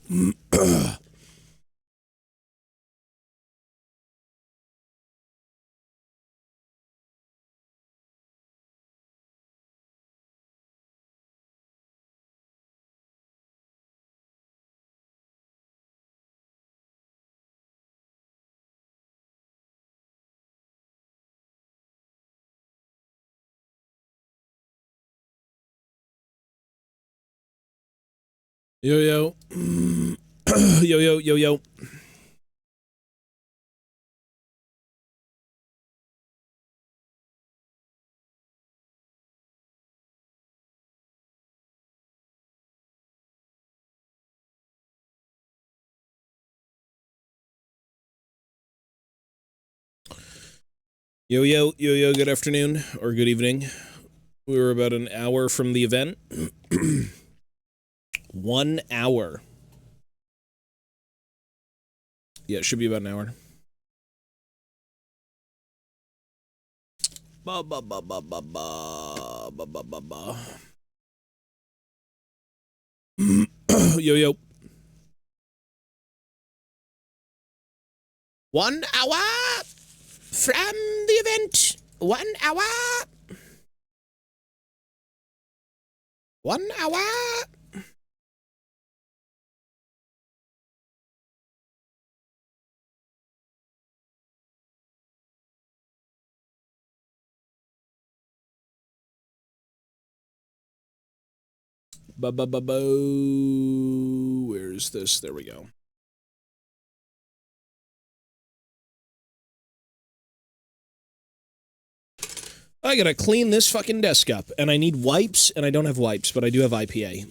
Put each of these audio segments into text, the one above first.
Yo, yo. Yo, yo, yo, yo. Yo, yo, yo, yo, good afternoon, or good evening. We were about an hour from the event. 1 hour. Yeah, it should be about an hour. Ba ba ba ba ba ba ba ba ba ba. Yo, yo. 1 hour from the event. 1 hour. 1 hour. Ba ba ba ba. Where's this? There we go. I gotta clean this fucking desk up, and I need wipes, and I don't have wipes, but I do have IPA,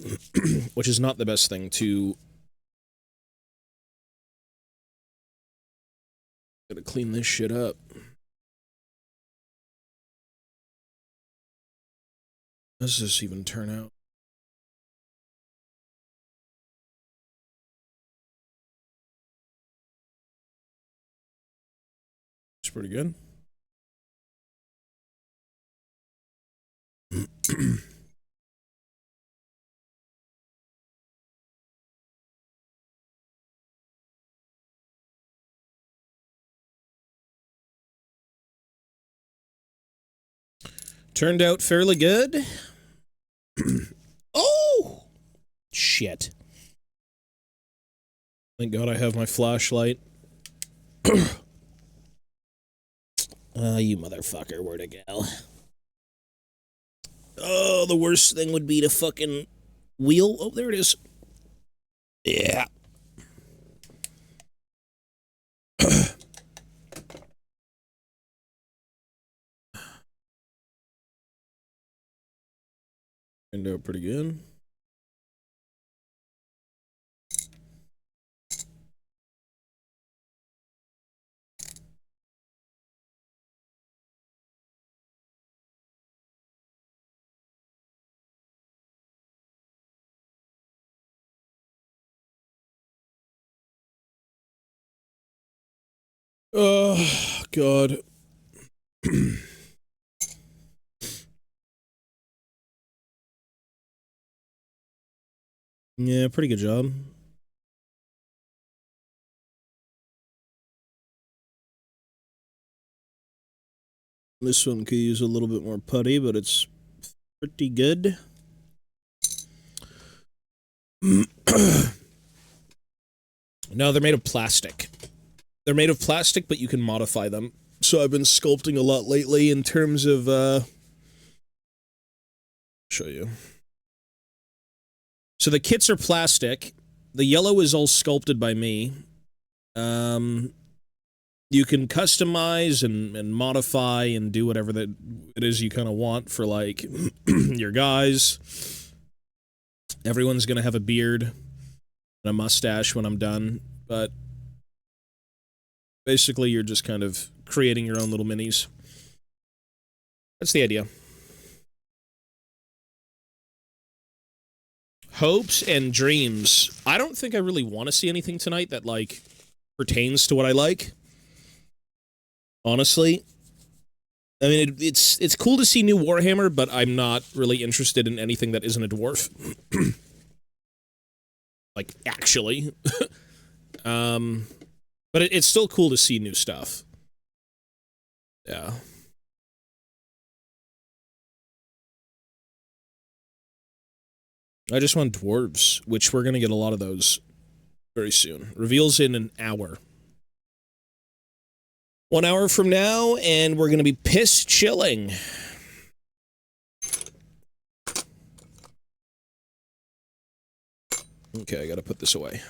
which is not the best thing to... Gotta clean this shit up. How does this even turn out? It's pretty good. Turned out fairly good. Oh! Shit. Thank God I have my flashlight. You motherfucker, where'd it go? Oh, the worst thing would be to fucking wheel. Oh, there it is. Yeah. Turned out pretty good. Oh, God. Yeah, pretty good job. This one could use a little bit more putty, but it's pretty good. No, they're made of plastic. They're made of plastic, but you can modify them. So I've been sculpting a lot lately in terms of, show you. So the kits are plastic. The yellow is all sculpted by me. You can customize and modify and do whatever that it is you kind of want for, like, your guys. Everyone's gonna have a beard and a mustache when I'm done, but basically you're just kind of creating your own little minis. That's the idea. Hopes and dreams. I don't think I really want to see anything tonight that, like, pertains to what I like. Honestly. I mean, it's cool to see new Warhammer, but I'm not really interested in anything that isn't a dwarf. Like, actually. But it's still cool to see new stuff. Yeah. I just want dwarves, which we're going to get a lot of those very soon. Reveals in an hour. 1 hour from now, and we're going to be piss chilling. Okay, I got to put this away.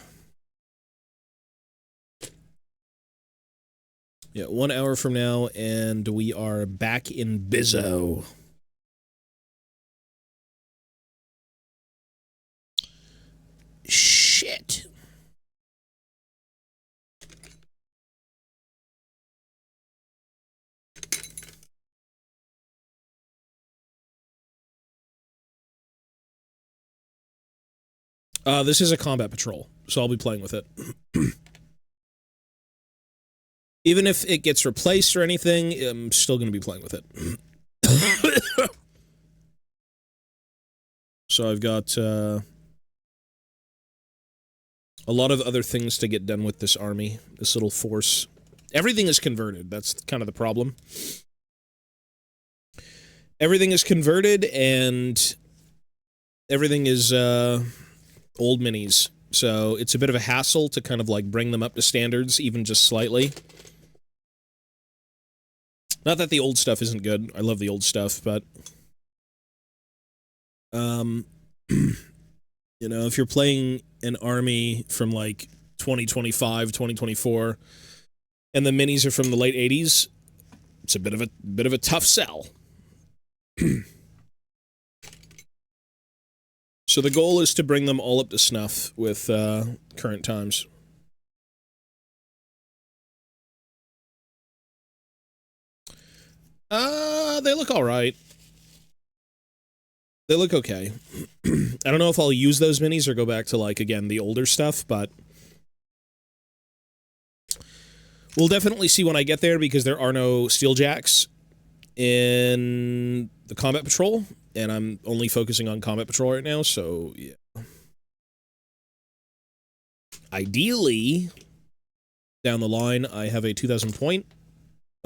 Yeah, 1 hour from now, and we are back in Bizzo. Shit. This is a combat patrol, so I'll be playing with it. Even if it gets replaced or anything, I'm still going to be playing with it. So I've got a lot of other things to get done with this army, this little force. Everything is converted. That's kind of the problem. Everything is converted, and everything is old minis. So it's a bit of a hassle to kind of like bring them up to standards, even just slightly. Not that the old stuff isn't good. I love the old stuff, but you know, if you're playing an army from like 2025, 2024, and the minis are from the late 80s, it's a bit of a tough sell. So the goal is to bring them all up to snuff with current times. They look all right. They look okay. I don't know if I'll use those minis or go back to, like, again, the older stuff, but we'll definitely see when I get there, because there are no Steeljacks in the Combat Patrol, and I'm only focusing on Combat Patrol right now, so, yeah. Ideally, down the line, I have a 2,000 point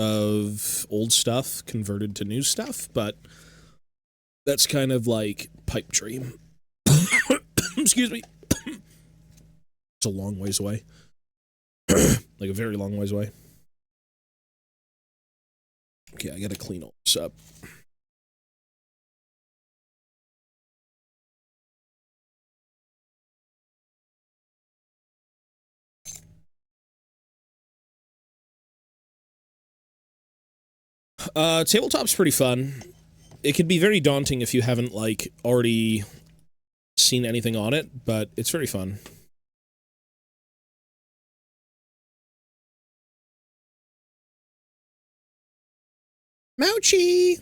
of old stuff converted to new stuff, but that's kind of like pipe dream. Excuse me. It's a long ways away. Like a very long ways away. Okay, I gotta clean all this up. Tabletop's pretty fun. It could be very daunting if you haven't, like, already seen anything on it, but it's very fun. Mouchie!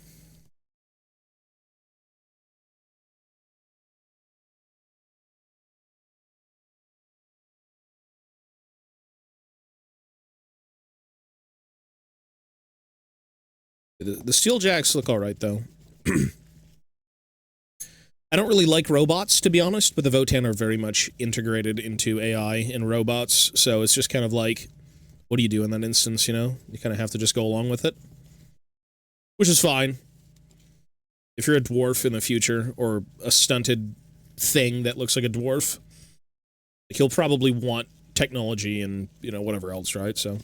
The Steeljacks look alright, though. I don't really like robots, to be honest, but the Votann are very much integrated into AI and robots, so it's just kind of like, what do you do in that instance, you know? You kind of have to just go along with it. Which is fine. If you're a dwarf in the future, or a stunted thing that looks like a dwarf, he'll probably want technology and, you know, whatever else, right? So...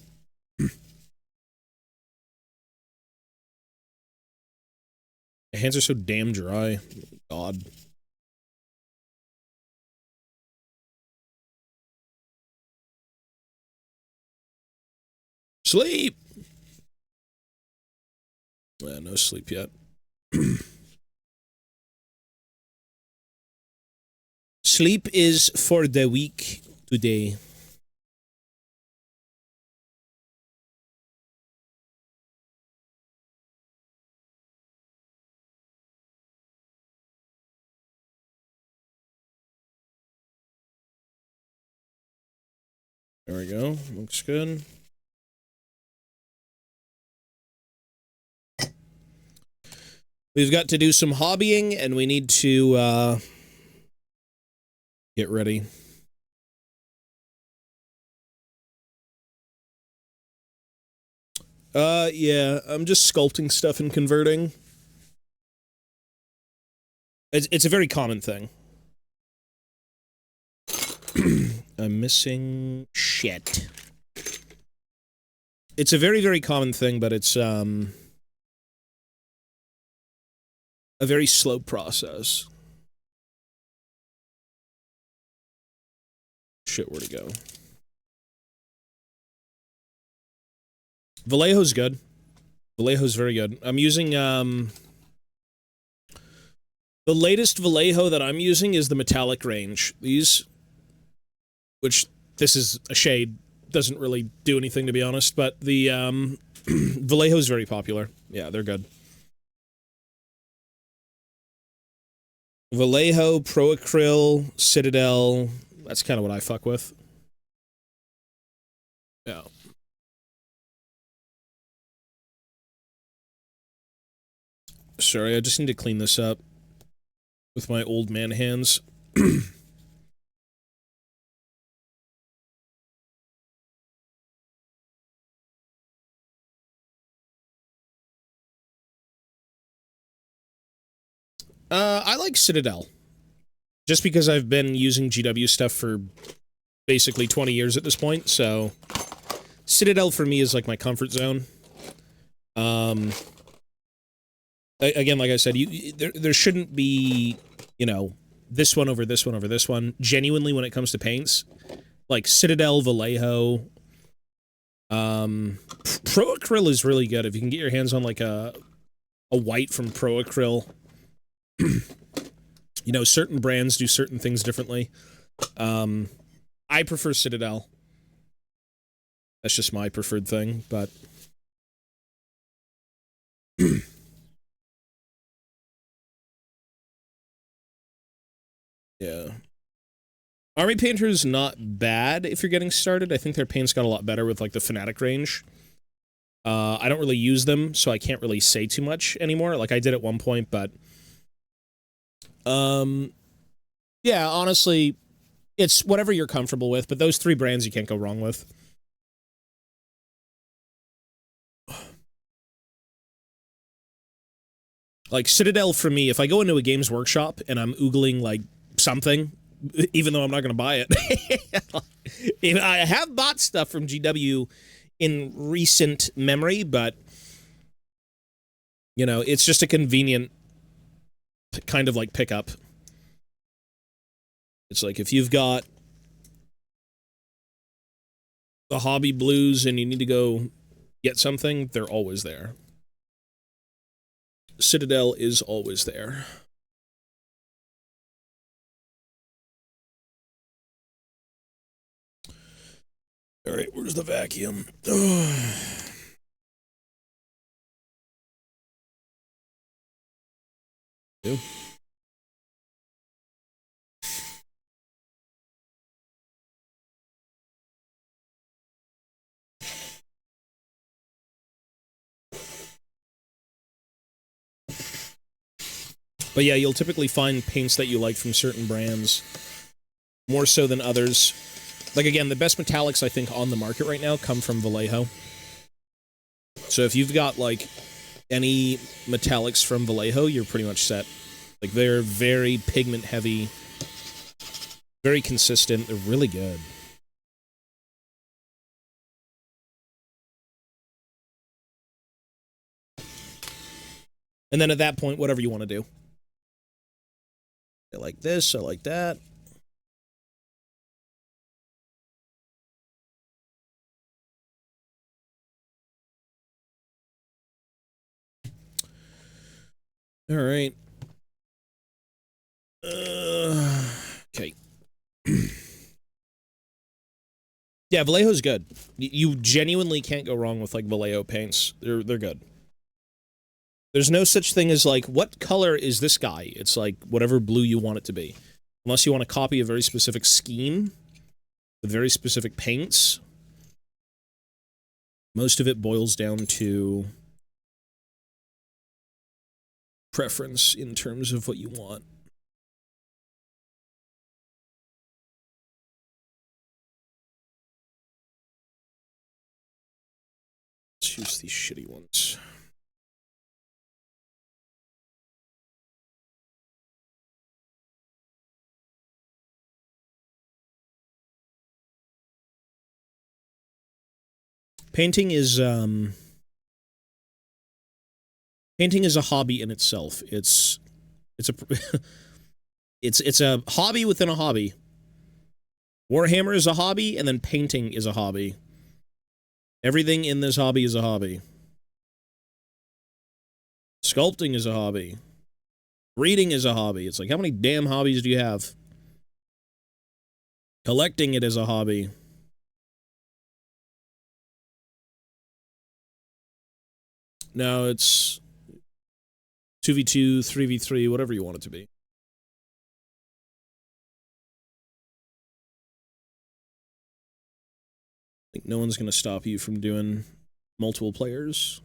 My hands are so damn dry. God. Sleep! No sleep yet. Sleep is for the weak today. There we go. Looks good. We've got to do some hobbying, and we need to, get ready. Yeah, I'm just sculpting stuff and converting. It's a very common thing. I'm missing shit. It's a very, very common thing, but it's, a very slow process. Shit, where'd it go? Vallejo's good. Vallejo's very good. I'm using, the latest Vallejo that I'm using is the metallic range. These, which, this is a shade, doesn't really do anything, to be honest, but the, Vallejo's very popular. Yeah, they're good. Vallejo, Pro Acryl, Citadel, that's kind of what I fuck with. Yeah. Sorry, I just need to clean this up with my old man hands. I like Citadel. Just because I've been using GW stuff for basically 20 years at this point, so Citadel for me is like my comfort zone. Again, like I said, there shouldn't be, you know, this one over this one over this one. Genuinely, when it comes to paints, like Citadel, Vallejo, Pro Acryl is really good. If you can get your hands on like a white from Pro Acryl, you know, certain brands do certain things differently. I prefer Citadel. That's just my preferred thing, but yeah. Army Painter's not bad if you're getting started. I think their paints got a lot better with like the Fnatic range. I don't really use them, so I can't really say too much anymore. Like I did at one point, but yeah, honestly, it's whatever you're comfortable with, but those three brands you can't go wrong with. Like Citadel for me, if I go into a Games Workshop and I'm oogling like something, even though I'm not going to buy it. I have bought stuff from GW in recent memory, but you know, it's just a convenient kind of like pickup. It's like if you've got the hobby blues and you need to go get something, they're always there. Citadel is always there. All right, where's the vacuum? But yeah, you'll typically find paints that you like from certain brands more so than others. Like, again, the best metallics, I think, on the market right now come from Vallejo. So if you've got, like, any metallics from Vallejo, you're pretty much set. Like, they're very pigment-heavy, very consistent. They're really good. And then at that point, whatever you want to do. I like this, I like that. All right. Okay. Yeah, Vallejo's good. You genuinely can't go wrong with, like, Vallejo paints. They're good. There's no such thing as, like, what color is this guy? It's, like, whatever blue you want it to be. Unless you want to copy a very specific scheme with very specific paints. Most of it boils down to preference in terms of what you want. Let's use these shitty ones. Painting is a hobby in itself. It's a it's a hobby within a hobby. Warhammer is a hobby, and then painting is a hobby. Everything in this hobby is a hobby. Sculpting is a hobby. Reading is a hobby. It's like, how many damn hobbies do you have? Collecting it is a hobby. No, it's 2v2, 3v3, whatever you want it to be. I think no one's going to stop you from doing multiple players.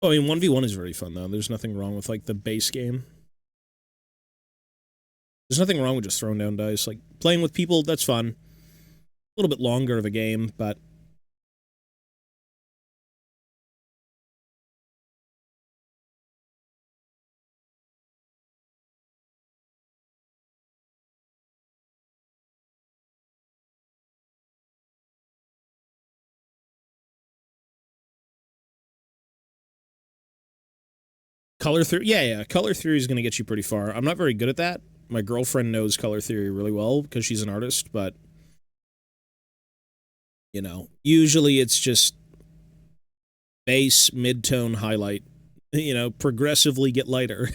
Oh, I mean, 1v1 is very fun, though. There's nothing wrong with, like, the base game. There's nothing wrong with just throwing down dice. Like, playing with people, that's fun. A little bit longer of a game, but... Color theory? Yeah, color theory is going to get you pretty far. I'm not very good at that. My girlfriend knows color theory really well because she's an artist, but... You know, usually it's just base, mid-tone, highlight. You know, progressively get lighter.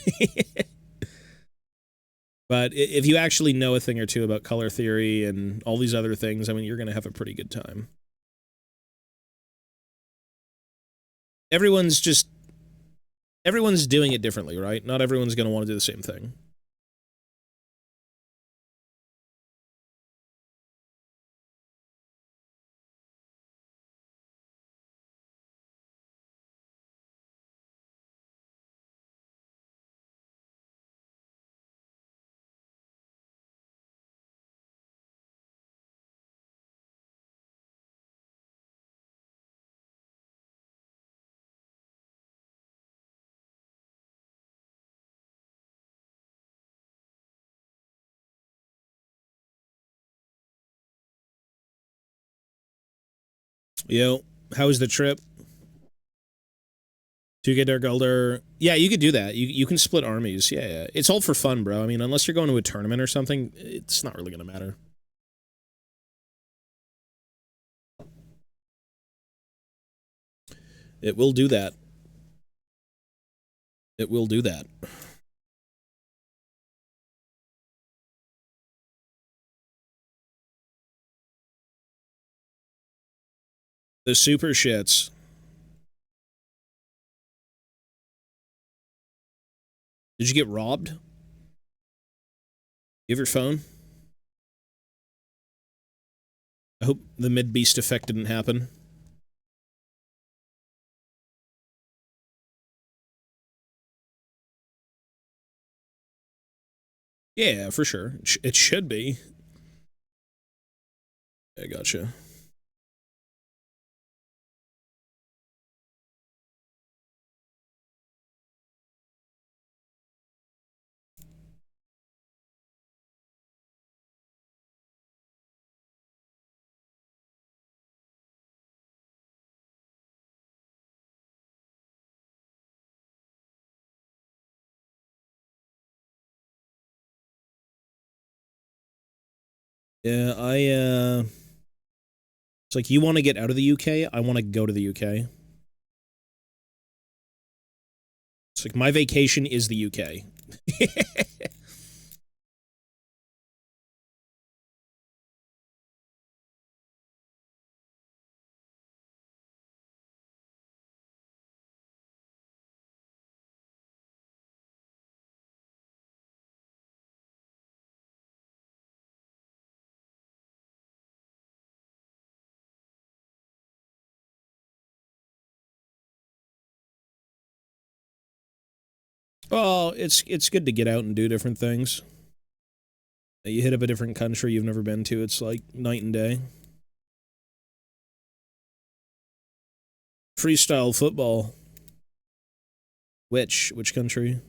But if you actually know a thing or two about color theory and all these other things, I mean, you're going to have a pretty good time. Everyone's doing it differently, right? Not everyone's going to want to do the same thing. Yo, how was the trip? 2K Dark Elder. Yeah, you could do that. You can split armies. Yeah. It's all for fun, bro. I mean, unless you're going to a tournament or something, it's not really going to matter. It will do that. It will do that. The super shits. Did you get robbed? You have your phone? I hope the mid-beast effect didn't happen. Yeah, for sure. It should be. I gotcha. Yeah, it's like, you want to get out of the UK? I want to go to the UK. It's like, my vacation is the UK. Oh, it's good to get out and do different things. You hit up a different country you've never been to, it's like night and day. Freestyle football. Which country?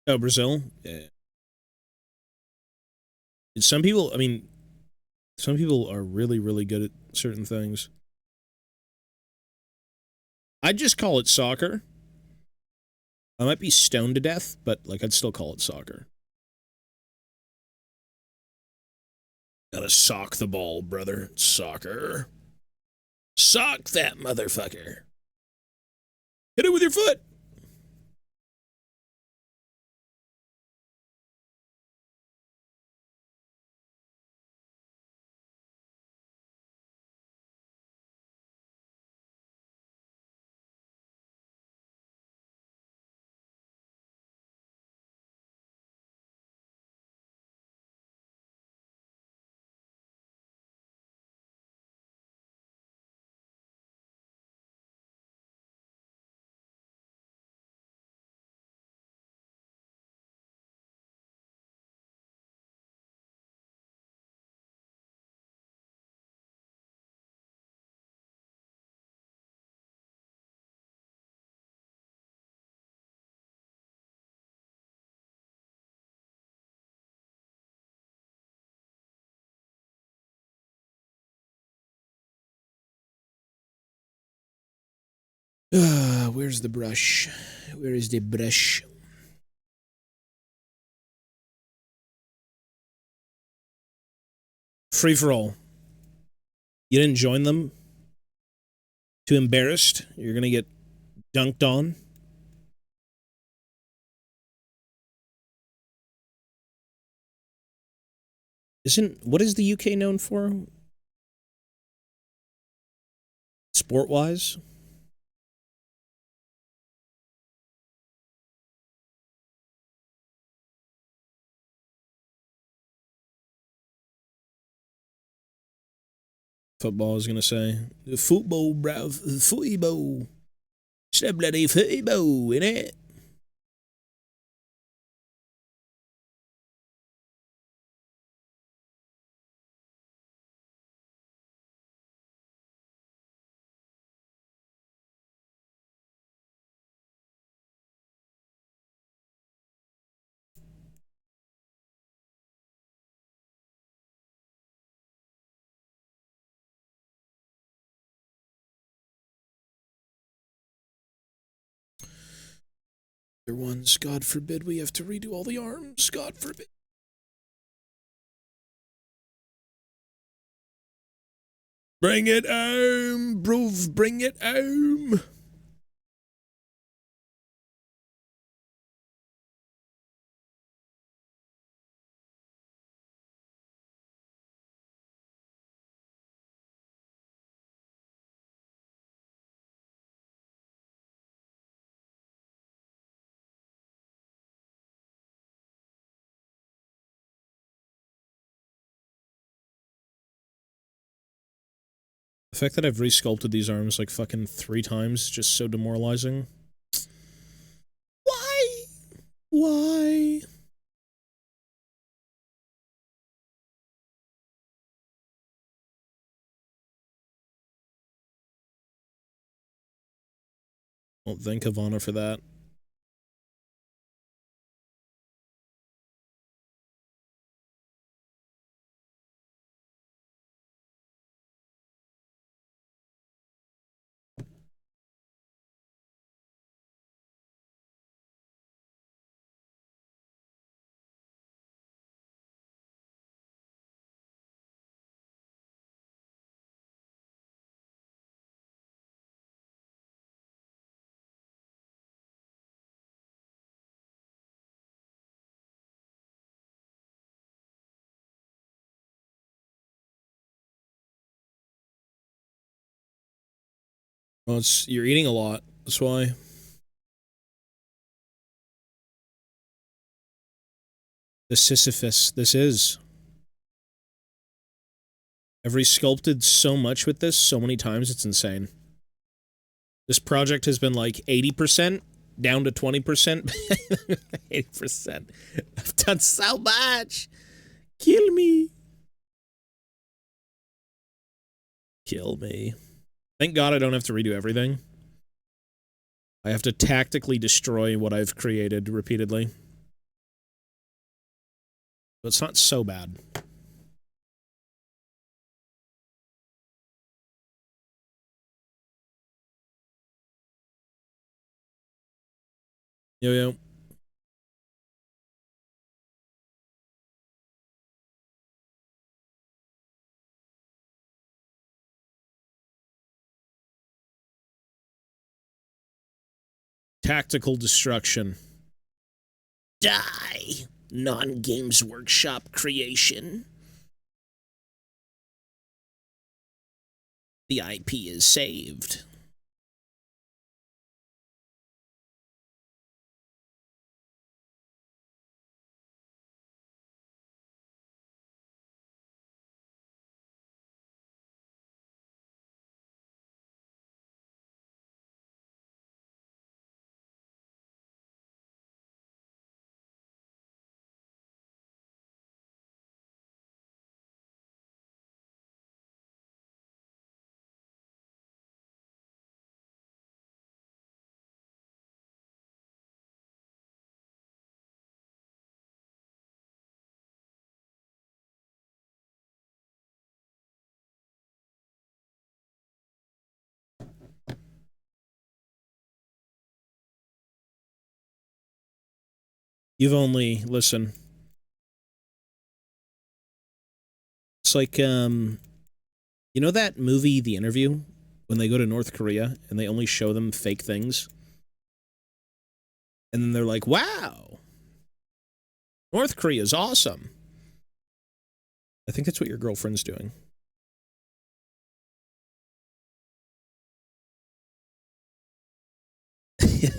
Oh, Brazil? Yeah. Some people, I mean, some people are really, really good at certain things. I'd just call it soccer. I might be stoned to death, but, like, I'd still call it soccer. Gotta sock the ball, brother. Soccer. Sock that motherfucker. Hit it with your foot. Where's the brush? Where is the brush? Free for all. You didn't join them? Too embarrassed? You're gonna get dunked on? What is the UK known for? Sport-wise? Football, I was gonna say. Football, bruv. Football. It's a bloody football, innit? Other ones, God forbid we have to redo all the arms. God forbid. Bring it home, bruv. Bring it home. The fact that I've resculpted these arms like fucking 3 times is just so demoralizing. Why? Why? Well, thank Havana for that. Well, you're eating a lot. That's why. The Sisyphus, this is. I've resculpted so much with this so many times, it's insane. This project has been like 80%, down to 20%. 80%. I've done so much. Kill me. Kill me. Thank God I don't have to redo everything. I have to tactically destroy what I've created repeatedly. But it's not so bad. Yo, yo. Tactical destruction. Die! Non-Games Workshop creation. The IP is saved. You've only, listen. It's like, you know that movie, The Interview? When they go to North Korea and they only show them fake things? And then they're like, wow, North Korea's awesome. I think that's what your girlfriend's doing.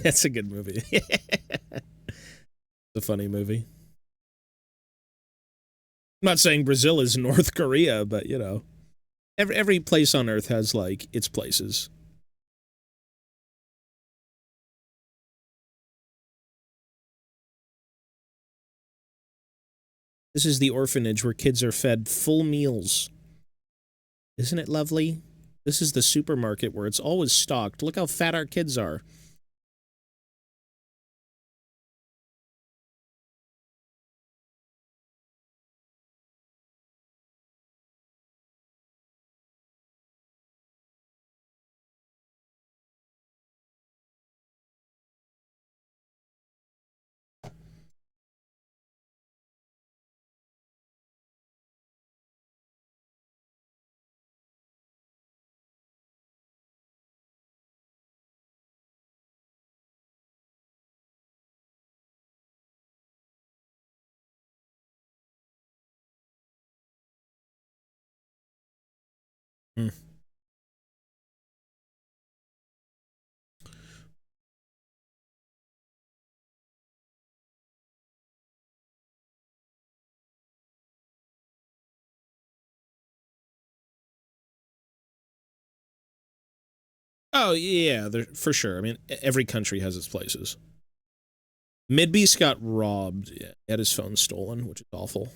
That's a good movie. It's a funny movie. I'm not saying Brazil is North Korea, but, you know, every place on Earth has, like, its places. This is the orphanage where kids are fed full meals. Isn't it lovely? This is the supermarket where it's always stocked. Look how fat our kids are. Hmm. Oh, yeah, for sure. I mean, every country has its places. Midbeast got robbed. Yeah, he had his phone stolen, which is awful.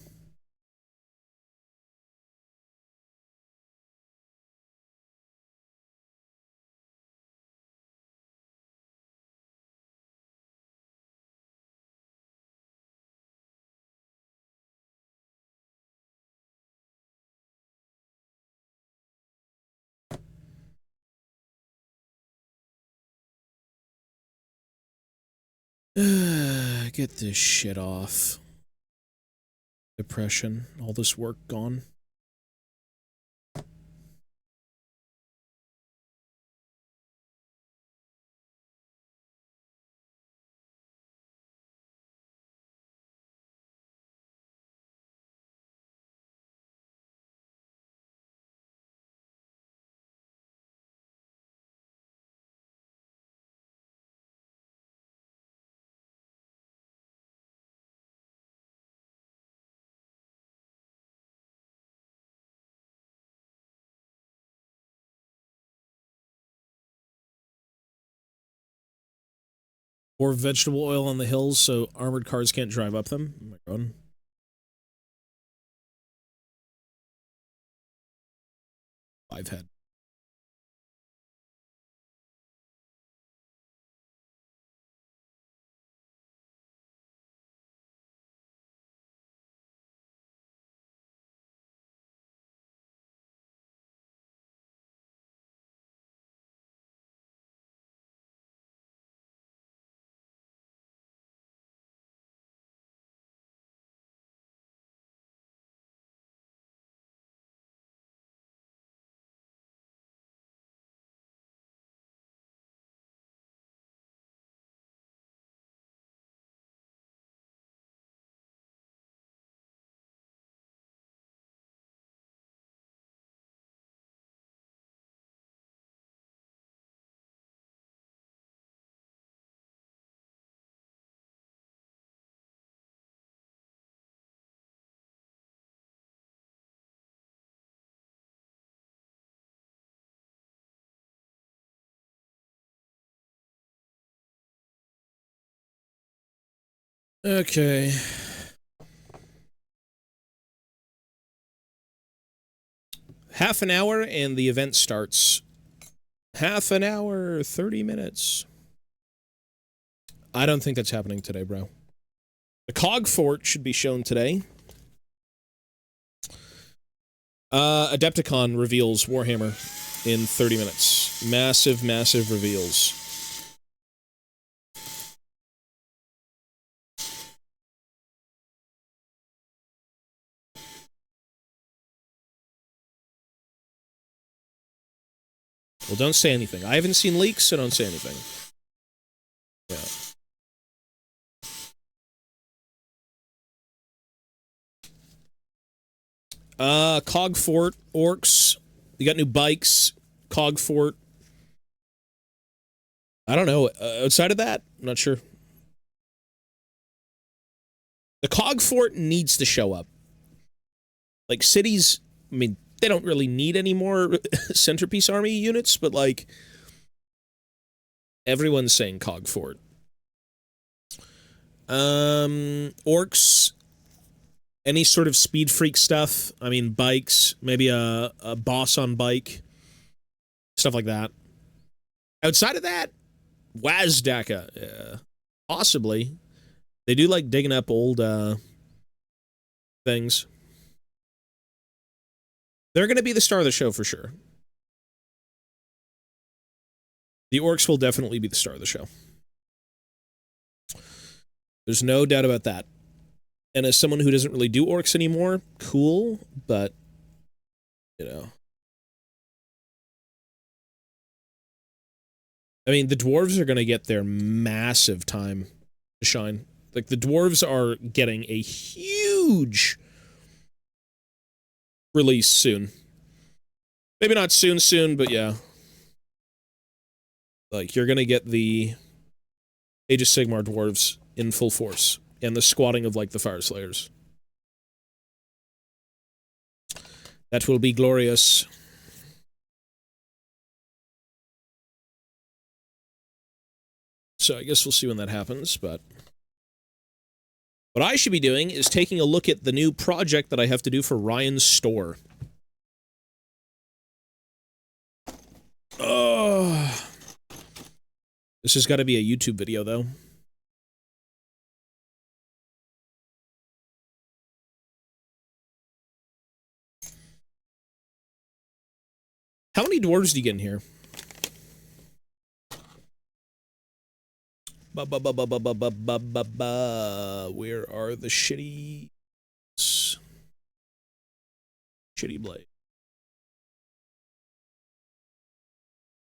Get this shit off. Depression. All this work gone. Or vegetable oil on the hills so armored cars can't drive up them. Oh my god. Five head. Okay. Half an hour and the event starts. Half an hour, 30 minutes. I don't think that's happening today, bro. The Cog Fort should be shown today. Adepticon reveals Warhammer in 30 minutes. Massive, massive reveals. Well, don't say anything. I haven't seen leaks, so don't say anything. Yeah. Cog Fort, Orcs. You got new bikes. Cog Fort. I don't know. Outside of that, I'm not sure. The Cog Fort needs to show up. Like, cities, I mean, they don't really need any more Centerpiece Army units, but, like, everyone's saying Cog Fort. Orcs, any sort of speed freak stuff. I mean, bikes, maybe a boss on bike, stuff like that. Outside of that, Wazdaka, yeah, possibly. They do like digging up old things. They're going to be the star of the show for sure. The Orcs will definitely be the star of the show. There's no doubt about that. And as someone who doesn't really do Orcs anymore, cool, but, you know. I mean, the Dwarves are going to get their massive time to shine. Like, the Dwarves are getting a huge release soon. Maybe not soon, but yeah. Like, you're going to get the Age of Sigmar Dwarves in full force. And the squatting of, like, the Fire Slayers. That will be glorious. So I guess we'll see when that happens, but... What I should be doing is taking a look at the new project that I have to do for Ryan's store. Oh. This has got to be a YouTube video, though. How many dwarves do you get in here? Where are the shitty... Shitty blade.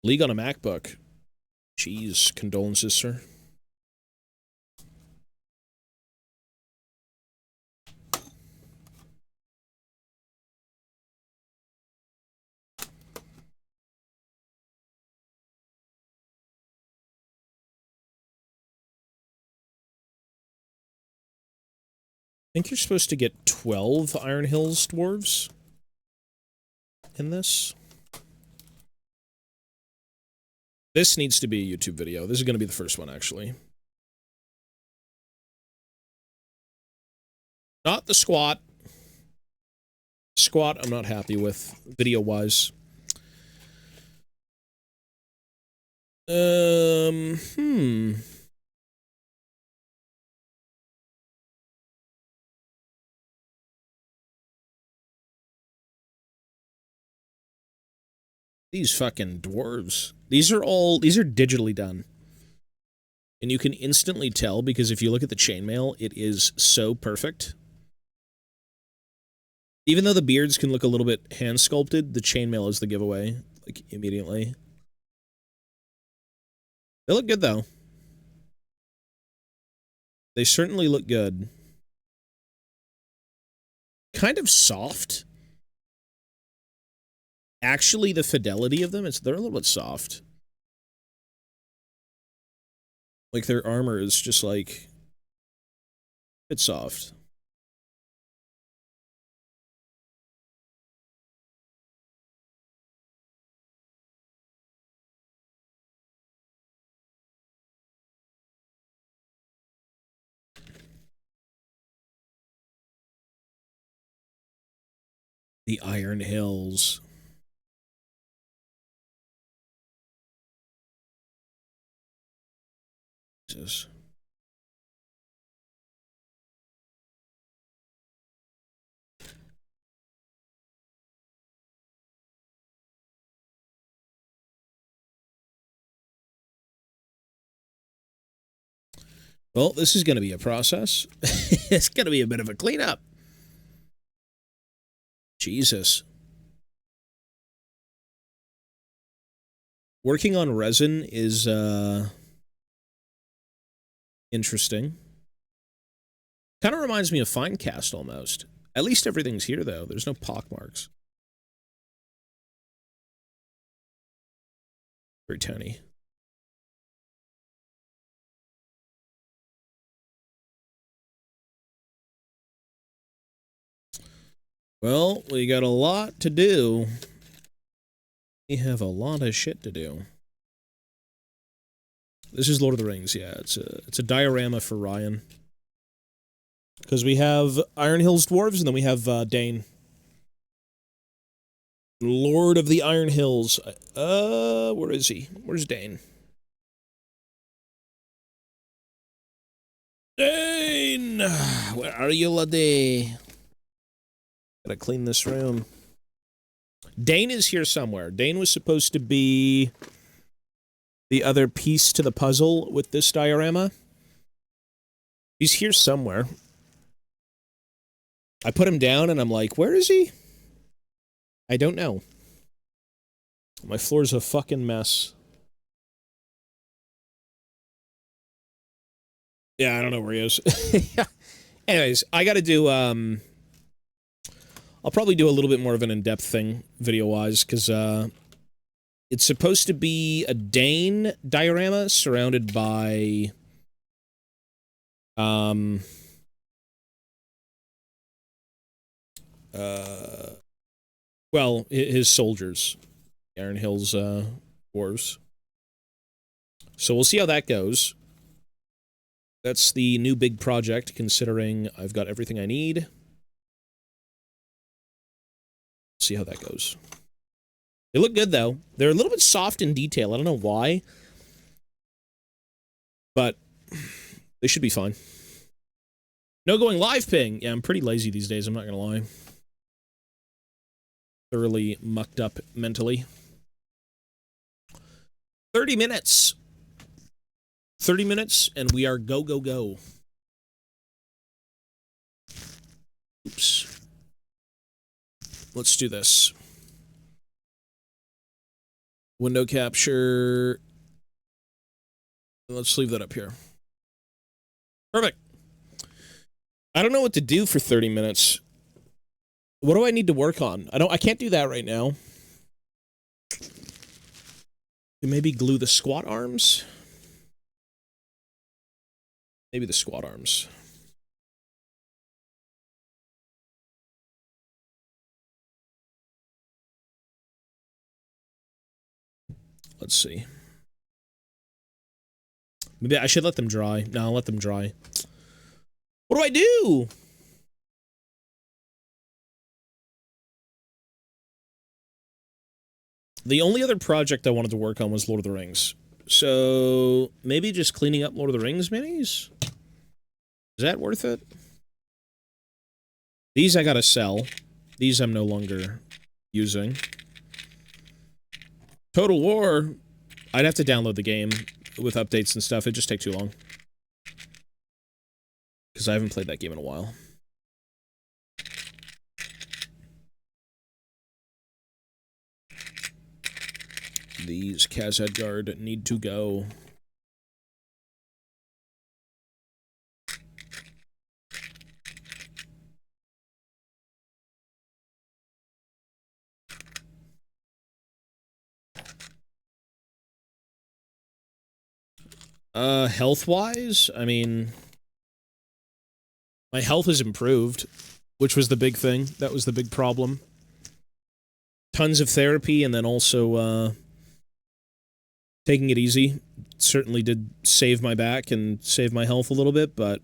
League on a MacBook. Jeez, condolences, sir. I think you're supposed to get 12 Iron Hills dwarves in this. This needs to be a YouTube video. This is going to be the first one, actually. Not the squat. Squat, I'm not happy with, video-wise. These fucking dwarves. These are digitally done. And you can instantly tell because if you look at the chainmail, it is so perfect. Even though the beards can look a little bit hand-sculpted, the chainmail is the giveaway, like, immediately. They look good, though. They certainly look good. Kind of soft. Actually, the fidelity of them, they're a little bit soft. Like, their armor is just, like, it's soft. The Iron Hills. Jesus. Well, this is going to be a process. It's going to be a bit of a cleanup. Jesus. Working on resin is, interesting. Kind of reminds me of Finecast, almost. At least everything's here, though. There's no pockmarks. Very tiny. Well, we got a lot to do. We have a lot of shit to do. This is Lord of the Rings, yeah. It's a diorama for Ryan. Because we have Iron Hills dwarves, and then we have Dane. Lord of the Iron Hills. Where is he? Where's Dane? Dane! Where are you, laddie? Gotta clean this room. Dane is here somewhere. Dane was supposed to be the other piece to the puzzle with this diorama. He's here somewhere. I put him down and I'm like, where is he? I don't know. My floor's a fucking mess. Yeah, I don't know where he is. Anyways, I gotta do, I'll probably do a little bit more of an in-depth thing, video-wise, because, it's supposed to be a Dane diorama surrounded by, well, his soldiers. Iron Hills, dwarves. So we'll see how that goes. That's the new big project, considering I've got everything I need. See how that goes. They look good, though. They're a little bit soft in detail. I don't know why. But they should be fine. No going live ping. Yeah, I'm pretty lazy these days, I'm not gonna lie. Thoroughly mucked up mentally. 30 minutes. 30 minutes, and we are go, go, go. Oops. Let's do this. Window capture. Let's leave that up here. Perfect. I don't know what to do for 30 minutes. What do I need to work on? I can't do that right now. Maybe glue the squat arms? Maybe the squat arms. Let's see. Maybe I should let them dry. No, I'll let them dry. What do I do? The only other project I wanted to work on was Lord of the Rings. So maybe just cleaning up Lord of the Rings minis? Is that worth it? These I gotta sell. These I'm no longer using. Total War, I'd have to download the game with updates and stuff. It'd just take too long. Because I haven't played that game in a while. These Khazad need to go. Health-wise, I mean, my health has improved, which was the big thing. That was the big problem. Tons of therapy, and then also, taking it easy. Certainly did save my back and save my health a little bit, but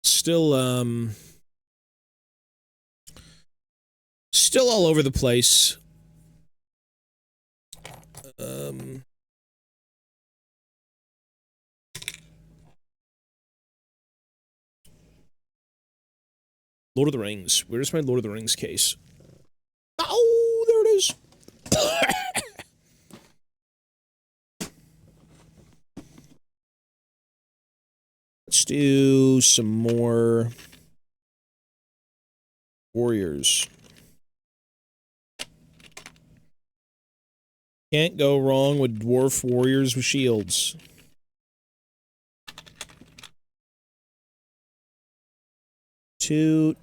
still, still all over the place. Lord of the Rings. Where's my Lord of the Rings case? Oh, there it is. Let's do some more warriors. Can't go wrong with dwarf warriors with shields. Two.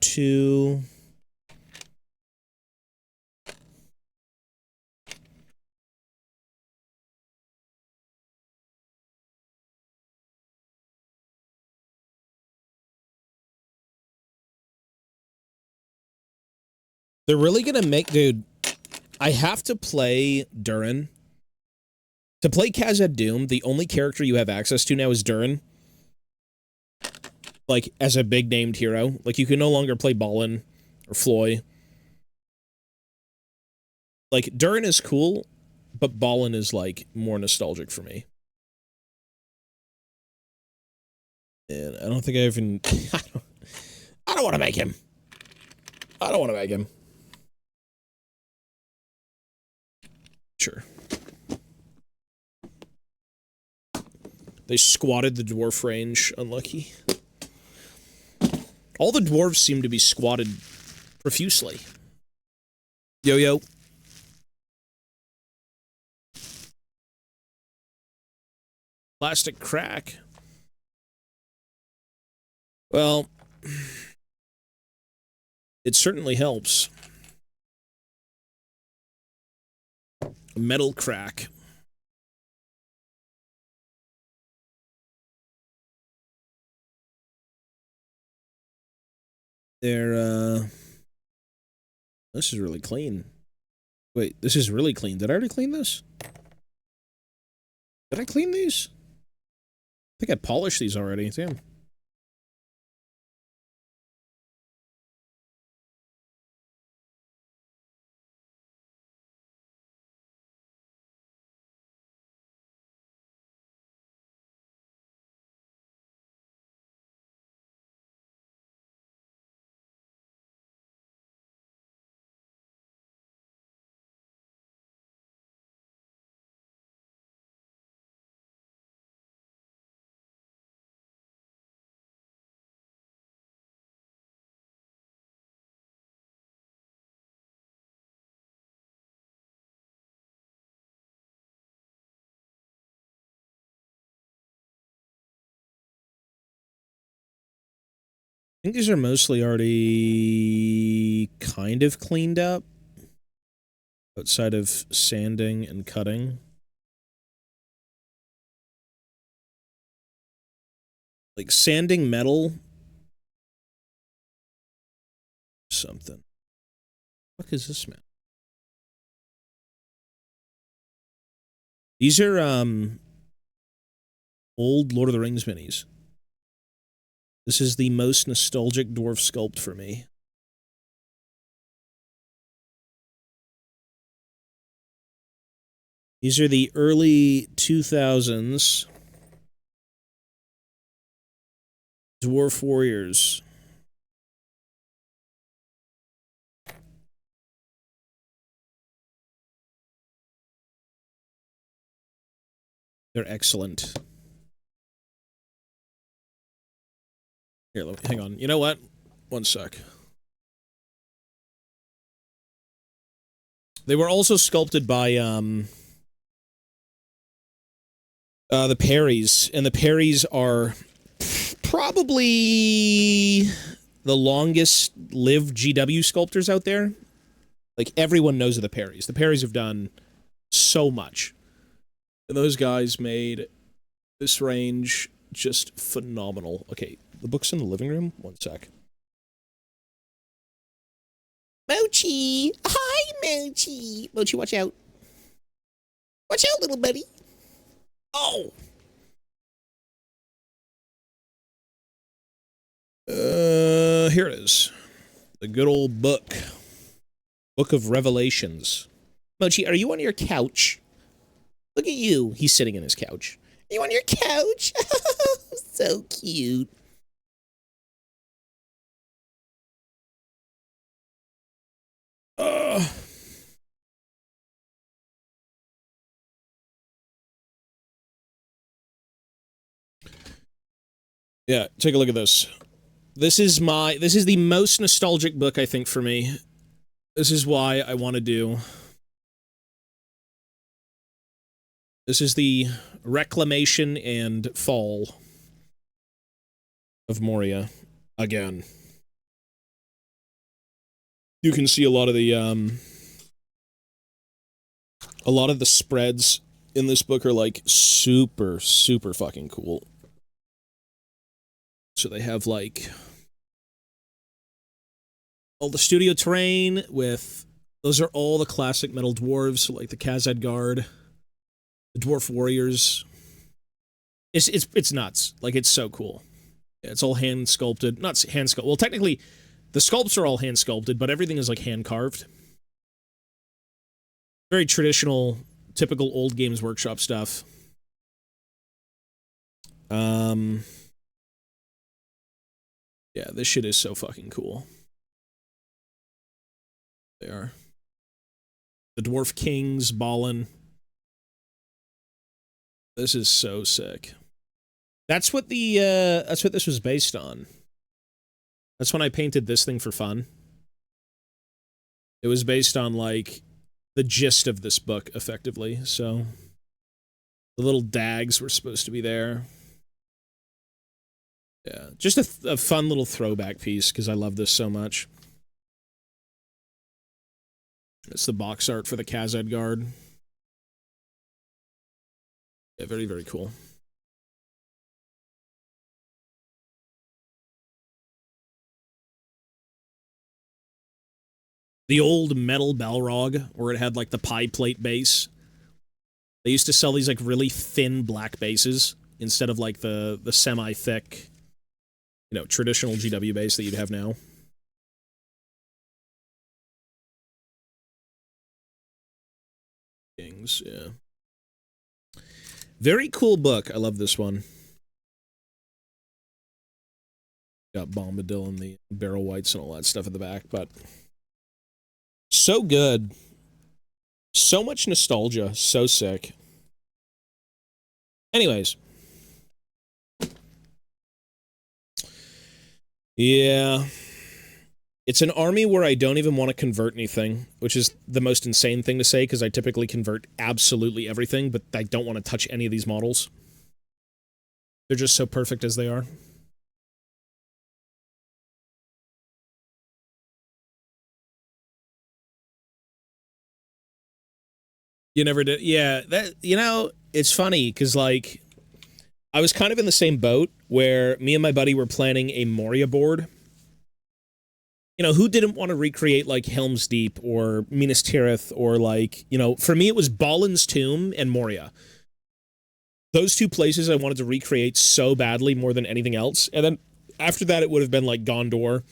They're really gonna make, dude, I have to play Durin. To play Khazad Doom, the only character you have access to now is Durin. Like, as a big-named hero. Like, you can no longer play Balin or Floy. Like, Durin is cool, but Balin is, like, more nostalgic for me. And I don't think I even... I don't want to make him. I don't want to make him. Sure. They squatted the dwarf range. Unlucky. All the dwarves seem to be squatted profusely. Yo-yo. Plastic crack. Well, it certainly helps. Metal crack. They're, this is really clean. Wait, this is really clean. Did I already clean this? Did I clean these? I think I polished these already. Damn. I think these are mostly already kind of cleaned up. Outside of sanding and cutting. Like sanding metal. Something. What is this, man? These are, old Lord of the Rings minis. This is the most nostalgic dwarf sculpt for me. These are the early 2000s Dwarf Warriors. They're excellent. Here, hang on. You know what? One sec. They were also sculpted by, the Perrys, and the Perrys are probably the longest lived GW sculptors out there. Like, everyone knows of the Perrys. The Perrys have done so much. And those guys made this range just phenomenal. Okay, the book's in the living room? One sec. Mochi! Hi, Mochi! Mochi, watch out. Watch out, little buddy. Oh! Here it is. The good old book. Book of Revelations. Mochi, are you on your couch? Look at you. He's sitting in his couch. Are you on your couch? So cute. Yeah, take a look at this. This is the most nostalgic book, I think, for me. This is why I want to do. This is the Reclamation and Fall of Moria again. You can see a lot of the spreads in this book are like super, super fucking cool. So they have like all the studio terrain with, those are all the classic metal dwarves, so like the Khazad Guard, the Dwarf Warriors. It's nuts. Like, it's so cool. Yeah, it's all hand sculpted. Not hand sculpted. Well, technically, the sculpts are all hand sculpted, but everything is like hand carved. Very traditional, typical old Games Workshop stuff. Yeah, this shit is so fucking cool. They are. The Dwarf Kings, Ballin. This is so sick. That's what this was based on. That's when I painted this thing for fun. It was based on, like, the gist of this book, effectively, so... The little dags were supposed to be there. Yeah, just a fun little throwback piece, because I love this so much. It's the box art for the Khazad Guard. Yeah, very, very cool. The old metal Balrog, where it had, like, the pie plate base. They used to sell these, like, really thin black bases, instead of, like, the semi-thick, you know, traditional GW base that you'd have now. Kings, yeah. Very cool book. I love this one. Got Bombadil and the barrel whites and all that stuff at the back, but so good. So much nostalgia. So sick. Anyways. Yeah. It's an army where I don't even want to convert anything, which is the most insane thing to say, because I typically convert absolutely everything, but I don't want to touch any of these models. They're just so perfect as they are. You never did? Yeah, that, you know, it's funny, because, like, I was kind of in the same boat, where me and my buddy were planning a Moria board. You know, who didn't want to recreate, like, Helm's Deep or Minas Tirith or, like, you know, for me it was Balin's Tomb and Moria. Those two places I wanted to recreate so badly more than anything else. And then after that it would have been, like, Gondor,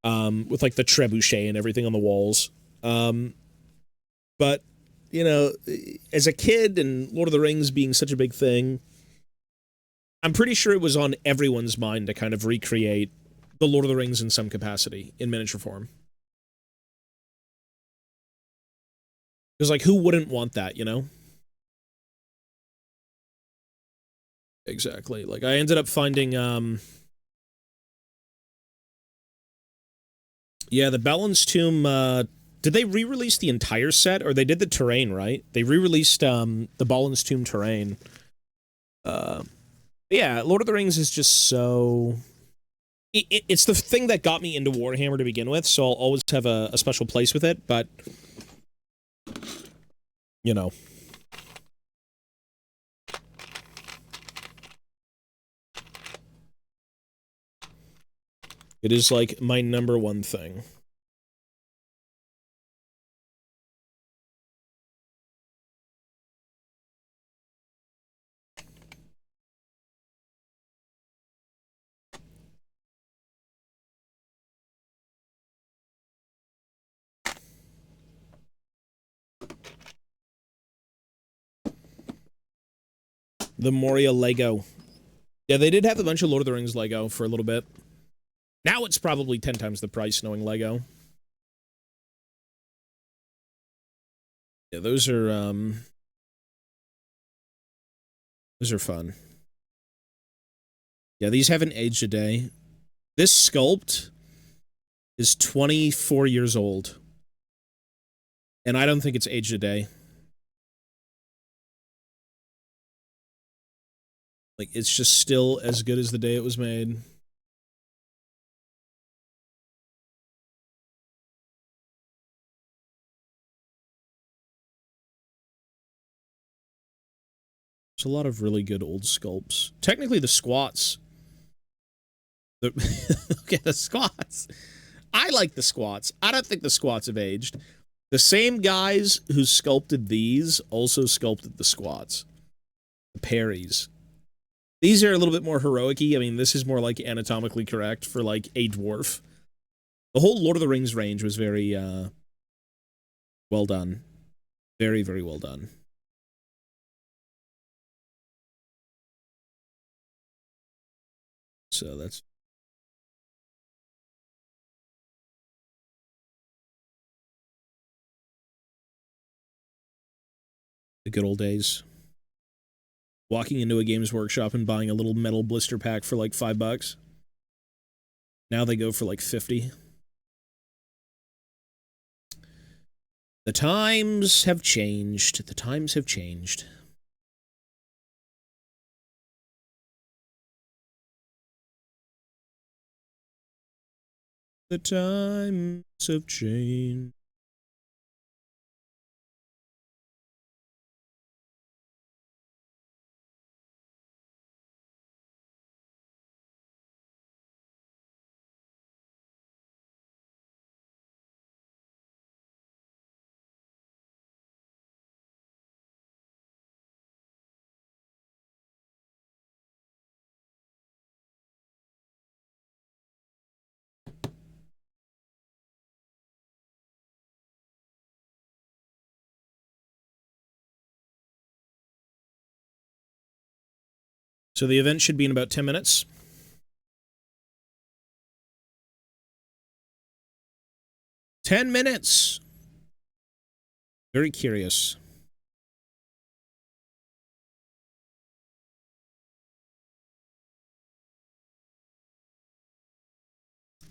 with, like, the trebuchet and everything on the walls. But, you know, as a kid and Lord of the Rings being such a big thing, I'm pretty sure it was on everyone's mind to kind of recreate the Lord of the Rings in some capacity in miniature form. Because, like, who wouldn't want that, you know? Exactly. Like, I ended up finding, yeah, the Balin's Tomb, did they re-release the entire set? Or they did the terrain, right? They re-released, the Balin's Tomb terrain. Yeah, Lord of the Rings is just so... It's the thing that got me into Warhammer to begin with, so I'll always have a special place with it, but... You know. It is, like, my #1 thing. The Moria Lego. Yeah, they did have a bunch of Lord of the Rings Lego for a little bit. Now it's probably 10 times the price knowing Lego. Yeah, those are fun. Yeah, these haven't aged a day. This sculpt is 24 years old. And I don't think it's aged a day. Like, it's just still as good as the day it was made. There's a lot of really good old sculpts. Technically, the squats. Okay, the squats. I like the squats. I don't think the squats have aged. The same guys who sculpted these also sculpted the squats. The parries. These are a little bit more heroic-y. I mean, this is more like anatomically correct for like a dwarf. The whole Lord of the Rings range was very well done. Very, very well done. So that's the good old days. Walking into a Games Workshop and buying a little metal blister pack for like $5. Now they go for like 50. The times have changed. The times have changed. The times have changed. So the event should be in about 10 minutes. 10 minutes! Very curious.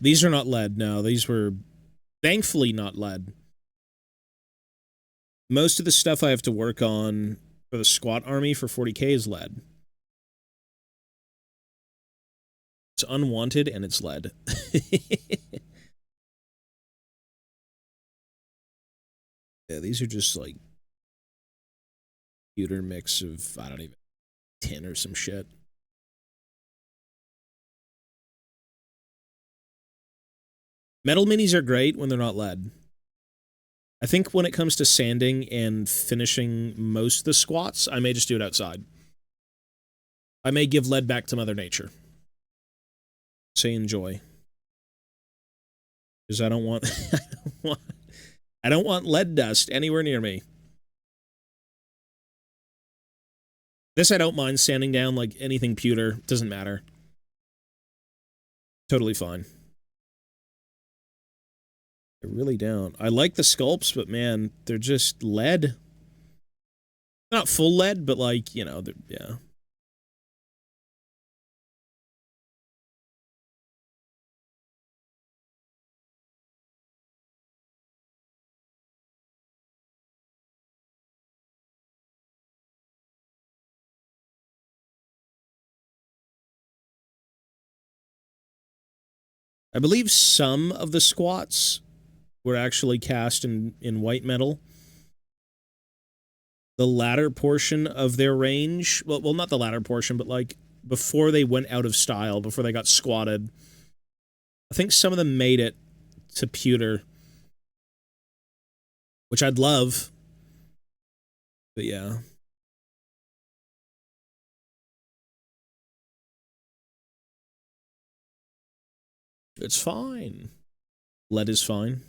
These are not lead, no. These were thankfully not lead. Most of the stuff I have to work on for the squat army for 40k is lead. It's unwanted and it's lead. Yeah, these are just like pewter mix of, I don't even, tin or some shit. Metal minis are great when they're not lead. I think when it comes to sanding and finishing most of the squats, I may just do it outside. I may give lead back to Mother Nature. Say enjoy. Because I don't want I don't want lead dust anywhere near me. This I don't mind sanding down, like anything pewter. Doesn't matter. Totally fine. I really don't. I like the sculpts, but man, they're just lead. Not full lead, but like, you know, yeah. I believe some of the squats were actually cast in white metal. The latter portion of their range, well, not the latter portion, but like before they went out of style, before they got squatted, I think some of them made it to pewter, which I'd love. But yeah. It's fine. Lead is fine.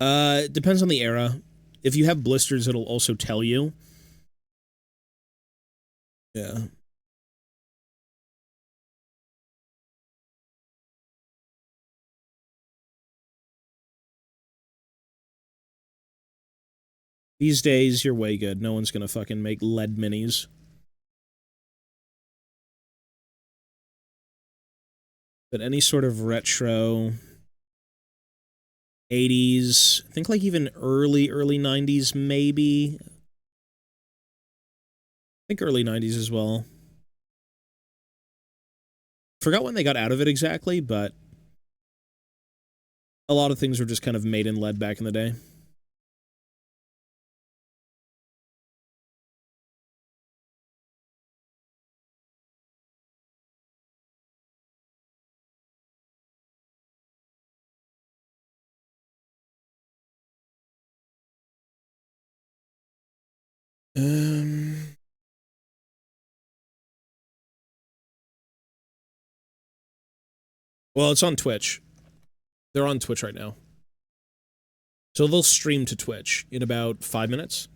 It depends on the era. If you have blisters, it'll also tell you. Yeah. These days, you're way good. No one's gonna fucking make lead minis. But any sort of retro 80s, I think like even early 90s, maybe. I think early 90s as well. Forgot when they got out of it exactly, but a lot of things were just kind of made in lead back in the day. Um, well, it's on Twitch. They're on Twitch right now. So they'll stream to Twitch in about 5 minutes.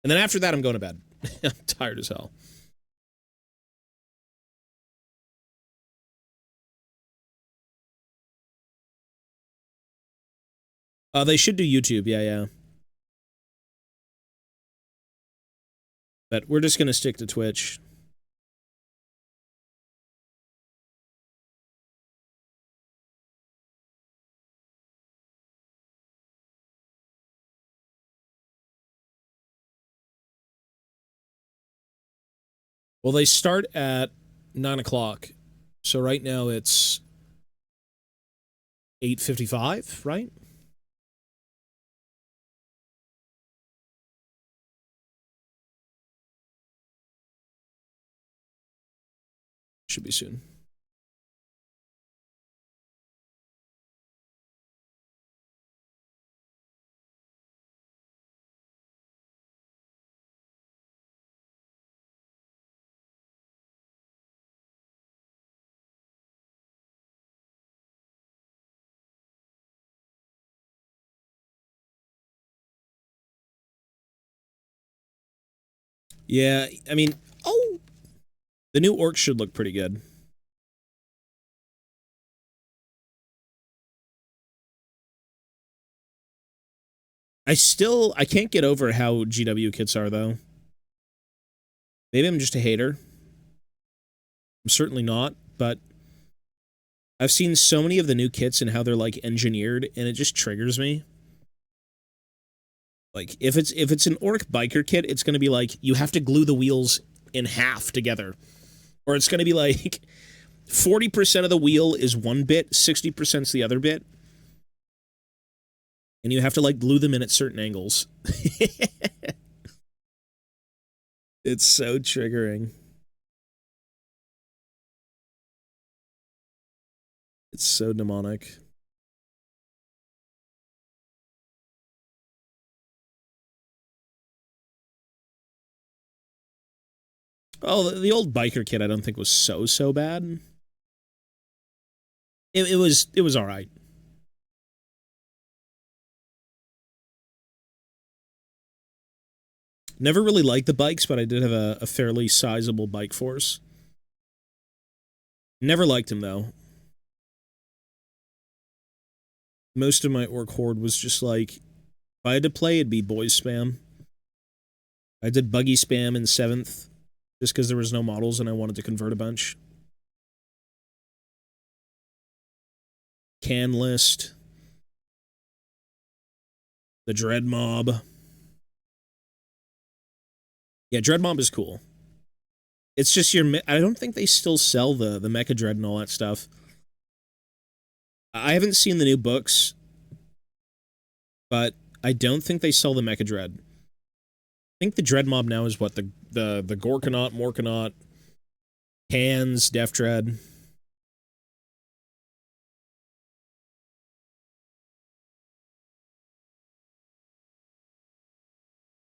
And then after that, I'm going to bed. I'm tired as hell. They should do YouTube, yeah. But we're just going to stick to Twitch. Well, they start at 9 o'clock. So right now it's 8:55, right? Should be soon. Yeah, I mean, oh, the new orc should look pretty good. I can't get over how GW kits are, though. Maybe I'm just a hater. I'm certainly not, but I've seen so many of the new kits and how they're, like, engineered, and it just triggers me. Like, if it's an orc biker kit, it's gonna be like, you have to glue the wheels in half together. Or it's gonna be like, 40% of the wheel is one bit, 60% is the other bit. And you have to, like, glue them in at certain angles. It's so triggering. It's so demonic. Oh, the old biker kit I don't think was so bad. It was all right. Never really liked the bikes, but I did have a fairly sizable bike force. Never liked him though. Most of my orc horde was just like, if I had to play, it'd be boys spam. I did buggy spam in 7th, just because there was no models and I wanted to convert a bunch. Can list. The Dread Mob. Yeah, Dread Mob is cool. It's just I don't think they still sell the Mecha Dread and all that stuff. I haven't seen the new books, but I don't think they sell the Mecha Dread. I think the Dread Mob now is what, the Gorkanaut, Morkanaut, Hands, Def Dread.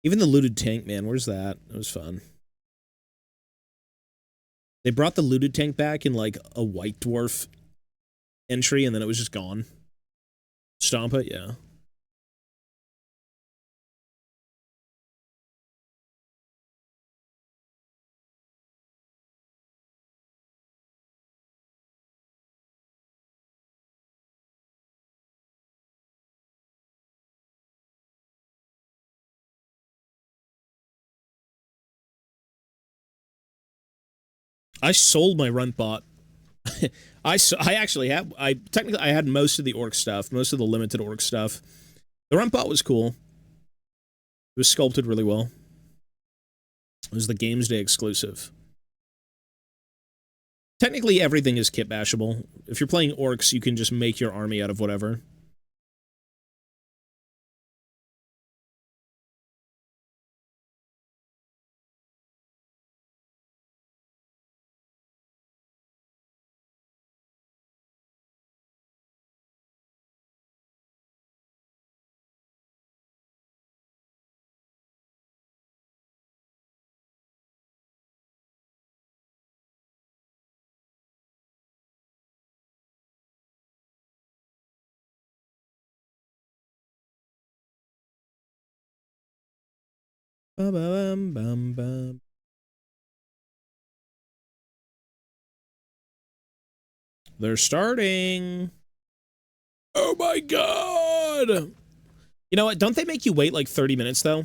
Even the looted tank, man, where's that? It was fun. They brought the looted tank back in like a White Dwarf entry, and then it was just gone. Stomp it, yeah. I sold my runt bot. I actually had, technically I had most of the orc stuff, most of the limited orc stuff. The runt bot was cool. It was sculpted really well. It was the Games Day exclusive. Technically everything is kit bashable. If you're playing orcs, you can just make your army out of whatever. They're starting. Oh my god! You know what? Don't they make you wait like 30 minutes, though?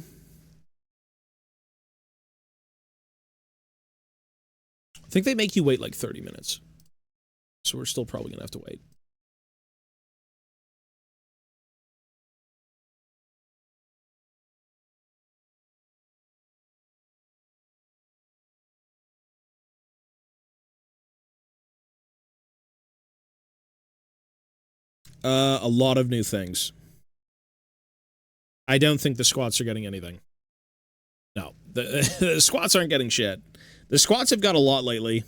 I think they make you wait like 30 minutes. So we're still probably gonna have to wait. A lot of new things. I don't think the squats are getting anything. No, the squats aren't getting shit. The squats have got a lot lately.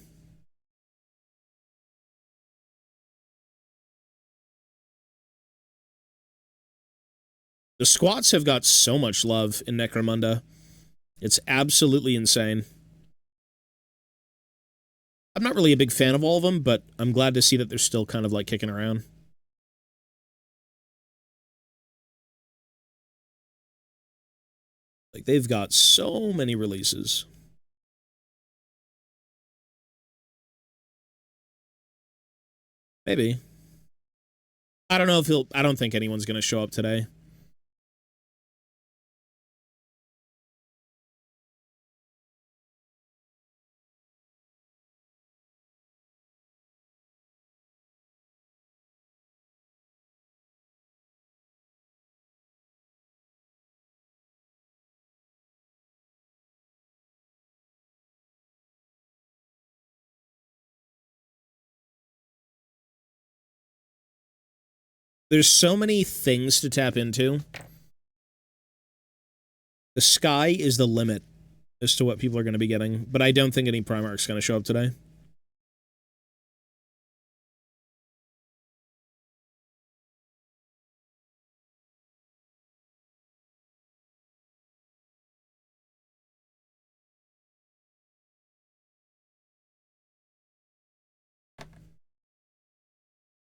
The squats have got so much love in Necromunda. It's absolutely insane. I'm not really a big fan of all of them, but I'm glad to see that they're still kind of like kicking around. Like, they've got so many releases. Maybe. I don't know if he'll... I don't think anyone's going to show up today. There's so many things to tap into. The sky is the limit as to what people are going to be getting, but I don't think any Primarch's going to show up today.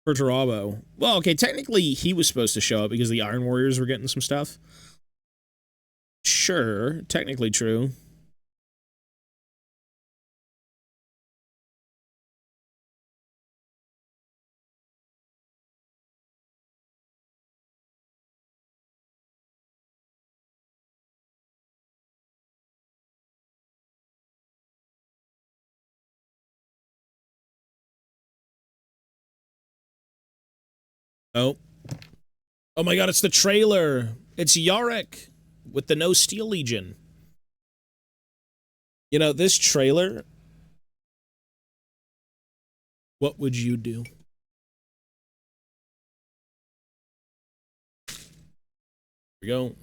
For Tarabo. Well, okay, technically he was supposed to show up because the Iron Warriors were getting some stuff. Sure, technically true. Oh. Oh my god, it's the trailer. It's Yarick with the No Steel Legion. You know, this trailer... What would you do? Here we go.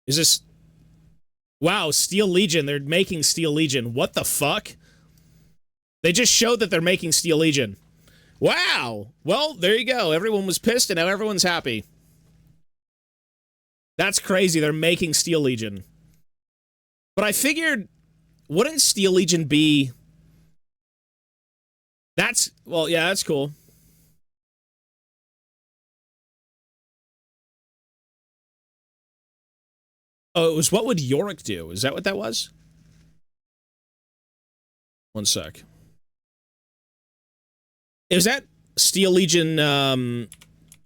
Is this... Wow, Steel Legion. They're making Steel Legion. What the fuck? They just showed that they're making Steel Legion. Wow! Well, there you go. Everyone was pissed and now everyone's happy. That's crazy. They're making Steel Legion. But I figured, wouldn't Steel Legion be... That's... Well, yeah, that's cool. Oh, it was what would Yorick do? Is that what that was? One sec. Is that Steel Legion,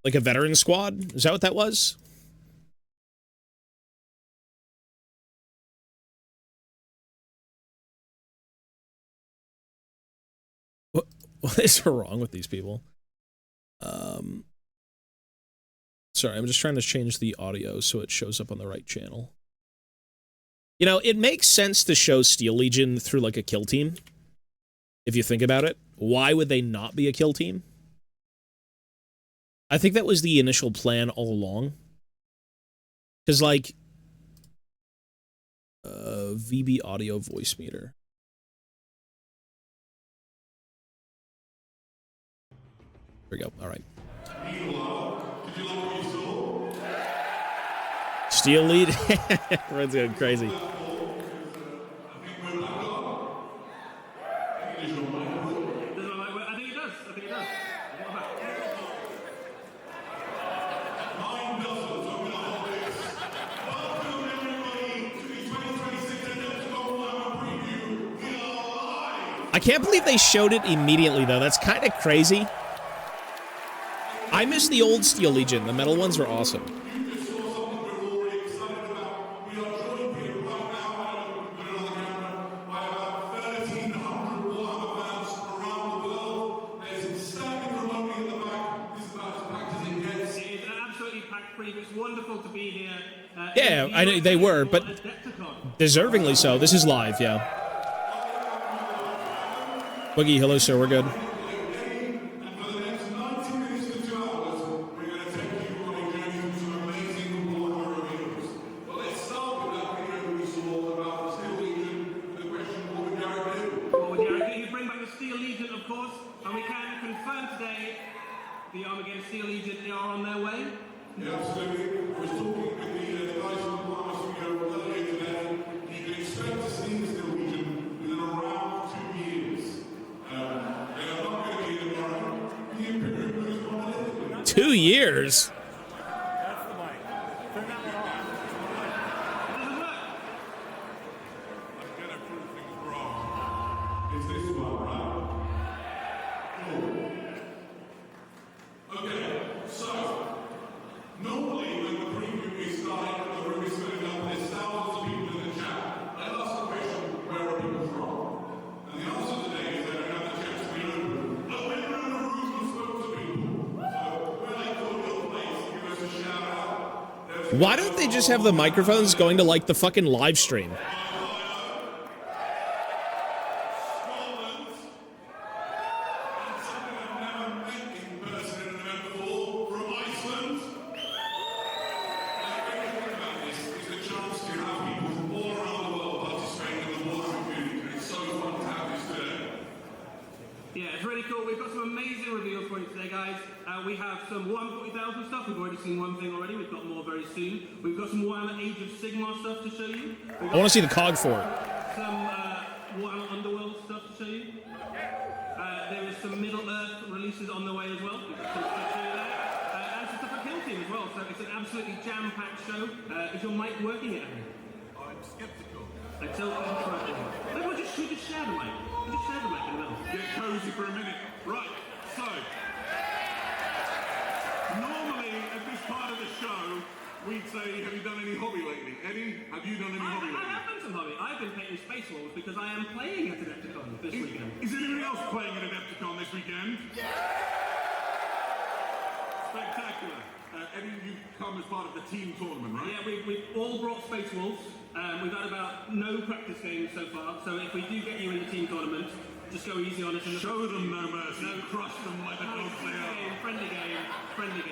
like a veteran squad? Is that what that was? What is wrong with these people? Sorry, I'm just trying to change the audio so it shows up on the right channel. You know, it makes sense to show Steel Legion through, like, a kill team. If you think about it. Why would they not be a kill team? I think that was the initial plan all along. Because, like... VB audio voice meter. There we go. All right. Steel lead. Everyone's going crazy. I can't believe they showed it immediately, though. That's kind of crazy. I miss the old Steel Legion. The metal ones were awesome. Yeah, I know they were, but deservingly so. This is live, yeah. Boogie, hello, sir. We're good. Years. That's the mic. Turn that one off. I'm gonna prove things wrong. It's this one, right? Oh. Okay, so normally when the preview is starting and the room is filling up, there's thousands of people in the chat. I ask the question, where are people from? And the answer today is they don't have the chat to be open. But when you're in a room and spoke to people, why don't they just have the microphones going to, like, the fucking live stream? Yeah, it's really cool. We've got some amazing reveals for you today, guys. We have some Warhammer 40,000 stuff. We've already seen one thing already. We've got more very soon. We've got some Warhammer Age of Sigmar stuff to show you. I want to see the cog for it. Some Warhammer Underworld stuff to show you. There is some Middle Earth releases on the way as well. We've got some stuff to show you there. And some stuff for Kill Team as well. So it's an absolutely jam-packed show. Is your mic working yet? I'm skeptical. Everyone just share the mic. Just share the mic in the middle. Get cozy for a minute. Right, so normally at this part of the show, we'd say, have you done any hobby lately? Eddie, have you done any hobby I lately? have done some hobby. I've been painting Space Wolves because I am playing at Adepticon this weekend. Is anybody else playing at Adepticon this weekend? Yeah! Spectacular. Eddie, you've come as part of the team tournament, right? Yeah, we've all brought Space Wolves. We've had about no practice games so far, so if we do get you in the team tournament, just go easy on us. And Show them no mercy. Crush them like the dogs they are. Friendly game,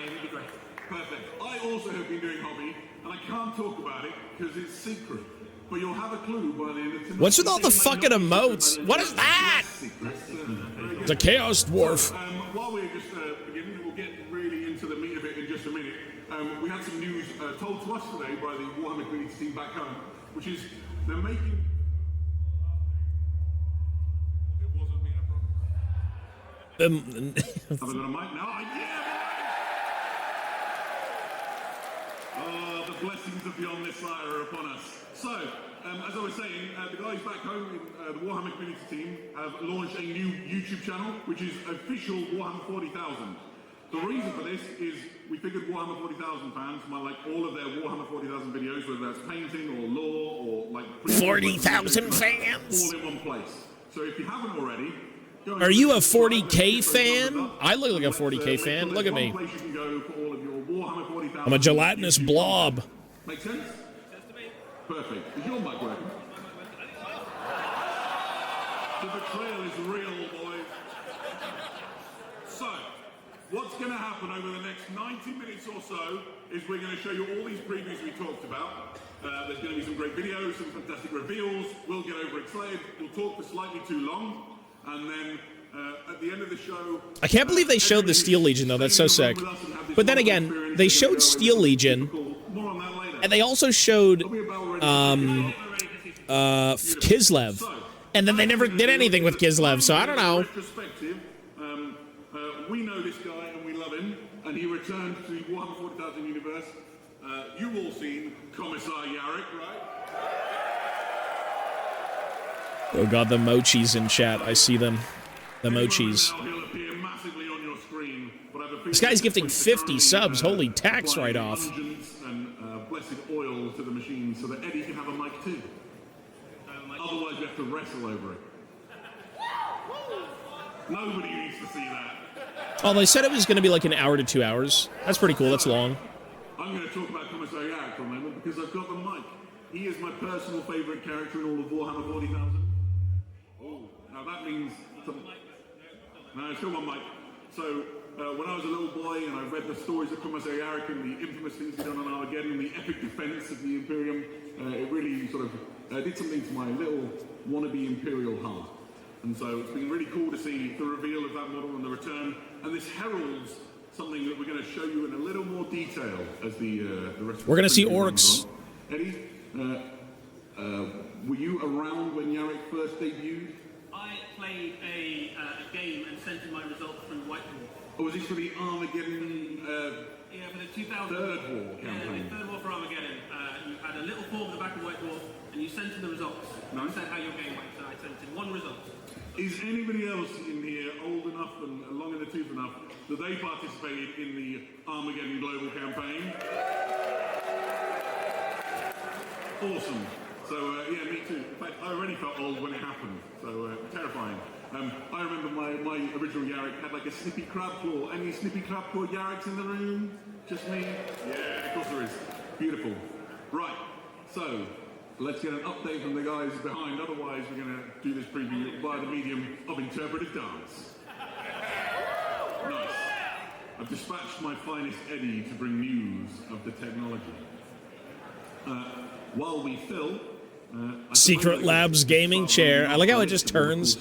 it'd be great. Perfect. I also have been doing hobby, and I can't talk about it because it's secret. But you'll have a clue by the end of tonight. What's with all the fucking emotes? What is that? It's a Chaos Dwarf. While we're just beginning, we'll get really into the meat of it in just a minute. We had some news told to us today by the Warhammer community team back home, which is they're making... It wasn't me, I promise. Have I got a mic now? Yeah, boy! Oh, the blessings of the Omnis Sire are upon us. So, as I was saying, the guys back home in the Warhammer community team have launched a new YouTube channel, which is official Warhammer 40,000. The reason for this is we figured Warhammer 40,000 fans might like all of their Warhammer 40,000 videos, whether that's painting or lore or like 40,000 fans! All in one place. So if you haven't already, go Are you a 40K fan? I look like a 40K fan. Look at me. One place you can go for all of your Warhammer 40,000. I'm a gelatinous blob. Make sense? Perfect. Is your mic working? The betrayal is real, boys. So, what's going to happen over the next 90 minutes or so is we're going to show you all these previews we talked about. There's going to be some great videos, some fantastic reveals. We'll get overexcited. We'll talk for slightly too long. And then at the end of the show... I can't believe they showed the Steel Legion, though. That's so sick. But then again, they showed Steel Legion, and they also showed Kislev. And then they never did anything with Kislev, so I don't know. We know this guy and we love him, and he returned to the Warhammer 40,000 universe. You've all seen Commissar Yarrick, right? Oh god, the mochis in chat. I see them. The mochis. He'll appear massively on your screen, but this guy's gifting 50 subs. Holy tax write-off. And blessed oil to the machine so that Eddie can have a mic too. Otherwise, we have to wrestle over it. Nobody needs to see that. Oh, they said it was going to be like an hour to 2 hours. That's pretty cool. That's long. I'm going to talk about Commissar Yarrick for a moment because I've got the mic. He is my personal favourite character in all of Warhammer 40,000. Oh, now that means... No, it's still one mic. So, when I was a little boy and I read the stories of Commissar Yarrick and the infamous things he'd done on Armageddon, the epic defense of the Imperium, it really sort of did something to my little wannabe Imperial heart. And so it's been really cool to see the reveal of that model and the return. And this heralds something that we're going to show you in a little more detail as the rest of We're going to see orcs. Eddie, were you around when Yarrick first debuted? I played a game and sent in my results through Whitehall. Or was this for the Armageddon yeah, for the 2000 Third War campaign? Yeah, the Third War for Armageddon. You had a little form at the back of Whitehall, and you sent in the results. Nice. You said how your game went, so I sent in one result. Is anybody else in here old enough and long in the tooth enough that they participated in the Armageddon Global campaign? Awesome. So, yeah, me too. In fact, I already felt old when it happened, so terrifying. I remember my original Yarrick had like a snippy crab claw. Any snippy crab claw Yarricks in the room? Just me? Yeah, of course there is. Beautiful. Right, so let's get an update from the guys behind. Otherwise, we're going to do this preview via the medium of interpretive dance. Nice. I've dispatched my finest Eddie to bring news of the technology. While we fill... Secret Labs gaming chair. I like how it just turns.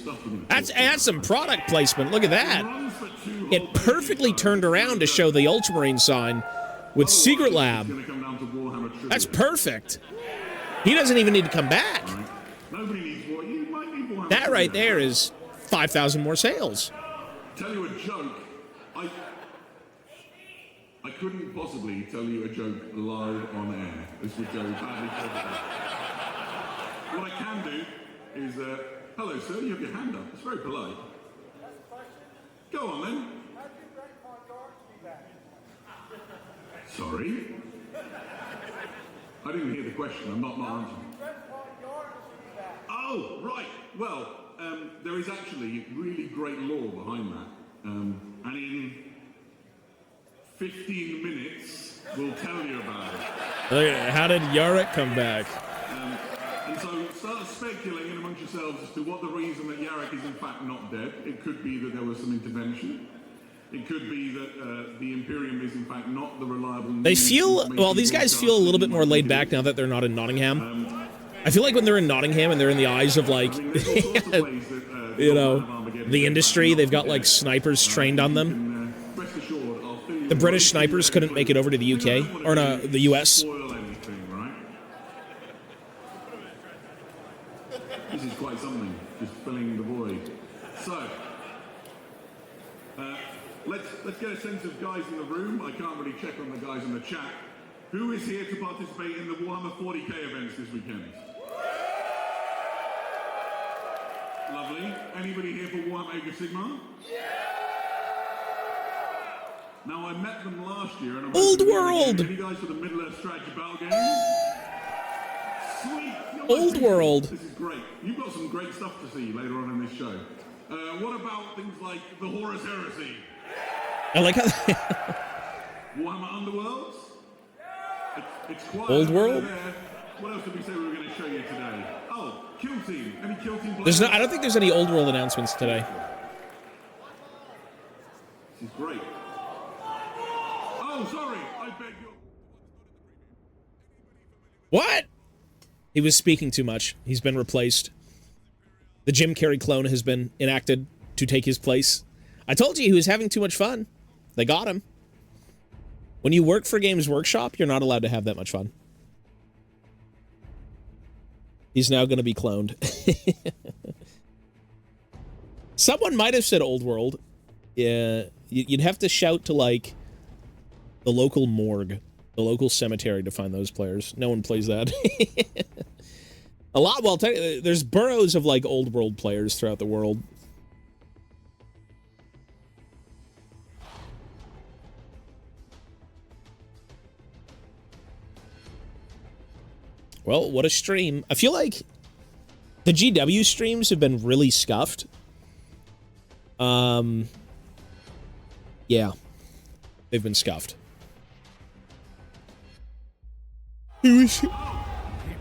That's some product placement. Look at that. It perfectly turned around to show the Ultramarine sign with Secret Lab. That's perfect. He doesn't even need to come back. Nobody needs water. You might need That right there is 5,000 more sales. Tell you a joke. I couldn't possibly tell you a joke live on air. This would go badly forward. What I can do is, hello sir, you have your hand up. It's very polite. Go on then. Sorry? I didn't hear the question. I'm not answering. Oh, right. Well, there is actually really great lore behind that. And in 15 minutes, we'll tell you about it. How did Yarrick come back? And so start speculating amongst yourselves as to what the reason that Yarrick is in fact not dead. It could be that there was some intervention. It could be that the Imperium is in fact not the reliable... They feel... Well, these guys feel a little bit more laid back now that they're not in Nottingham. I feel like when they're in Nottingham and they're in the eyes of, like, you know, the industry, they've got, like, snipers trained on them. The British snipers couldn't make it over to the UK, or no, the US. This is quite something, just filling the void. So, let's get a sense of guys in the room. I can't really check on the guys in the chat. Who is here to participate in the Warhammer 40k events this weekend? Lovely. Anybody here for Warhammer Age of Sigmar? Yeah! Now, I met them last year, and I'm Old World! Any guys for the Middle-earth strategy battle game? Sweet! Old World! This is great. You've got some great stuff to see later on in this show. What about things like the Horus Heresy? I like how... Warhammer Underworlds? It's quiet. Old World? What else did we say we were going to show you today? Oh, Kill Team. Any Kill Team players? There's no, I don't think there's any Old World announcements today. This is great. Oh, sorry. I beg your... What? He was speaking too much. He's been replaced. The Jim Carrey clone has been enacted to take his place. I told you he was having too much fun. They got him. When you work for Games Workshop, you're not allowed to have that much fun. He's now going to be cloned. Someone might have said Old World. Yeah, you'd have to shout to, like, the local morgue, the local cemetery to find those players. No one plays that. A lot, well, there's boroughs of, like, Old World players throughout the world. Well, what a stream. I feel like the GW streams have been really scuffed. Yeah. They've been scuffed. Does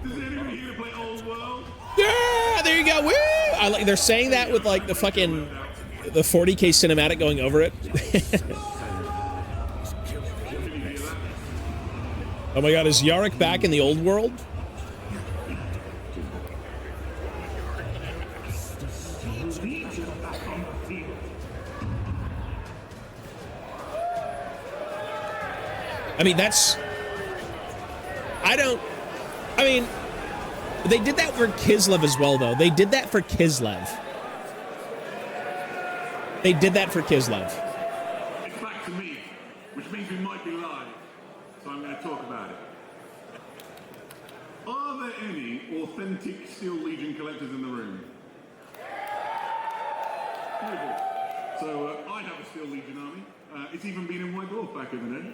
anybody here play Old World? Yeah, there you go. Woo! I like, they're saying that with, like, the fucking... the 40k cinematic going over it. Oh my god, is Yarrick back in the Old World? I mean, that's... I mean, they did that for Kislev as well, though. They did that for Kislev. They did that for Kislev. It's back to me, which means we might be live, so I'm going to talk about it. Are there any authentic Steel Legion collectors in the room? So, I have a Steel Legion army. It's even been in White Dwarf back in the day.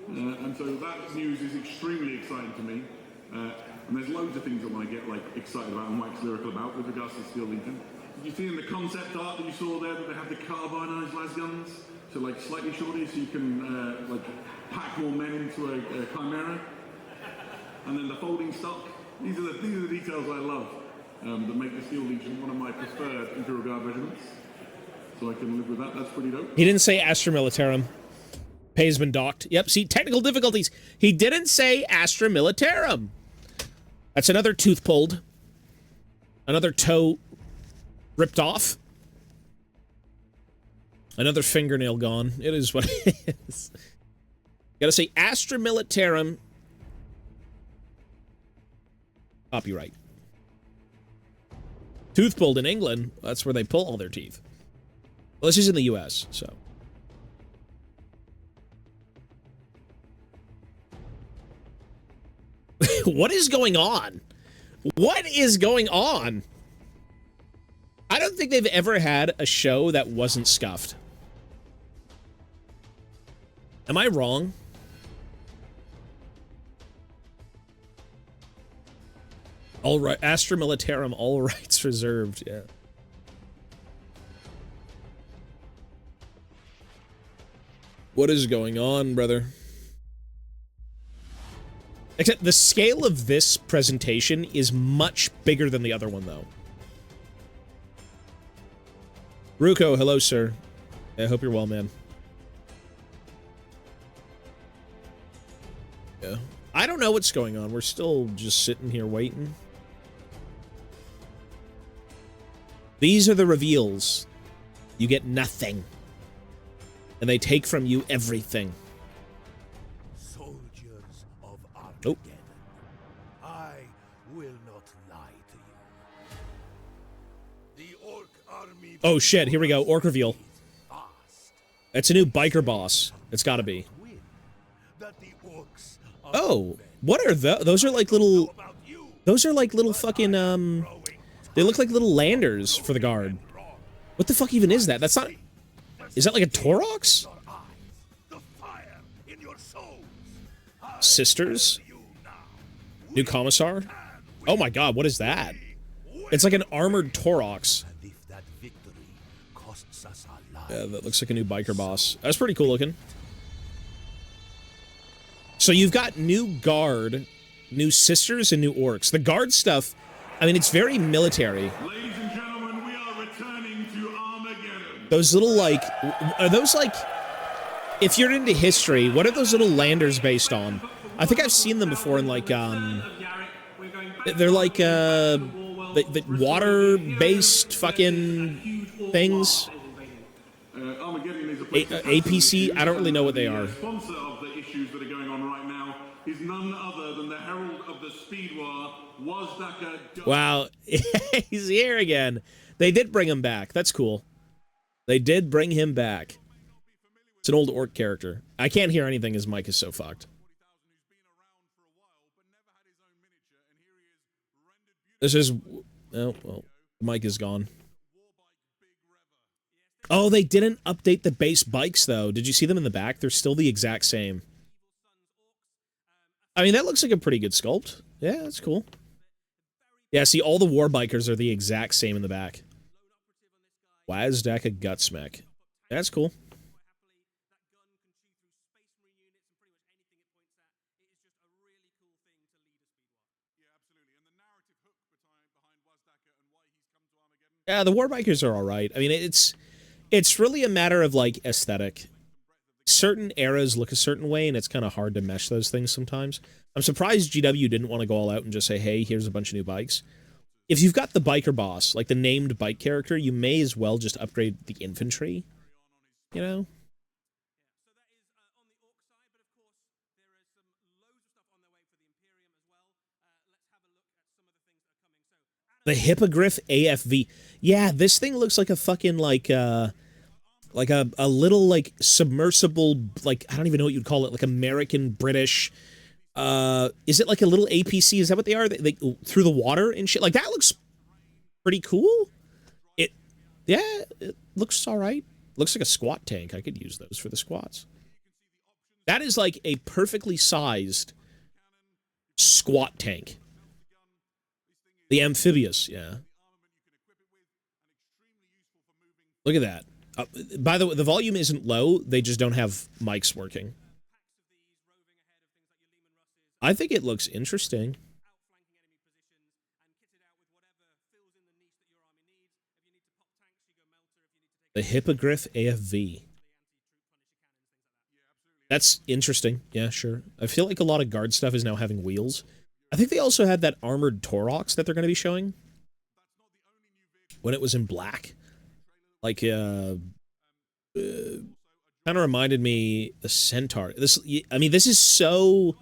And so that news is extremely exciting to me. And there's loads of things that I get like excited about and wax lyrical about with regards to Steel Legion. Did you see in the concept art that you saw there that they have the carbinized las guns? So like slightly shorter so you can like pack more men into a chimera. And then the folding stock. These are the details I love that make the Steel Legion one of my preferred Imperial Guard regiments. So I can live with that. That's pretty dope. He didn't say Astra Militarum. Pay's been docked. Yep, see, technical difficulties. He didn't say Astra Militarum. That's another tooth pulled. Another toe ripped off. Another fingernail gone. It is what it is. Gotta say Astra Militarum. Copyright. Tooth pulled in England. That's where they pull all their teeth. Well, this is in the U.S., so. What is going on? What is going on? I don't think they've ever had a show that wasn't scuffed. Am I wrong? All right, Astra Militarum, all rights reserved, yeah. What is going on, brother? Except the scale of this presentation is much bigger than the other one, though. Ruko, hello, sir. I hope you're well, man. Yeah. I don't know what's going on. We're still just sitting here waiting. These are the reveals. You get nothing. And they take from you everything. Soldiers of Armageddon, I will not lie to you. The orc army. Oh shit, here we go. Orc reveal. It's a new biker boss. It's gotta be. Oh, what are those? Those are like little... Those are like little fucking, They look like little landers for the guard. What the fuck even is that? That's not... Is that like a Torox? Sisters? New Commissar? Oh my god, what is that? It's like an armored Torox. Yeah, that looks like a new biker boss. That's pretty cool looking. So you've got new guard, new sisters, and new orcs. The guard stuff, I mean, it's very military. Ladies and gentlemen, we are returning to Armageddon. Those little, like, are those, like, if you're into history, what are those little landers based on? I think I've seen them before in, like, they're like, the water-based fucking things. APC? I don't really know what they are. Sponsor of the issues that are going on right now is none other than the herald of the speed war, Wazdaka. Wow, he's here again. They did bring him back. That's cool. They did bring him back. It's an old orc character. I can't hear anything. His mic is so fucked. This is... Oh, well, the mic is gone. Oh, they didn't update the base bikes, though. Did you see them in the back? They're still the exact same. I mean, that looks like a pretty good sculpt. Yeah, that's cool. Yeah, see, all the war bikers are the exact same in the back. Wazdaka Gutsmack. That's cool. Yeah, the war bikers are all right. I mean, it's really a matter of, like, aesthetic. Certain eras look a certain way, and it's kind of hard to mesh those things sometimes. I'm surprised GW didn't want to go all out and just say, hey, here's a bunch of new bikes. If you've got the biker boss, like the named bike character, you may as well just upgrade the infantry, you know? The Hippogriff AFV. Yeah, this thing looks like a fucking, like a little, like, submersible, like, I don't even know what you'd call it, like American, British, is it like a little APC? Is that what they are? They through the water and shit? Like, that looks pretty cool. Yeah, it looks all right. Looks like a squat tank. I could use those for the squats. That is like a perfectly sized squat tank. The amphibious, yeah. Look at that. By the way, the volume isn't low. They just don't have mics working. I think it looks interesting. The Hippogriff AFV. That's interesting. Yeah, sure. I feel like a lot of guard stuff is now having wheels. I think they also had that armored Torox that they're going to be showing. When it was in black. Like, kind of reminded me the Centaur. This, I mean, this is so...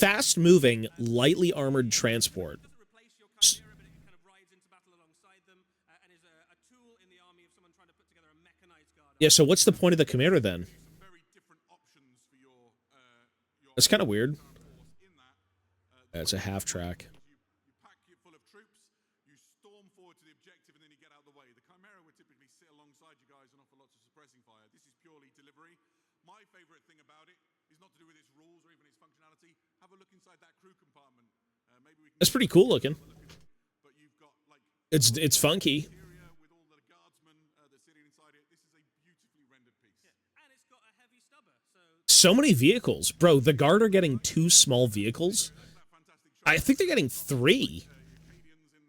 fast-moving, lightly armored transport. Doesn't replace your chimera, but it kind of rides into battle alongside them, and is a tool in the army of someone trying to put together a mechanized guard. Yeah, so what's the point of the chimera then? Very different options for your That's kind of weird. force in that. That's a half track. You pack it full of troops, you storm forward to the objective, and then you get out of the way. The Chimera would typically sit alongside you guys and offer lots of suppressing fire. This is purely delivery. My favorite thing about it is not to do with its rules or even its functionality. Have a look inside that crew compartment. Maybe we can. That's pretty cool looking. But you've got like It's funky. interior with all the guardsmen that sitting inside it. This is a beautifully rendered piece. And it's got a heavy stubber, so So many vehicles. Bro, the Guard are getting 2 small vehicles. I think they're getting 3.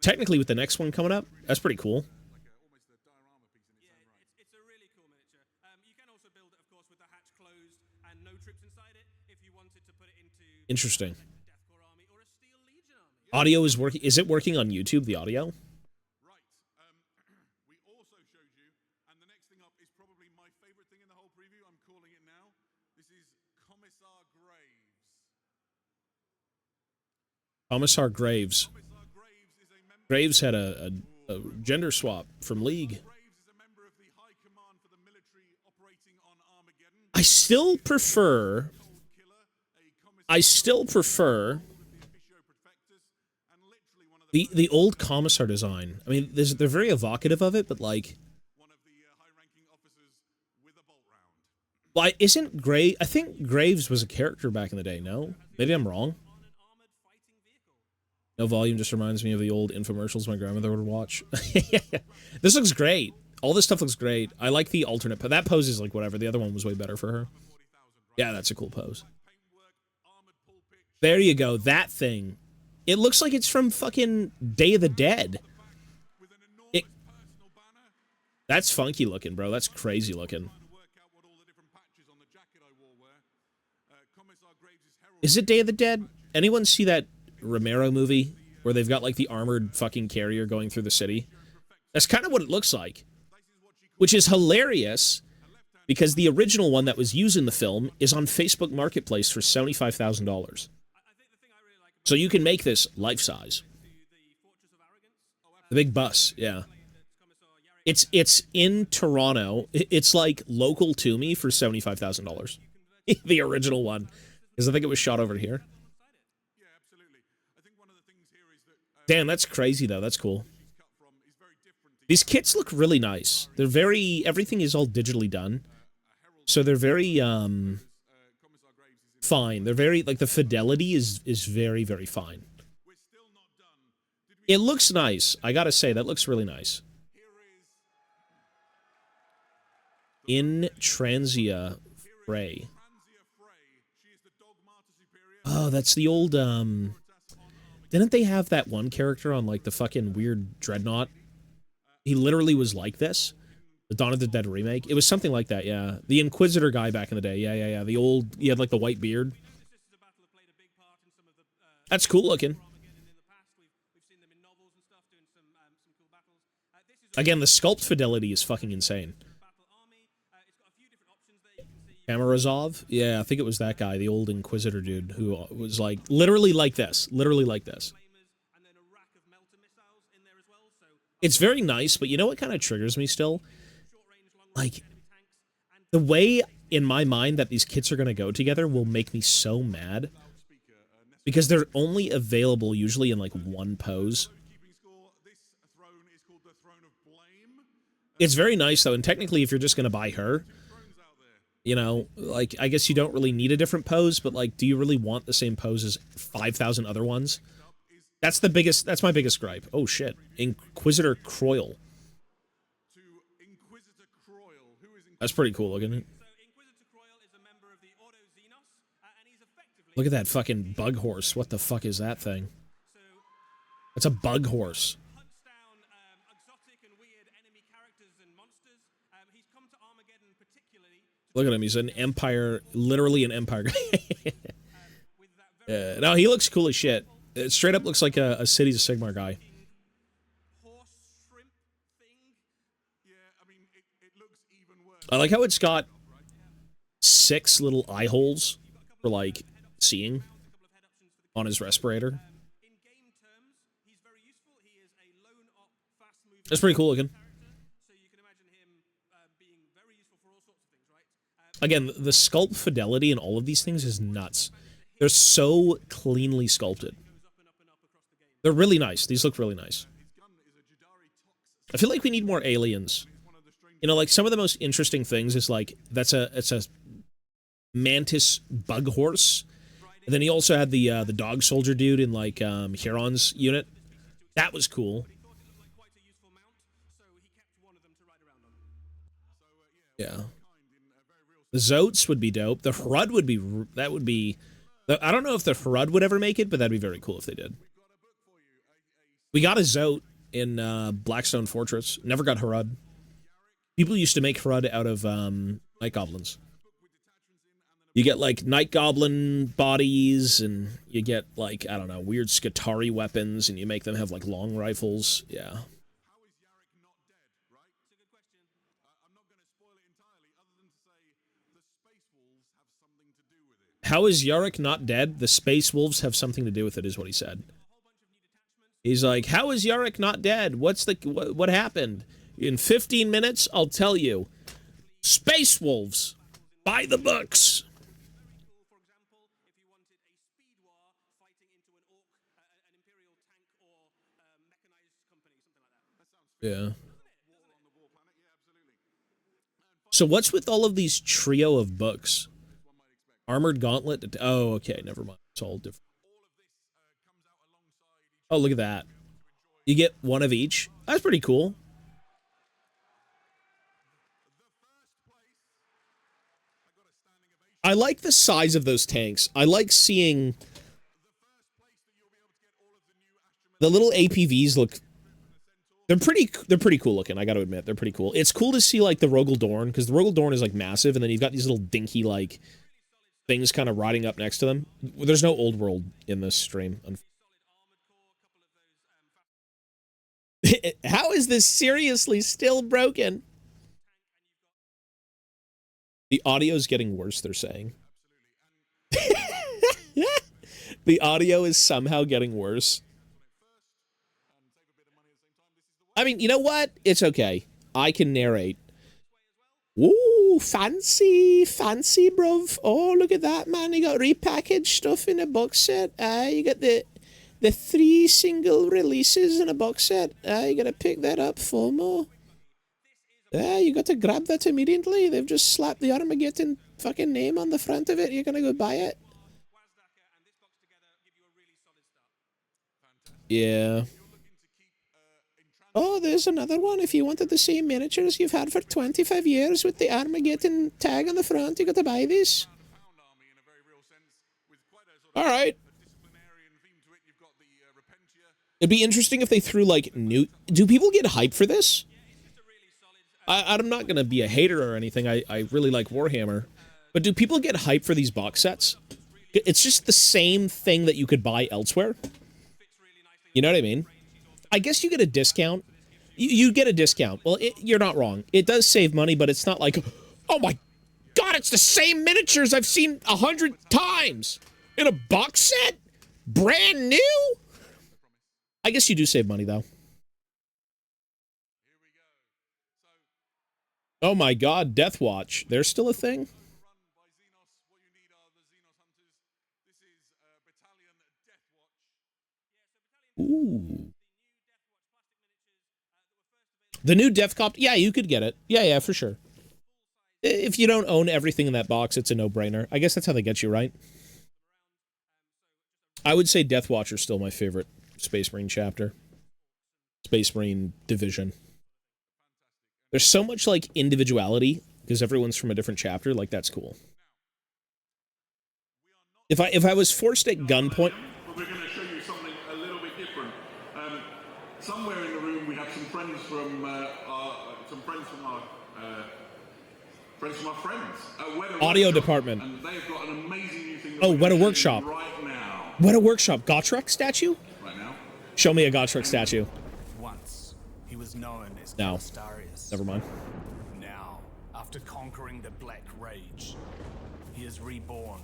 Technically with the next one coming up. That's pretty cool. Almost a diorama piece in its own right. it's a really cool miniature. You can also build it, of course, with the hatch closed and no troops inside it if you wanted to put it into Interesting. a Death Corps army or a Steel Legion army. Audio is working. Is it working on YouTube, the audio? Right. We also showed you, and the next thing up is probably my favorite thing in the whole preview. I'm calling it now. This is Commissar Graves. Commissar Graves. Commissar Graves is a member. Graves had a gender swap from League. Graves is a member of the High Command for the military operating on Armageddon. I still prefer. Cold killer, a commissar I still prefer with the officio perfectus, and literally one of the the old Commissar design. I mean, they're very evocative of it, but like, high-ranking officers with a bolt round. why isn't Gray? I think Graves was a character back in the day. No, maybe I'm wrong. On an armored fighting vehicle. No volume just reminds me of the old infomercials my grandmother would watch. This looks great. All this stuff looks great. I like the alternate, but that pose is like whatever. The other one was way better for her. Yeah, that's a cool pose. Paintwork, armored pulpit, There you go. That thing. It looks like it's from fucking Day of the Dead. with an enormous It, personal banner. that's funky looking, bro. That's crazy looking. Trying to work out what all the different patches on the jacket I wore were. Commissar Graves' herald. Is it Day of the Dead? Anyone see that Romero movie where they've got like the armored fucking carrier going through the city? That's kind of what it looks like. Which is hilarious because the original one that was used in the film is on Facebook Marketplace for $75,000. I think the thing I really like about So you can make this life size. the Fortress of Arrogance, The big bus, yeah. that's Commissar Yarrick. It's in Toronto. It's like local to me for $75,000. The original one. Because I think it was shot over here. Yeah, absolutely. I think one of the things here is that Damn, that's crazy though. That's cool. she's cut from is very different to These kits look really nice. They're very, everything is all digitally done. So they're very, Commissar Graves is fine. They're very, like the fidelity is very, very fine. we're still not done. Did we It looks nice. I gotta say, that looks really nice. here is In Transia Fray. Franzia Frey. She is the dog martyr superior. Oh, that's the old, didn't they have that one character on like the fucking weird Dreadnought? He literally was like this. The Dawn of the Dead remake. It was something like that, yeah. The Inquisitor guy back in the day. Yeah. The old, he had like the white beard. This is a battle that played a big part in some of the That's cool looking. Armageddon in the past. We've seen them in novels and stuff doing some cool battles. This is Again, the sculpt fidelity is fucking insane. battle army. It's got a few different options there. You can see Kamarazov? Yeah, I think it was that guy, the old Inquisitor dude, who was like, literally like this. Literally like this. flamers and then a rack of melter missiles in there as well. So It's very nice, but you know what kind of triggers me still? short range, long range Like, enemy tanks and the way, in my mind, that these kits are going to go together will make me so mad. Because they're only available usually in, like, one pose. Keeping score, this throne is called the Throne of Blame. It's very nice, though, and technically, if you're just going to buy her, Thrones out there. you know, like, I guess you don't really need a different pose, but, like, do you really want the same pose as 5,000 other ones? That's my biggest gripe. Oh, shit. Inquisitor Croyle. To Inquisitor Croyle, who is That's pretty cool looking. so Inquisitor Croyle is a member of the Ordo Xenos, and he's effectively Look at that fucking bug horse. What the fuck is that thing? so That's a bug horse. hunts down exotic and weird enemy characters and monsters. He's come to Armageddon particularly Look at him. He's an Empire, literally an Empire guy. with that very No, he looks cool as shit. It straight up looks like a Cities of Sigmar guy. horse shrimp thing. Yeah, I mean, it looks even worse. I like how it's got 6 little eye holes for, like, seeing. A couple of head options on his respirator. In game terms, he's very useful. He is a lone op, fast-moving. That's pretty cool looking. So you can imagine him being very useful for all sorts of things, right? Again, the sculpt fidelity in all of these things is nuts. They're so cleanly sculpted. They're really nice. These look really nice. I feel like we need more aliens. You know, like some of the most interesting things is like it's a mantis bug horse. And then he also had the dog soldier dude in like Huron's unit. That was cool. Yeah. The Zotes would be dope. The Hrud would be, that would be, I don't know if the Hrud would ever make it, but that'd be very cool if they did. We got a Zote in Blackstone Fortress. Never got Hrud. People used to make Hrud out of Night Goblins. You get, like, Night Goblin bodies, and you get, like, I don't know, weird Skitarii weapons, and you make them have, like, long rifles. Yeah. How is Yarrick not dead? The Space Wolves have something to do with it, is what he said. He's like, how is Yarrick not dead? What happened? In 15 minutes, I'll tell you. Space Wolves. Buy the books. Yeah. So what's with all of these trio of books? Armored Gauntlet. Oh, okay, never mind. It's all different. Oh, look at that. You get one of each. That's pretty cool. I like the size of those tanks. I like seeing the little APVs look. They're pretty cool looking. I got to admit, they're pretty cool. It's cool to see like the Rogel Dorn, because the Rogel Dorn is like massive, and then you've got these little dinky like things kind of riding up next to them. There's no old world in this stream. How is this seriously still broken? The audio's getting worse, they're saying. The audio is somehow getting worse. I mean, you know what? It's okay. I can narrate. Ooh, fancy, fancy, bruv. Oh, look at that, man. You got repackaged stuff in a box set. You got the 3 single releases in a box set. You gotta pick that up, FOMO. You got to grab that immediately. They've just slapped the Armageddon fucking name on the front of it. You're gonna go buy it. Yeah. Oh, there's another one. If you wanted the same miniatures you've had for 25 years with the Armageddon tag on the front, you got to buy this. All right. It'd be interesting if they threw, like, new... Do people get hype for this? I'm not going to be a hater or anything. I really like Warhammer. But do people get hype for these box sets? It's just the same thing that you could buy elsewhere. You know what I mean? I guess you get a discount. You get a discount. Well, you're not wrong. It does save money, but it's not like, oh my god, it's the same miniatures I've seen 100 times in a box set? Brand new? I guess you do save money, though. Oh my god, Death Watch. They're still a thing? Ooh. The new Defcop, yeah, you could get it. Yeah, for sure. If you don't own everything in that box, it's a no-brainer. I guess that's how they get you, right? I would say Death Watch is still my favorite Space Marine chapter. Space Marine division. There's so much, like, individuality, because everyone's from a different chapter. Like, that's cool. If I was forced at gunpoint... But we're going to show you something a little bit different. Somewhere in the room we have some friends from our friends. Audio department. And they've got an amazing new thing. Oh, Weta Workshop. Right now. Weta Workshop. Gotrek statue? Right now. Show me a Gotrek statue. Once, he was known as No. Calistarius. Never mind. Now, after conquering the Black Rage, he is reborn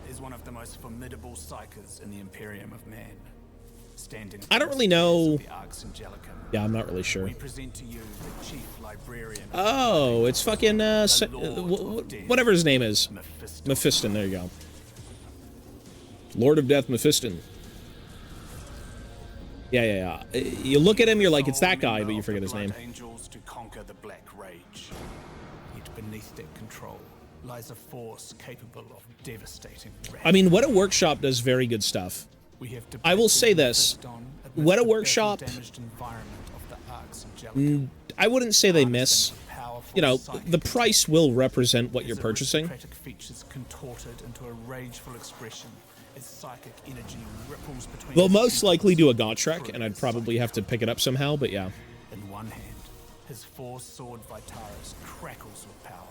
is one of the most formidable psychers in the Imperium of Man. Standing I don't really know. the Arx Angelicum, Yeah, I'm not really sure. we present to you the chief librarian of Oh, it's fucking, whatever his name is. Mephiston. Mephiston, there you go. Lord of Death Mephiston. Yeah. You look at him, you're like, it's that guy, but you forget his name. Angels to conquer the Black Rage. Yet beneath their control lies a force capable of devastating wrath. I mean, Weta Workshop does very good stuff. We have I will say this. Weta Workshop, I wouldn't say they miss. You know, the price will represent what you're purchasing. Features contorted into a rageful expression as psychic energy ripples between. They'll most likely do a Gotrek, and I'd probably have to pick it up somehow, but yeah. In one hand, his four-sword Vitaris crackles with power.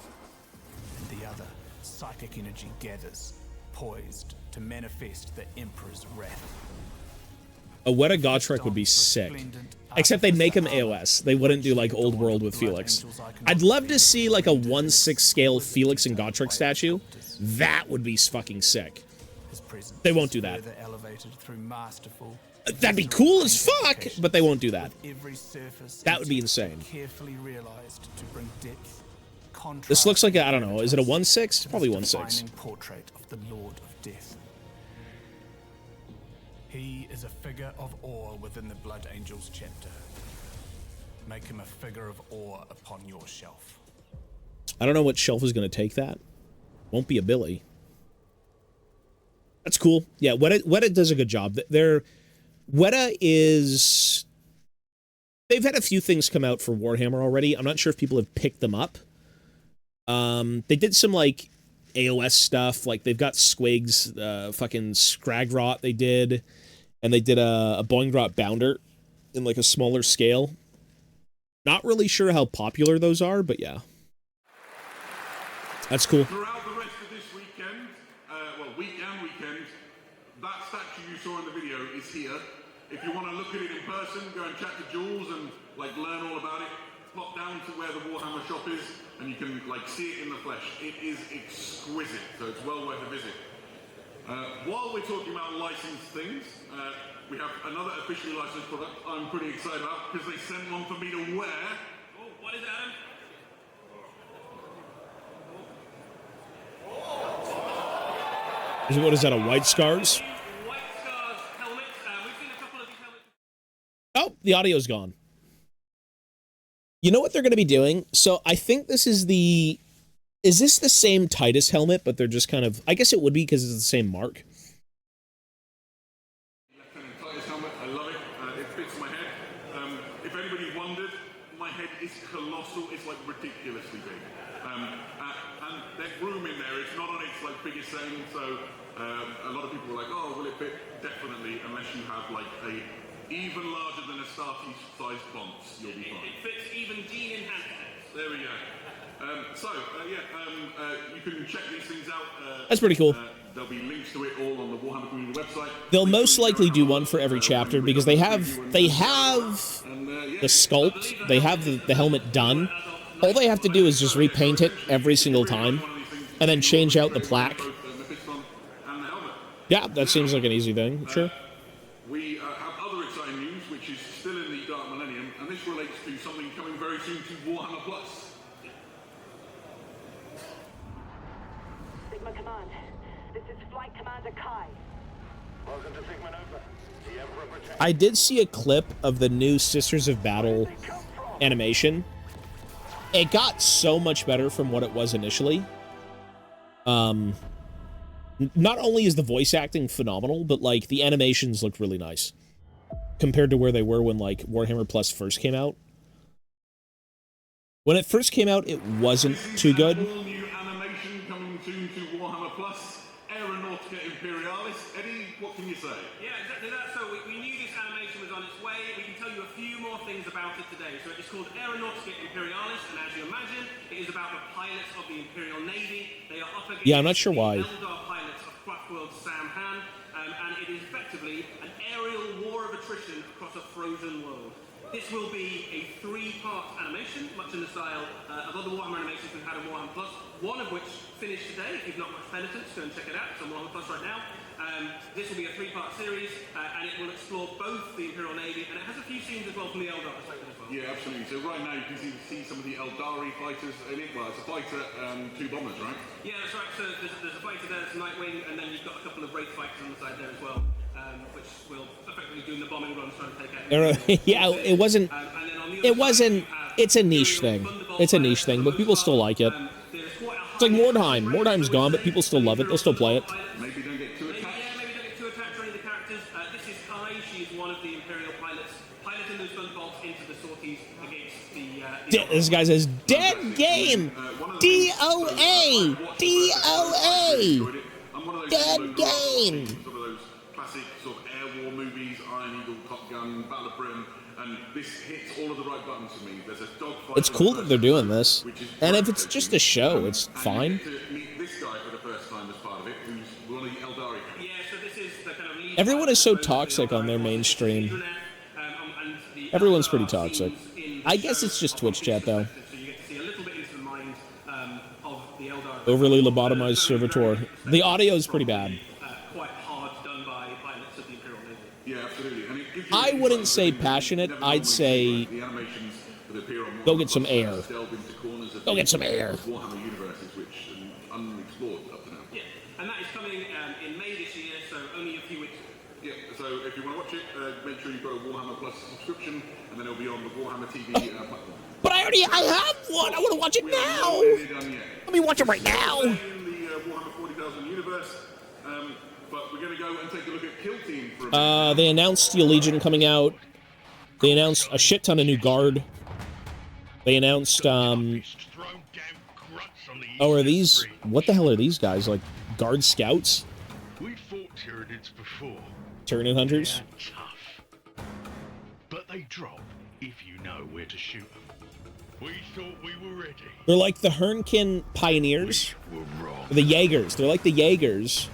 In the other, psychic energy gathers, poised to manifest the Emperor's wrath. A Weta Gotrek would be sick. Except they'd make him AOS. They wouldn't do, like, Old World with Felix. I'd love to see, like, a 1/6 scale Felix and Gotrek statue. That would be fucking sick. They won't do that. That'd be cool as fuck, but they won't do that. That would be insane. This looks like a, I don't know, is it a 1/6? Probably 1/6. Portrait of the Lord of Death. He is a figure of awe within the Blood Angels chapter. Make him a figure of awe upon your shelf. I don't know what shelf is going to take that. Won't be a Billy. That's cool. Yeah, Weta does a good job. Weta is... They've had a few things come out for Warhammer already. I'm not sure if people have picked them up. They did some, like, AOS stuff. Like, they've got Squigs, fucking Scragrot they did. And they did a Boingrot Bounder in, like, a smaller scale. Not really sure how popular those are, but yeah. That's cool. Throughout the rest of this weekend, week and weekend, that statue you saw in the video is here. If you want to look at it in person, go and chat to Jules and like learn all about it. Pop down to where the Warhammer shop is, and you can like see it in the flesh. It is exquisite, so it's well worth a visit. While we're talking about licensed things, we have another officially licensed product I'm pretty excited about because they sent one for me to wear. Oh, what is it, Adam? What is that, a White Scars? White Scars helmet. We've seen a couple of these helmets. Oh, the audio's gone. You know what they're going to be doing? So I think this is the... Is this the same Titus helmet, but they're just kind of... I guess it would be because it's the same mark. Lieutenant Titus helmet, I love it. It fits my head. If anybody wondered, my head is colossal. It's like ridiculously big. And there's room in there. It's not on its like biggest saying, so a lot of people are like, oh, will it fit? Definitely, unless you have like a even larger than a Starty-sized bonce, you'll be fine. It fits even Dean in handsets. There we go. You can check these things out. That's pretty cool. There'll be links to it all on the Warhammer Community website. They'll most likely do one for every chapter because they have the sculpt, they have the helmet done. All they have to do is just repaint it every single time and then change out the plaque. Yeah, that seems like an easy thing, sure. We have other exciting news, which is still in the Dark Millennium, and this relates to something coming very soon to Warhammer Plus. Sigma Command, this is Flight Commander Kai. Welcome to Sigma Nova. The Emperor protects. I did see a clip of the new Sisters of Battle animation. It got so much better from what it was initially. Not only is the voice acting phenomenal, but like the animations look really nice compared to where they were when like Warhammer Plus first came out. When it first came out, it wasn't too good. All new animation coming soon to Warhammer Plus, Aeronautica Imperialis. Eddie, what can you say? Yeah, exactly that. So we knew this animation was on its way. We can tell you a few more things about it today. So it's called Aeronautica Imperialis, and as you imagine, it is about the pilots of the Imperial Navy. They are up against Yeah, I'm not sure why. the Eldar pilots of Craftworld's Sam Han, and it is effectively an aerial war of attrition across a frozen world. This will be a 3-part animation, much in the style of other Warhammer animations we've had in Warhammer Plus, one of which finished today. If you've not watched Penitence, go and check it out. It's on Warhammer Plus right now. This will be a 3-part series, and it will explore both the Imperial Navy, and it has a few scenes as well from the Eldar perspective as well. Yeah, absolutely. So right now you can see some of the Eldari fighters in it. Well, it's a fighter, 2 bombers, right? Yeah, that's right. So there's a fighter there, it's Nightwing, and then you've got a couple of Wraith fighters on the side there as well, which will effectively doing the bombing runs trying to take out. Yeah, it wasn't. It wasn't. It's a niche thing. It's a niche thing, but people still like it. It's like Mordheim. Mordheim's gone, but people still love it. They'll still play it. Maybe don't get too attached. Yeah, maybe don't get too attached to any of the characters. This is Kai. She is one of the Imperial pilots, piloting those gunbolts into the sorties against the. This guy says, "Dead game." DOA. DOA. Dead game. Sort of those classic sort of air war movies, Iron Eagle, Top Gun, Battle of Britain, and this hits all of the right buttons for me. There's a dogfight. It's cool that they're doing this, and if it's just a show, it's fine. To meet this guy for the first time as part of it, who's one of the Eldari. Yeah, so this is the kind of lead. Everyone is so toxic on their mainstream. Everyone's pretty toxic. I guess it's just Twitch chat though. So you get to see a little bit into the mind of the Eldar. Overly lobotomized servitor. The audio is pretty bad. Quite hard done by pilots of the Imperial Navy. Yeah, absolutely. And it gives you I wouldn't say passionate. I'd say the animations for the Imperial go get some air. delve into corners of Go get some the air. Warhammer universes, which are unexplored up to now. Yeah, and that is coming in May this year, so only a few weeks. Yeah, so if you want to watch it, make sure you've got a Warhammer Plus subscription, and then it'll be on the Warhammer TV platform. But I have one. I want to watch it We are now. not nearly done yet. Let me watch it right now. In the Warhammer 40,000 universe, but we're going to go and take a look at Kill Team for a minute. They announced Steel Legion coming out. They announced a shit ton of new Guard. They announced, oh, are these, what the hell are these guys? Like, Guard Scouts? We fought Tyranids before. Tyranid Hunters? They're tough. But they drop if you know where to shoot them. We thought we were ready. They're like the Hernkin Pioneers. We're wrong. The Jaegers. They're like the Jaegers.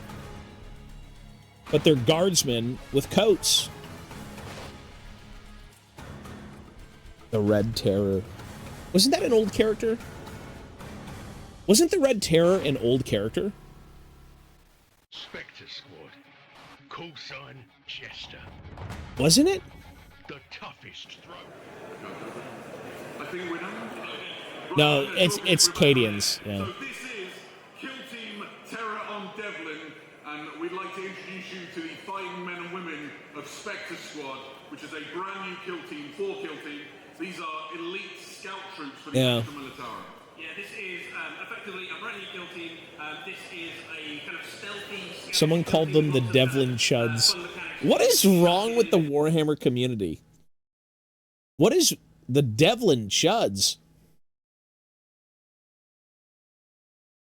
But they're guardsmen with coats. The Red Terror. Wasn't that an old character? Wasn't the Red Terror an old character? Spectre Squad. Call sign Jester. Wasn't it? The toughest throw. I think we're done. No, it's Cadians. Yeah. So this is Kill Team Terror on Devlin, and we'd like to introduce you to the fighting men and women of Spectre Squad, which is a brand new kill team for Kill Team. These are elite scout troops for the Extra Militarum. Yeah, this is effectively a brand new kill team. This is a kind of stealthy. Someone called them the Devlin Chuds. What is wrong with the Warhammer community? What is the Devlin Chuds?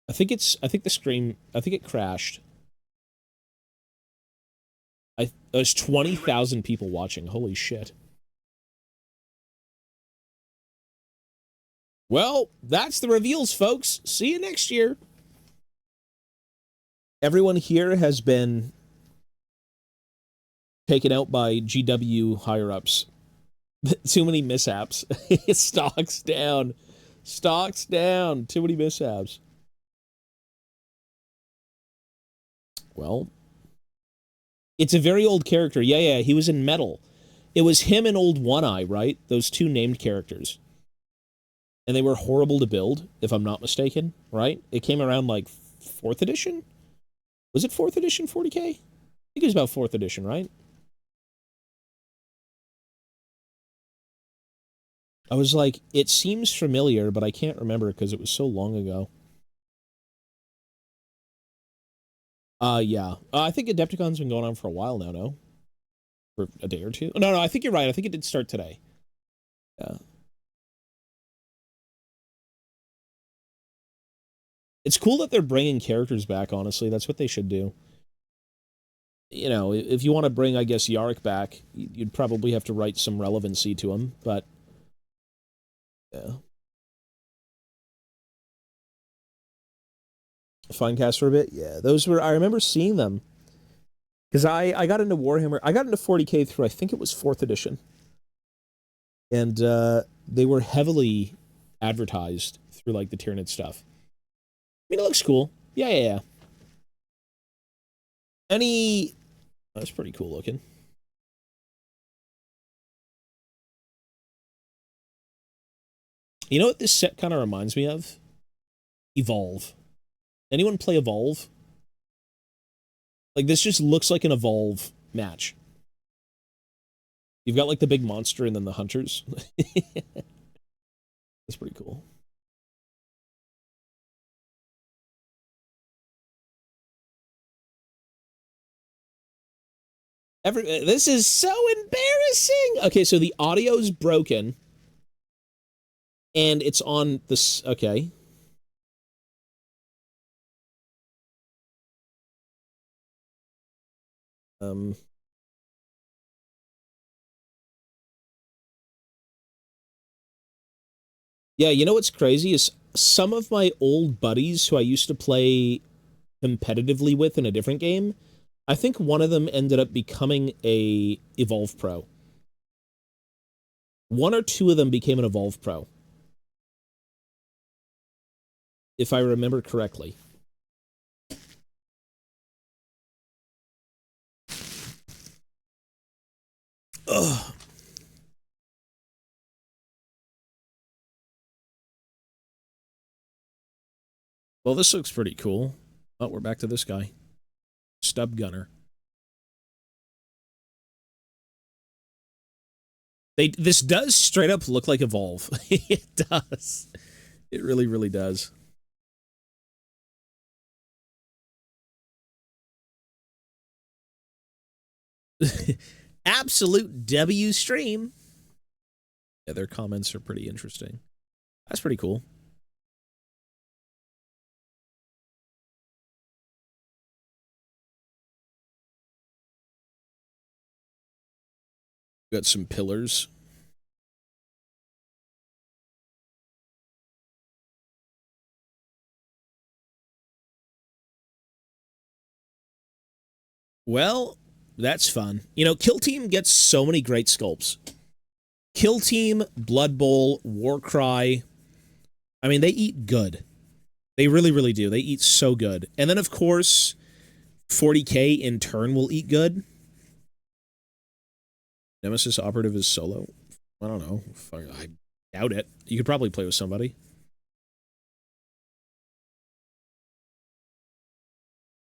I think the stream, I think it crashed. There's 20,000 people watching. Holy shit. Well, that's the reveals, folks. See you next year. Everyone here has been taken out by GW higher-ups. Too many mishaps. Stocks down. Stocks down. Too many mishaps. Well, it's a very old character. Yeah, he was in Metal. It was him and Old One-Eye, right? Those two named characters. And they were horrible to build, if I'm not mistaken, right? It came around like 4th edition? Was it 4th edition 40k? I think it was about 4th edition, right? I was like, it seems familiar, but I can't remember because it was so long ago. Yeah. I think Adepticon's been going on for a while now, no? For a day or two? No, I think you're right. I think it did start today. Yeah. It's cool that they're bringing characters back, honestly. That's what they should do. You know, if you want to bring, I guess, Yarrick back, you'd probably have to write some relevancy to him, but... yeah. Finecast for a bit? Yeah, those were... I remember seeing them. Because I got into Warhammer... I got into 40k through, I think it was 4th edition. And they were heavily advertised through like the Tyranid stuff. I mean, it looks cool. Yeah. That's pretty cool looking. You know what this set kind of reminds me of? Evolve. Anyone play Evolve? Like, this just looks like an Evolve match. You've got, like, the big monster and then the hunters. That's pretty cool. This is so embarrassing! Okay, so the audio's broken. And it's on this... Okay. Yeah, you know what's crazy is some of my old buddies who I used to play competitively with in a different game, I think one of them ended up becoming a Evolve Pro. One or two of them became an Evolve Pro. If I remember correctly. Ugh. Well, this looks pretty cool. Oh, we're back to this guy. Stub Gunner. This does straight up look like Evolve. It does. It really, really does. Absolute W stream. Yeah, their comments are pretty interesting. That's pretty cool. Got some pillars. Well, that's fun. You know, Kill Team gets so many great sculpts. Kill Team, Blood Bowl, Warcry. I mean, they eat good. They really, really do. They eat so good. And then, of course, 40K in turn will eat good. Nemesis Operative is solo? I don't know. I doubt it. You could probably play with somebody.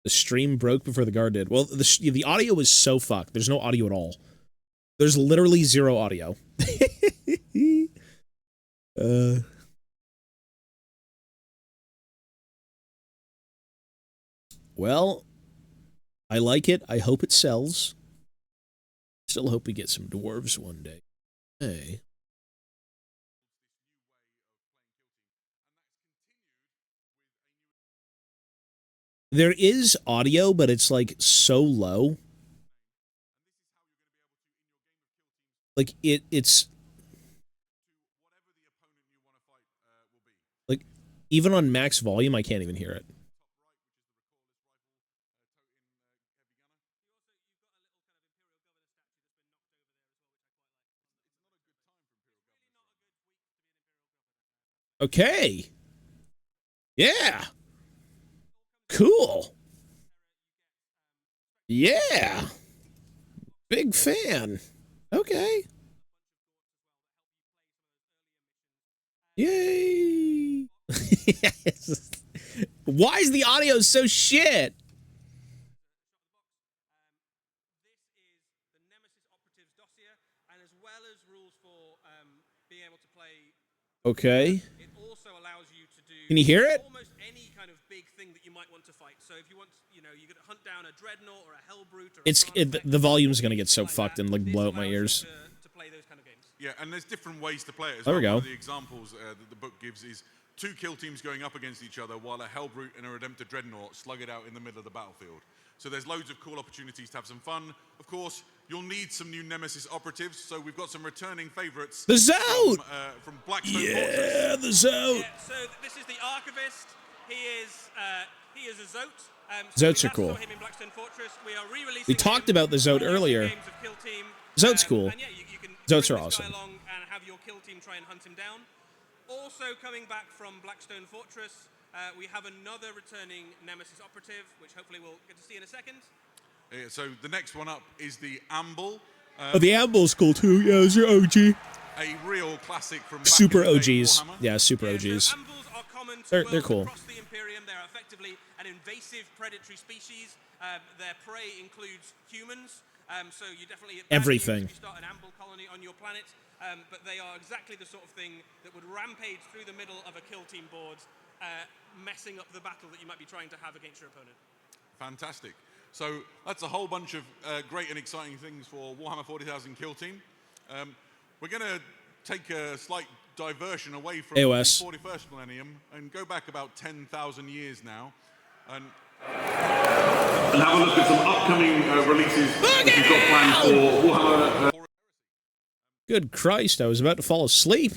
The stream broke before the guard did. Well, the audio was so fucked. There's no audio at all. There's literally zero audio. Well, I like it. I hope it sells. Still hope we get some dwarves one day. Hey. There is audio, but it's like so low. Like it's like even on max volume, I can't even hear it. Okay. Yeah. Cool. Yeah. Big fan. Okay. Yay. Yes. Why is the audio so shit? Okay. It also allows you to do Can you hear it? almost any kind of big thing that you might want to fight. So if you want, you know, you could hunt down a dreadnought or a hellbrute or The volume's gonna get so fucked and like blow out my ears. to play those kind of games. Yeah, and there's different ways to play it as There well. we go. One of the examples that the book gives is 2 kill teams going up against each other while a Hellbrute and a Redemptor Dreadnought slug it out in the middle of the battlefield. So there's loads of cool opportunities to have some fun. Of course, you'll need some new Nemesis operatives, so we've got some returning favorites. The Zout! From Blackstone Yeah, Fortress. the Zout! Yeah, so this is the Archivist. He is a Zoat. Zoats are cool. Him in Blackstone Fortress. We are re-releasing We talked about the Zoat earlier. Zoat's cool. And yeah, you can Zoats are bring this guy awesome. along and have your kill team try and hunt him down. Also coming back from Blackstone Fortress, we have another returning Nemesis operative, which hopefully we'll get to see in a second. So the next one up is the Amble. Oh, the Amble's cool too. Yeah, those are OG. A real classic from back Super in the day, OGs. Warhammer. Yeah, super So OGs. Ambles are common to They're worlds cool. across the Imperium. They're effectively an invasive predatory species. Their prey includes humans, so you definitely Everything. if you start an Amble colony on your planet. But they are exactly the sort of thing that would rampage through the middle of a kill team board, messing up the battle that you might be trying to have against your opponent. Fantastic. So that's a whole bunch of great and exciting things for Warhammer 40,000 Kill Team. We're going to take a slight diversion away from AOS. the 41st millennium and go back about 10,000 years now. And have a look at some upcoming releases that you've got planned for Warhammer. Good Christ, I was about to fall asleep.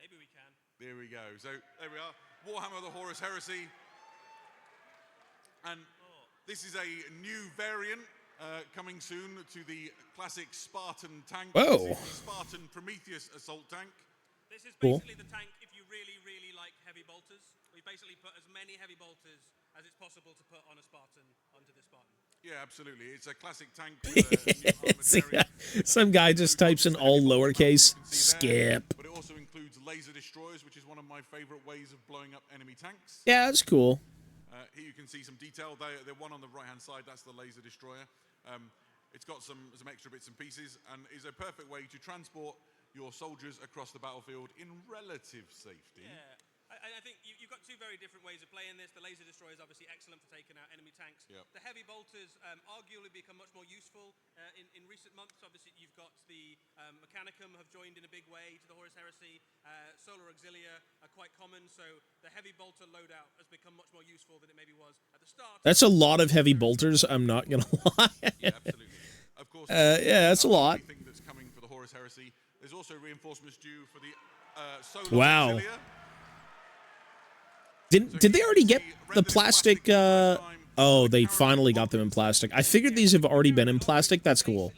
Maybe we can. there we go. So there we are. Warhammer the Horus Heresy. And this is a new variant coming soon to the classic Spartan tank. Whoa. This is the Spartan Prometheus assault tank. This is Cool. basically the tank if you really, really like heavy bolters. We basically put as many heavy bolters as it's possible to put on a Spartan onto the Spartan. Yeah, absolutely. It's a classic tank with a new armored variant. Some guy just types in all lowercase. Skip. But it also includes laser destroyers, which is one of my favorite ways of blowing up enemy tanks. Yeah, that's cool. Here you can see some detail. They're one on the right-hand side. That's the laser destroyer. It's got some extra bits and pieces and is a perfect way to transport your soldiers across the battlefield in relative safety. Yeah. I think you've got two very different ways of playing this. The laser destroyer is obviously excellent for taking out enemy tanks. Yep. The heavy bolters arguably become much more useful in recent months. Obviously, you've got the Mechanicum have joined in a big way to the Horus Heresy. Solar Auxilia are quite common, so the heavy bolter loadout has become much more useful than it maybe was at the start. That's a lot of heavy bolters, I'm not gonna lie. Yeah, absolutely. Of course. Yeah, that's a lot. Thing that's coming for the Horus Heresy. There's also reinforcements due for the Solar Wow. Auxilia. Did they already get the plastic? Oh, they finally got them in plastic. I figured these have already been in plastic. That's cool.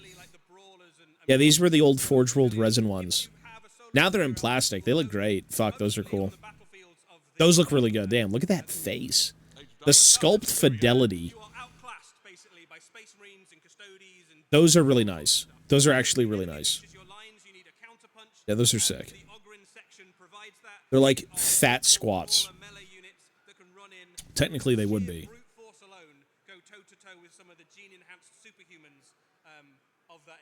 Yeah, these were the old Forge World resin ones. Now they're in plastic. They look great. Fuck, those are cool. Those look really good. Damn, look at that face. The sculpt fidelity. Those are really nice. Those are actually really nice. Yeah, those are sick. They're like fat squats. Technically, they would be.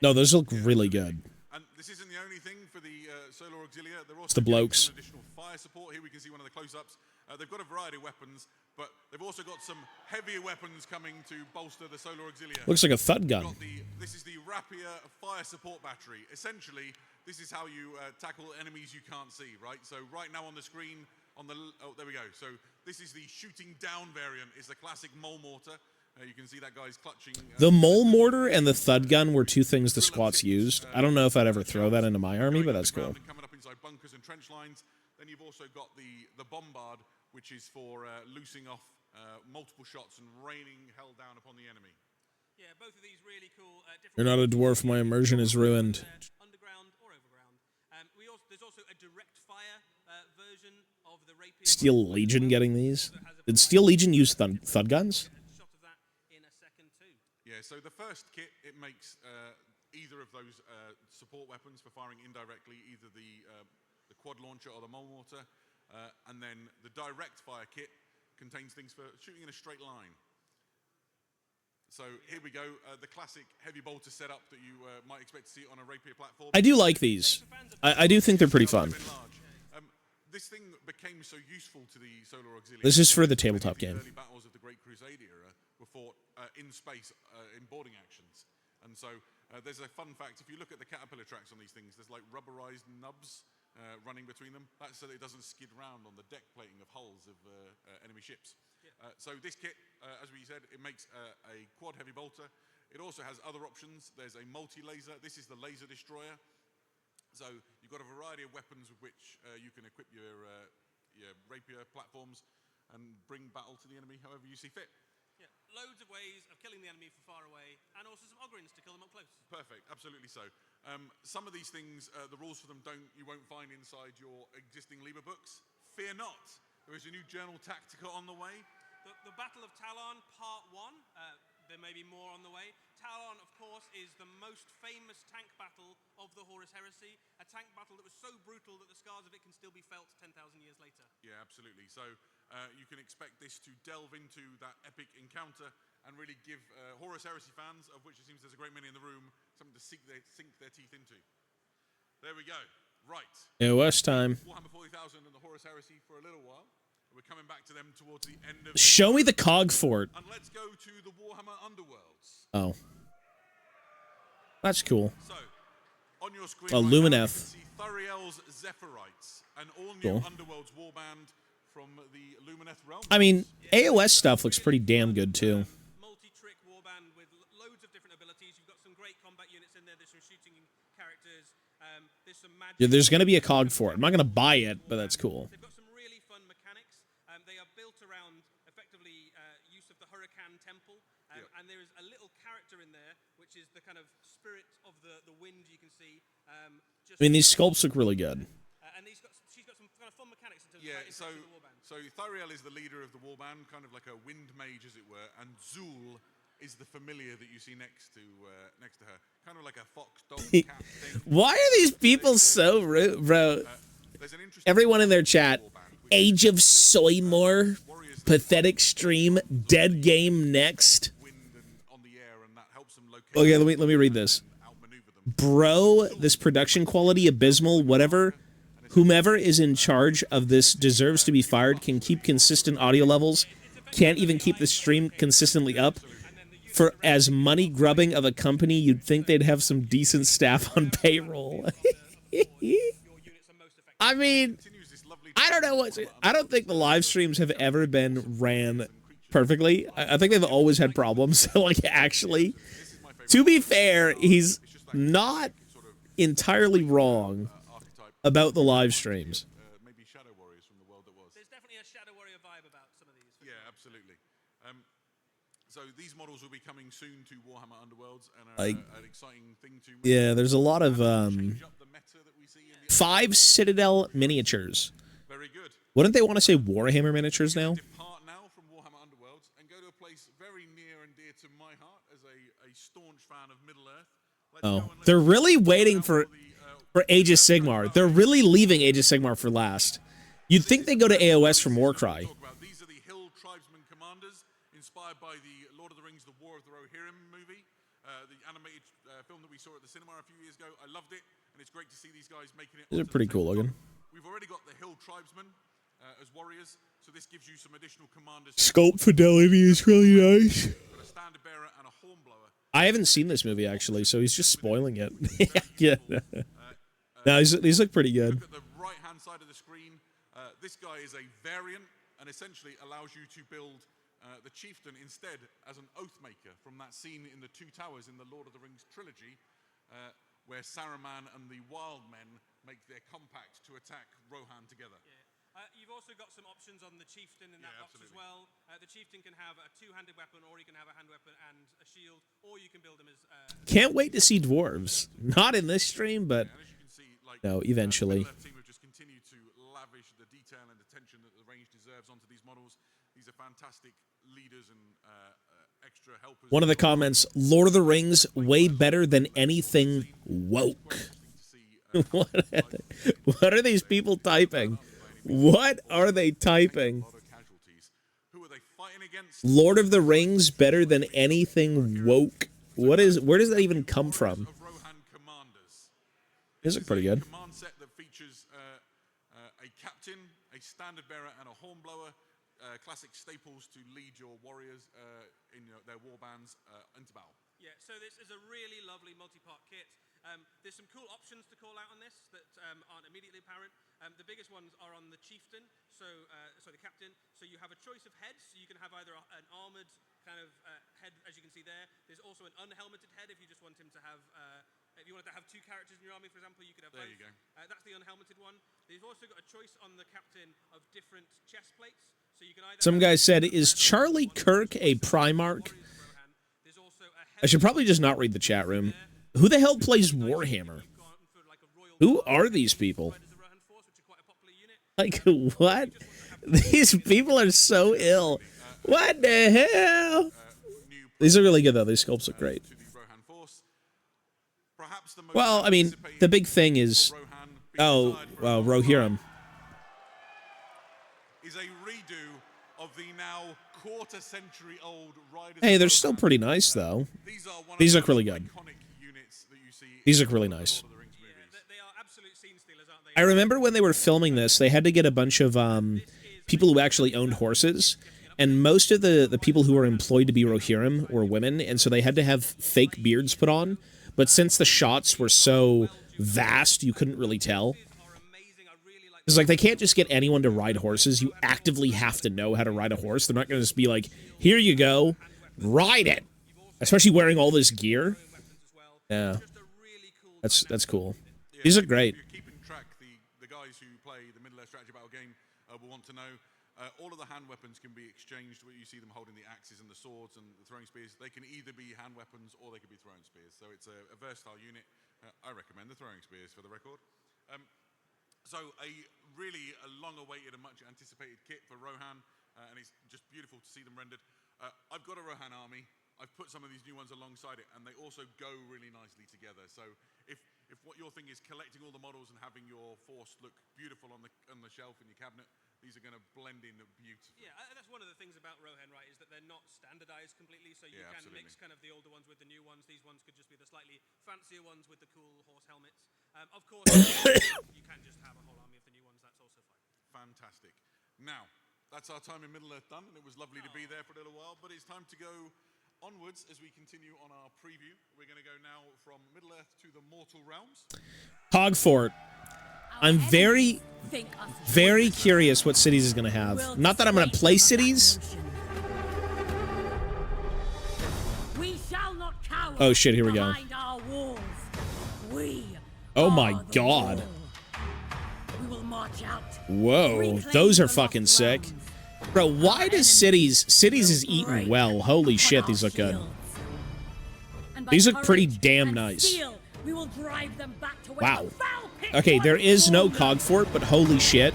No, those look really good. And this isn't the only thing for the Solar Auxilia. They're also It's the blokes. giving additional fire support. Here we can see one of the close-ups. They've got a variety of weapons, but they've also got some heavier weapons coming to bolster the Solar Auxilia. Looks like a thud gun. This is the Rapier fire support battery. Essentially, this is how you tackle enemies you can't see, right? So right now on the screen, there we go. So this is the shooting down variant. It's the classic mole mortar. You can see that guy's clutching. The mole mortar and the thud gun were two things the squats used. I don't know if I'd ever throw that into my army, but that's cool. Coming up inside bunkers and trench lines. Then you've also got the bombard, which is for loosing off multiple shots and raining hell down upon the enemy. Yeah, both of these really cool. You're not a dwarf. My immersion is ruined. Underground or overground. There's also a direct fire version of the Rapier. Steel Legion getting these? Did Steel Legion use thud guns? Shot of that in a second too. Yeah, so the first kit, it makes either of those support weapons for firing indirectly, either the quad launcher or the mole mortar, and then the direct fire kit contains things for shooting in a straight line. So here we go, the classic heavy bolter setup that you might expect to see on a Rapier platform. I do like these. I do think they're pretty fun. This thing became so useful to the Solar Auxilia. This is for the tabletop game. The early battles of the Great Crusade era were fought in space in boarding actions. And so there's a fun fact. If you look at the caterpillar tracks on these things, there's like rubberized nubs running between them. That's so that it doesn't skid around on the deck plating of hulls of enemy ships. So this kit, as we said, it makes a quad heavy bolter. It also has other options. There's a multi-laser. This is the laser destroyer. So you've got a variety of weapons with which you can equip your Rapier platforms and bring battle to the enemy however you see fit. Yeah, loads of ways of killing the enemy from far away, and also some Ogrins to kill them up close. Perfect, absolutely so. Some of these things, the rules for them you won't find inside your existing Liber books. Fear not, there is a new Journal Tactica on the way. The Battle of Talon, Part 1, there may be more on the way. Talon, of course, is the most famous tank battle of the Horus Heresy, a tank battle that was so brutal that the scars of it can still be felt 10,000 years later. Yeah, absolutely. So you can expect this to delve into that epic encounter and really give Horus Heresy fans, of which it seems there's a great many in the room, something to sink their teeth into. There we go. Right. AOS time. Warhammer 40,000 and the Horus Heresy for a little while. We're coming back to them towards the end of... Show me the cog fort. And let's go to the Warhammer Underworlds. Oh. That's cool. So, on your screen A right now, you can Lumineth. see Thariel's Zephyrite, an all-new Cool. Underworlds warband from the Lumineth realm. I mean, AOS stuff looks pretty damn good too. Multi-trick warband with loads of different abilities. You've got some great combat units in there. There's some shooting characters. There's some magic. Yeah, there's gonna be a cog fort. I'm not gonna buy it, but that's cool. They've got some really fun mechanics. They are built around, effectively, use of the Huracan Temple. And there is a little character in there, which is the kind of spirit of the wind you can see. I mean, these sculpts look really good. And she's got some kind of fun mechanics in terms Yeah, of so, the warband. so Thariel is the leader of the warband, kind of like a wind mage, as it were, and Zul is the familiar that you see next to her, kind of like a fox, dog, cat thing. Why are these people so rude, bro? There's an interesting Everyone in their chat. Age of Soymore. Pathetic stream. Dead game next. wind and on the air, and that helps them locate. Okay, let me read this. and outmaneuver them. Bro, this production quality abysmal. Whatever. Whomever is in charge of this deserves to be fired. Can keep consistent audio levels. Can't even keep the stream consistently up. For as money grubbing of a company, you'd think they'd have some decent staff on payroll. I mean, I don't know what. I don't think the live streams have ever been ran perfectly. I think they've always had problems. Like, actually, to be fair, he's not entirely wrong about the live streams. Maybe Shadow Warriors from the world that was. There's definitely a Shadow Warrior vibe about some of these. Yeah, absolutely. So these models will be coming soon to Warhammer Underworlds, and are Like, an exciting thing to Yeah, there's a lot of change up the meta that we see in the 5 Citadel miniatures. Very good. Wouldn't they want to say Warhammer miniatures now? Depart now from Warhammer Underworlds and go to a place very near and dear to my heart as a staunch fan of Middle Earth. Let's go Oh, and let's they're really check waiting out for the, Age of Sigmar. They're really leaving Age of Sigmar for last. You'd think they go to AOS for Warcry. talk about. These are the Hill Tribesmen commanders, inspired by the Lord of the Rings: The War of the Rohirrim movie, the animated film that we saw at the cinema a few years ago. I loved it, and it's great to see these guys making it. These are onto the pretty cool tabletop. looking. We've already got the Hill Tribesmen as warriors, so this gives you some additional commanders. Sculpt fidelity is really nice. Got a standard bearer and a hornblower. I haven't seen this movie, actually, so he's just spoiling it. Yeah. No, these look pretty good. Look at the right-hand side of the screen. This guy is a variant and essentially allows you to build the chieftain instead as an oath maker from that scene in the Two Towers in the Lord of the Rings trilogy, where Saruman and the Wild Men make their compact to attack Rohan together. You've also got some options on the Chieftain in that box as well. The Chieftain can have a two-handed weapon, or you can have a hand weapon and a shield, or you can build him as... Can't wait to see dwarves. Not in this stream, but And as you can see, like, no, eventually. the Middle-earth team have just continued to lavish the detail and attention that the range deserves onto these models. These are fantastic leaders and extra helpers. One of the comments, Lord of the Rings, way better than anything woke. What are these people typing? What are they typing? Who are they fighting against? Lord of the Rings better than anything woke. Where does that even come from? Of Rohan commanders. These look pretty good. Command set that features a captain, a standard bearer, and a hornblower. Classic staples to lead your warriors in their war bands into battle. Yeah, so this is a really lovely multi-part kit. There's some cool options to call out on this that aren't immediately apparent. The biggest ones are on the Chieftain, so the Captain. So you have a choice of heads. So you can have either an armored kind of head, as you can see there. There's also an unhelmeted head if you just want him to have If you wanted to have 2 characters in your army, for example, you could have There both. you go. That's the unhelmeted one. You've also got a choice on the captain of different chest plates. So you can either Some guy said, "Is Charlie Kirk a Primarch?" I should probably just not read the chat room. Who the hell plays Warhammer? Who are these people? Like, what? These people are so ill. What the hell? These are really good, though. These sculpts look great. Well, I mean, the big thing is... Oh, well, Rohirrim. Is a redo of the now quarter-century-old Riders Hey, of they're still Rohan. pretty nice, though. These are one These of look the really most good. iconic units that you see These in look really the nice. Lord of the Rings movies. They are absolute scene stealers, aren't they? I remember when they were filming this, they had to get a bunch of people who actually owned horses, and most of the people who were employed to be Rohirrim were women, and so they had to have fake beards put on. But since the shots were so vast, you couldn't really tell. It's like they can't just get anyone to ride horses. You actively have to know how to ride a horse. They're not going to just be like, "Here you go, ride it." Especially wearing all this gear. Yeah, that's cool. These are great. If you're keeping track, the guys who play the Middle-earth strategy battle game will want to know all of the hand weapons can be exchanged. Where you see them holding the axes and the swords and the throwing spears. They can either be hand weapons or they can be throwing spears. So it's a versatile unit. I recommend the throwing spears for the record. So a really long-awaited and much-anticipated kit for Rohan, and it's just beautiful to see them rendered. I've got a Rohan army. I've put some of these new ones alongside it, and they also go really nicely together. So if what your thing is collecting all the models and having your force look beautiful on the shelf in your cabinet, these are going to blend in beautifully. Yeah, that's one of the things about Rohan, right, is that they're not standardized completely, so you can absolutely. mix kind of the older ones with the new ones. These ones could just be the slightly fancier ones with the cool horse helmets. Of course, you can just have a whole army of the new ones. That's also fine. Fantastic. Now, that's our time in Middle-earth done, and it was lovely to be there for a little while, but it's time to go onwards as we continue on our preview. We're going to go now from Middle-earth to the Mortal Realms. Hogfort. I'm very curious what cities is going to have. Not that I'm going to play cities. We shall not cower. Oh shit, here we go. Behind our walls. We Oh my are the god. wall. We will march out. Whoa, Reclaim those are the fucking lost sick. realms. Bro, why does cities is eaten well. Holy shit, these look good. And by These look pretty courage damn and nice. steel, we will drive them back to where Wow. the foul pit Okay, there once is no formed. Cogfort, but holy shit.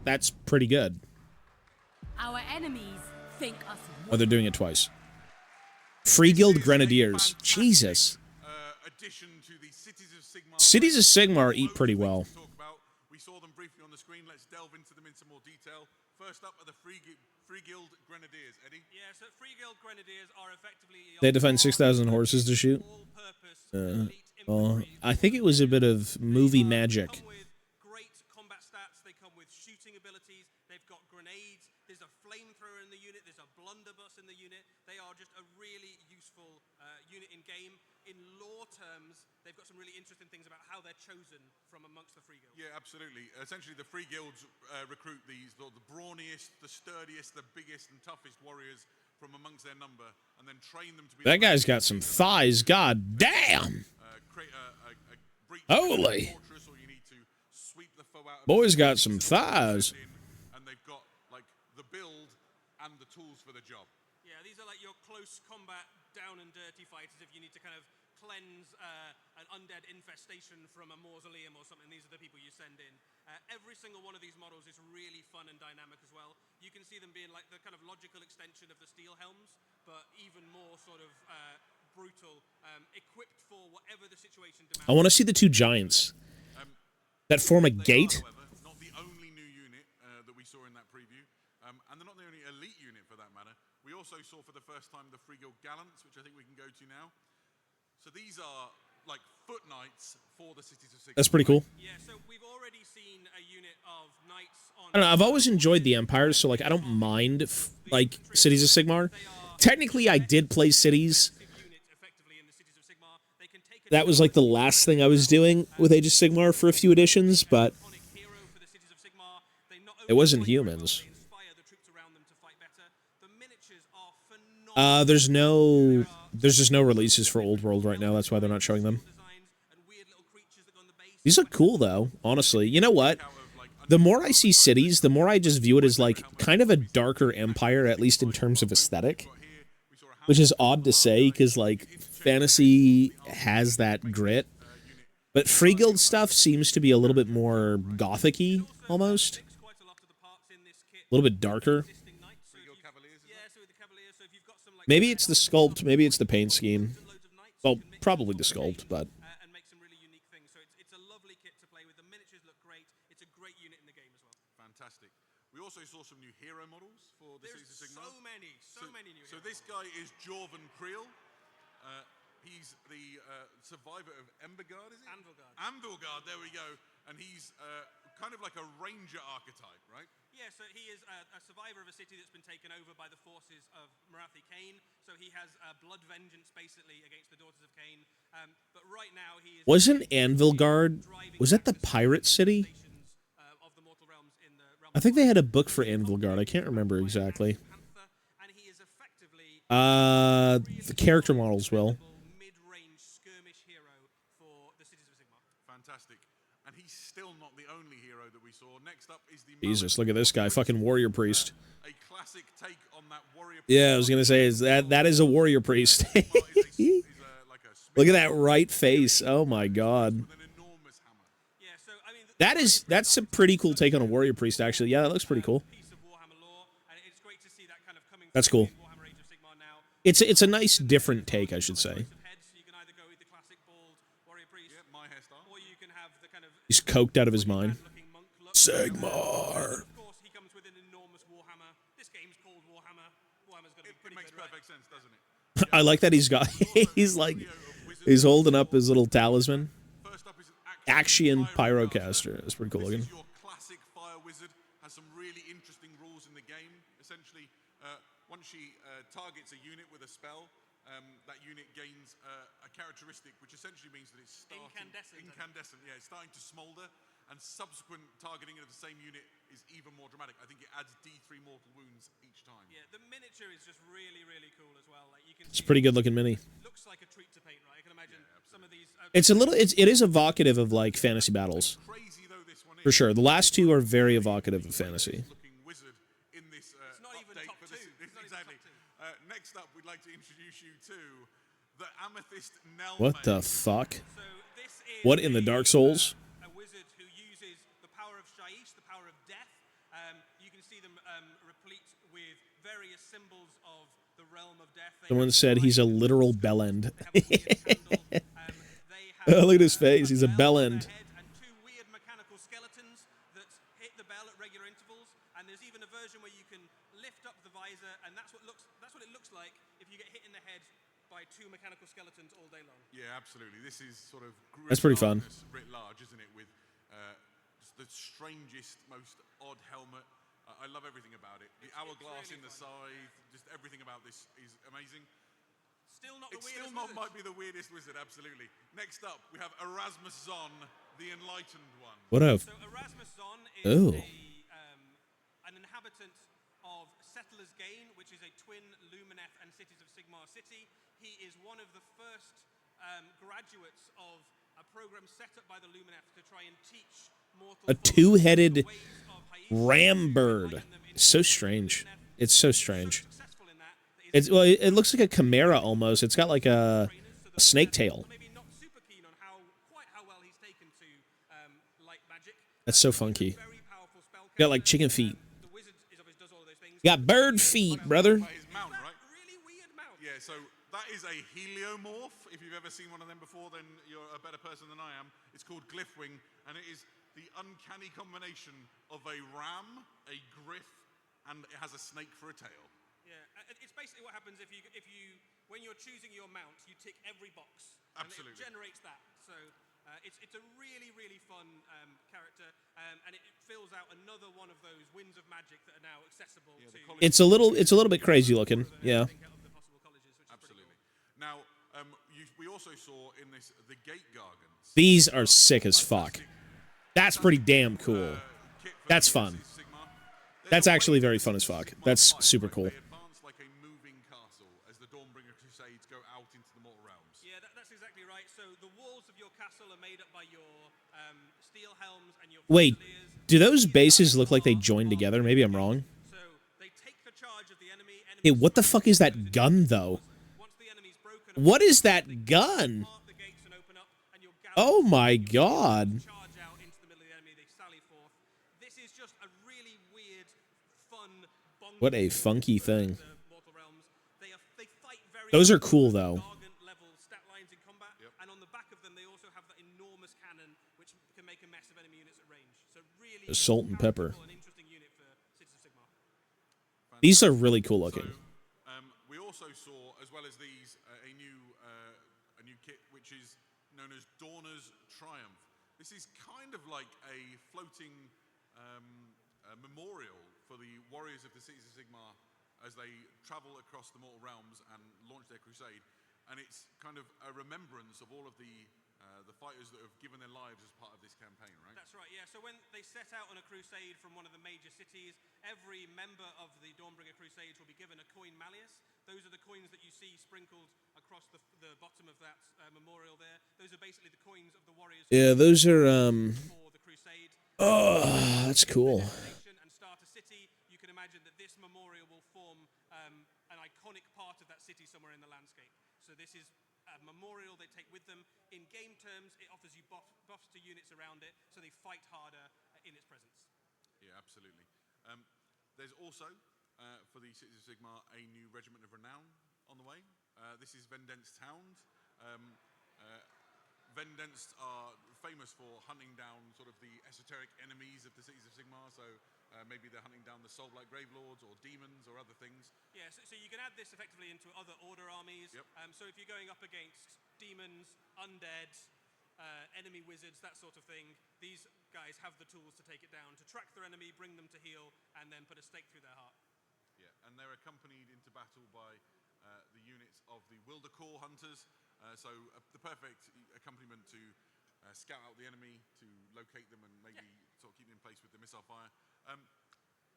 That's pretty good. Our enemies think us Oh, they're doing it twice. Free Guild Grenadiers. Jesus. Addition to the Cities of Sigmar. Cities of Sigmar eat pretty well. Talk about. We saw them briefly on the screen. Let's delve into them in some more detail. First up are the Free Guild Grenadiers. Eddie? Yeah, so Free Guild Grenadiers are effectively... They had to find 6,000 horses to shoot. all-purpose elite Well, infantry. I think it was a bit of movie magic. They come with great combat stats. They come with shooting abilities. They've got grenades. There's a flamethrower in the unit. There's a blunderbuss in the unit. They are just a really useful unit in game. In lore terms, they've got some really interesting things about how they're chosen from amongst the Free Guilds. Yeah, absolutely. Essentially, the Free Guilds recruit the brawniest, the sturdiest, the biggest and toughest warriors from amongst their number, and then train them to be... That guy's got some thighs. God damn. Create a breach Holy. fortress, or you need to sweep the foe out of Boy's its got some thighs. and they've got like the build and the tools for the job. Yeah, these are like your close combat, down and dirty fighters. If you need to kind of cleanse an undead infestation from a mausoleum or something, these are the people you send in. Every single one of these models is really fun and dynamic as well. You can see them being like the kind of logical extension of the steel helms, but even more sort of brutal, equipped for whatever the situation demands. I want to see the two giants that form a gate. However, not the only new unit that we saw in that preview, and they're not the only elite unit for that matter. We also saw for the first time the Free Guild Gallants, which I think we can go to now. So these are like foot knights for the Cities of Sigmar. That's pretty cool. Yeah, so we've already seen a unit of knights on... I don't know, I've always enjoyed the Empires, so like I don't mind like Cities of Sigmar. Technically, I did play Cities. That was like the last thing I was doing with Age of Sigmar for a few editions, but it wasn't humans. There's no There's just no releases for Old World right now. That's why they're not showing them. These look cool, though, honestly. You know what? The more I see cities, the more I just view it as, like, kind of a darker empire, at least in terms of aesthetic. Which is odd to say, because, like, fantasy has that grit. But Free Guild stuff seems to be a little bit more gothic-y, almost. A little bit darker. Maybe it's the sculpt, maybe it's the paint scheme. Well, probably the sculpt, but... Fantastic. We also saw some new hero models for the Cities of Sigmar. So many new heroes. So this guy is Jorvan Creel. He's the survivor of Embergard, is it? Anvilgard. Anvilgard, there we go. And he's kind of like a ranger archetype, right? Yeah, so he is a survivor of a city that's been taken over by the forces of Marathi Kane. So he has blood vengeance, basically, against the Daughters of Kane. But right now he is... Wasn't Anvilgard... Was that the pirate city? I think they had a book for Anvilgard. I can't remember exactly. The character models will. Mid-range skirmish hero for the Cities of Sigmar. Fantastic. And he's still not the only hero that we saw. Next up is the... Jesus, look at this guy. Fucking warrior priest. A classic take on that warrior priest. Yeah, I was going to say, that is a warrior priest. Look at that right face. Oh my god. That's a pretty cool take on a warrior priest, actually. Yeah, that looks pretty cool. That's cool. It's a nice, different take, I should say. He's coked out of his mind. Sigmar. It makes perfect sense, doesn't it? I like that he's holding up his little talisman. Action Pyrocaster. That's pretty cool looking. Your classic fire wizard has some really interesting rules in the game. Essentially, once she targets a unit with a spell, that unit gains a characteristic, which essentially means that it's starting... Incandescent, yeah. It's starting to smolder, and subsequent targeting of the same unit is even more dramatic. I think it adds D3 mortal wounds each time. Yeah, the miniature is just really, really cool as well. Like, you can it's a pretty good looking mini. Looks like a treat to paint, right? I can imagine some of these... It is evocative of, like, fantasy battles. For sure. The last two are very evocative of fantasy. Next up, we'd like to introduce you to the Amethyst Nelme. What the fuck? What in the Dark Souls? A wizard who uses the power of Shaiish, the power of death. You can see them replete with various symbols of the realm of death. Someone said he's a literal bellend. Oh, look at his face. He's a bellend. And two weird mechanical skeletons that hit the bell at regular intervals. And there's even a version where you can lift up the visor, and that's what it looks like if you get hit in the head by two mechanical skeletons all day long. Yeah, absolutely. This is sort of that's pretty fun. Writ large, isn't it? With just the strangest, most odd helmet. I love everything about it. The hourglass really in the side, just everything about this is amazing. Still not the weirdest still not might be the weirdest wizard, absolutely. Next up, we have Erasmus Zon, the Enlightened One. What a... So Erasmus Zon is an inhabitant of Settler's Gain, which is a twin Lumineth and Cities of Sigmar city. He is one of the first graduates of a program set up by the Lumineth to try and teach mortal... A two-headed ram bird. So strange. It's so strange. Well, it looks like a chimera almost. It's got like a snake tail. That's so funky. Got like chicken feet. Got bird feet, brother. Yeah, so that is a heliomorph. If you've ever seen one of them before, then you're a better person than I am. It's called Glyphwing, and it is the uncanny combination of a ram, a gryph, and it has a snake for a tail. Yeah, it's basically what happens if you when you're choosing your mount, you tick every box. Absolutely. And it generates that. So it's a really, really fun character, and it fills out another one of those winds of magic that are now accessible to... It's a little bit crazy looking, yeah. Absolutely. Now, we also saw in this the Gate Gargants. These are sick as fuck. That's pretty damn cool. That's fun. That's actually very fun as fuck. That's super cool. They advance like a moving castle as the Dawnbringer Crusades go out so the walls of your castle are made up by your steel helms and your Wait, fusiliers. do those bases look like they join together? Maybe I'm wrong. So they take the charge of the enemy. Hey, what the fuck is that gun, though? Once the enemy's broken, What is that gun? the gates and open up, and your Oh my god. charge out into the middle of the enemy. They sally forth. This is just a really weird, fun, What a funky thing. the Mortal Realms. They fight very Those are cool, though. Gargant level stat lines in combat, and on the back of them they also have that enormous cannon which can make a mess of enemy units at range. So really Salt and pepper. an interesting unit for Cities of Sigmar. These are really cool looking. We also saw, as well as these, a new kit which is known as Dawners Triumph. This is kind of like a floating memorial for the warriors of the Cities of Sigmar as they travel across the mortal realms and launch their crusade. And it's kind of a remembrance of all of the fighters that have given their lives as part of this campaign, right? That's right, yeah. So when they set out on a crusade from one of the major cities, every member of the Dawnbringer Crusades will be given a coin malleus. Those are the coins that you see sprinkled across the bottom of that memorial there. Those are basically the coins of the warriors. Yeah, those are, For the crusade. oh, that's cool. And start a city. You can imagine that this memorial will form an iconic part of that city somewhere in the landscape. So this is a memorial they take with them. In game terms, it offers you buffs to units around it, so they fight harder in its presence. Yeah, absolutely. There's also, for the Cities of Sigmar, a new Regiment of Renown on the way. This is Vendenst's Hound. Vendenst are famous for hunting down sort of the esoteric enemies of the Cities of Sigmar, so maybe they're hunting down the Soul-Blight Gravelords or demons or other things. Yeah, so you can add this effectively into other Order armies. Yep. So if you're going up against demons, undead, enemy wizards, that sort of thing, these guys have the tools to take it down, to track their enemy, bring them to heel, and then put a stake through their heart. Yeah, and they're accompanied into battle by the units of the Wildercore Hunters, so the perfect accompaniment to scout out the enemy, to locate them and maybe sort of keep them in place with the missile fire.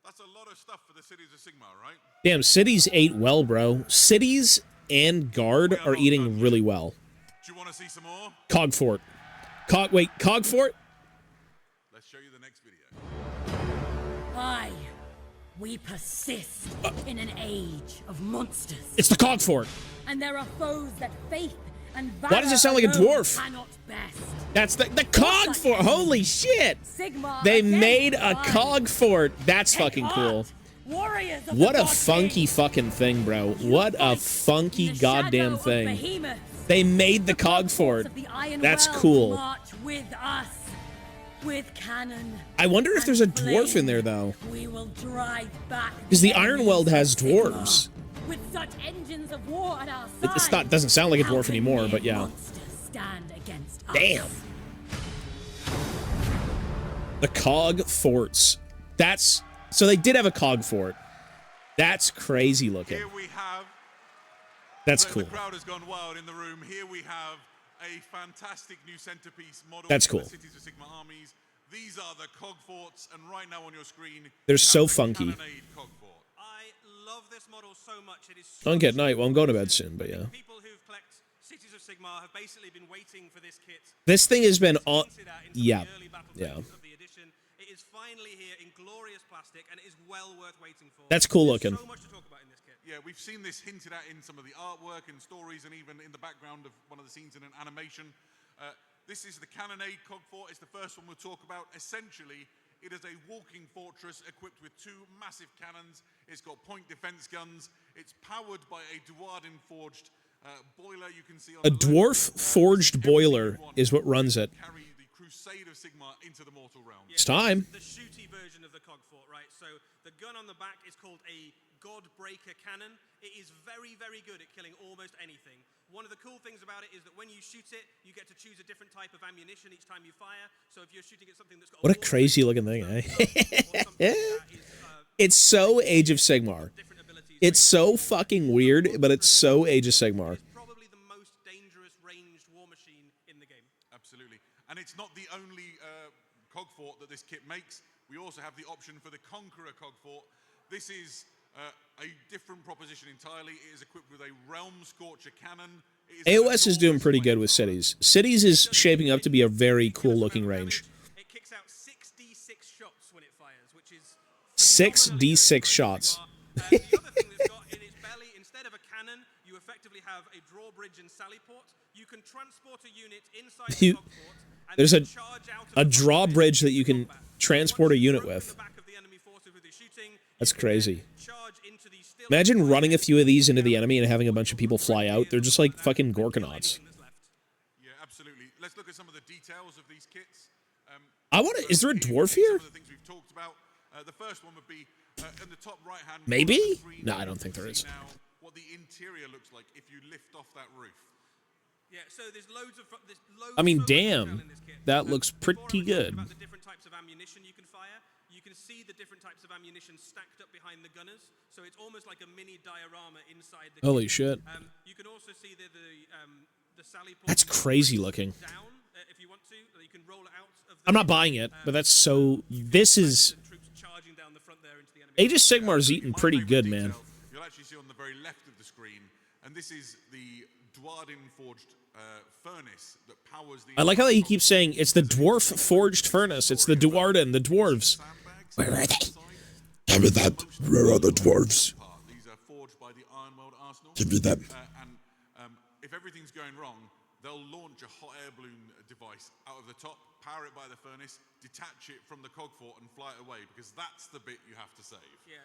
That's a lot of stuff for the Cities of Sigmar, right? Damn, Cities ate well, bro. Cities and Guard are eating really well. Do you want to see some more? Cog Fort. Cog Fort? Let's show you the next video. Aye, we persist in an age of monsters. It's the Cog Fort. And there are foes that faith and valor Why does it sound like a alone dwarf? cannot best. That's the Cog Fort. Holy shit. Sigmar They against made a us. Cog Fort. That's Take fucking heart, cool. Warriors of What the a God funky King. fucking thing, bro. What a funky In the goddamn shadow of thing. behemoths, They made the the Cog Cogforts Fort. of the Iron That's Realms cool. march with us, with cannon. I wonder if and there's a dwarf flame. in there, though. We will drive back Because the enemies Ironweld of has Sigmar. dwarves. With such engines of war at our side, It's not, doesn't sound like a how dwarf can anymore, mere but yeah. monsters stand against us? Damn. The Cog Forts. That's, so they did have a Cog Fort. That's crazy looking. Here we have... That's the cool. crowd has gone wild in the room. Here we have a fantastic new centerpiece model That's for cool. the Cities of Sigmar armies. These are the Cog Forts, and right now on your screen... They're you so have the funky. Cannonade Cog Fort. I love this model so much. It is Don't get night. Well, I'm going to bed soon, but yeah. People who've collected Cities of Sigmar have basically been waiting for this kit. This thing has been on. Hinted at in some Yeah. of the early battle Yeah. phases of the edition. It is finally here in glorious plastic, and it is well worth waiting for. That's cool There's looking. So much to talk about in this kit. Yeah, we've seen this hinted at in some of the artwork and stories, and even in the background of one of the scenes in an animation. This is the Cannonade Cog Fort. It's the first one we'll talk about. Essentially, it is a walking fortress equipped with two massive cannons. It's got point defense guns. It's powered by a Duardin forged boiler. You can see on A the left. dwarf forged Everything boiler you want is what runs it. to carry the Crusade of Sigmar into the mortal realm. It's time. The shooty version of the Cog Fort, right? So the gun on the back is called a Godbreaker cannon. It is very, very good at killing almost anything. One of the cool things about it is that when you shoot it, you get to choose a different type of ammunition each time you fire. So if you're shooting at something that's got What a crazy looking thing, eh? It's so Age of Sigmar. It's so fucking weird, but it's so Age of Sigmar. probably the most dangerous ranged war machine in the game. Absolutely. And it's not the only Cog Fort that this kit makes. We also have the option for the Conqueror Cog Fort. This is a different proposition entirely. It is equipped with a Realm Scorcher cannon. AOS is doing pretty good with cities. Cities is shaping up to be a very cool looking range. It kicks out 6d6 shots when it fires, which is 6d6 shots. the other thing it's got in its belly, instead of a cannon, you effectively have a drawbridge and sallyport. You can transport a unit inside the cogfort, and There's then charge out of a the drawbridge that you can transport a unit with. the back of the enemy forces with your shooting. That's crazy. Charge into the still Imagine running a few of these into the enemy and having a bunch of people fly out. They're just like fucking Gorkonauts. Yeah, absolutely. Let's look at some of the details of these kits. Is there a dwarf here? Some of the things we've talked about. The first one would be in the top right-hand. Maybe? corner of the screen, No, I don't think there you is. see Now, what the interior looks like if you lift off that roof. Yeah, so there's loads of I mean, so much detail damn. in this kit. That looks Before pretty I talk good. about the different types of ammunition you can fire, you can see the different types of ammunition stacked up behind the gunners. So it's almost like a mini diorama inside the Holy kit. shit. You can also see the sally port That's crazy looking. down if you want to. You can roll it out of the I'm not buying it, but that's so... This is... troops charging down the front there into the enemy. Age of Sigmar's eating pretty good, man. You'll actually see on the very left of the screen, and this is the Dwarden forged furnace that powers the. I like how he keeps saying it's the dwarf forged furnace. It's the Dwarden, the dwarves. Where are they? Give me that. Where are the dwarves? These are forged by the Ironworld Arsenal. Give me them. And if everything's going wrong, they'll launch a hot air balloon device out of the top, power it by the furnace, detach it from the cogfort, and fly it away, because that's the bit you have to save. Yeah,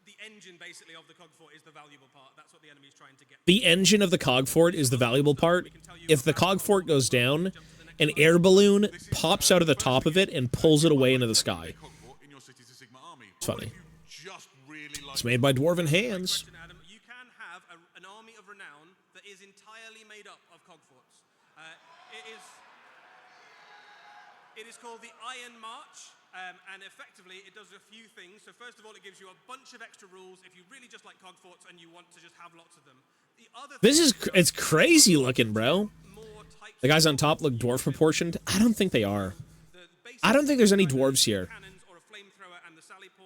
the engine basically of the cogfort is the valuable part. That's what the enemy's trying to get. The engine of the cogfort is the valuable part. If the cogfort goes down, an air balloon pops out of the top of it and pulls it away into the sky. It's funny. It's made by dwarven hands. Adam, you can have an army of renown that is entirely made up of cogforts. It is called the Iron March, and effectively it does a few things. So first of all, it gives you a bunch of extra rules if you really just like cogforts and you want to just have lots of them. The other This is, it's crazy looking, bro. The guys on top look dwarf proportioned. I don't think they are. I don't think there's any dwarves here.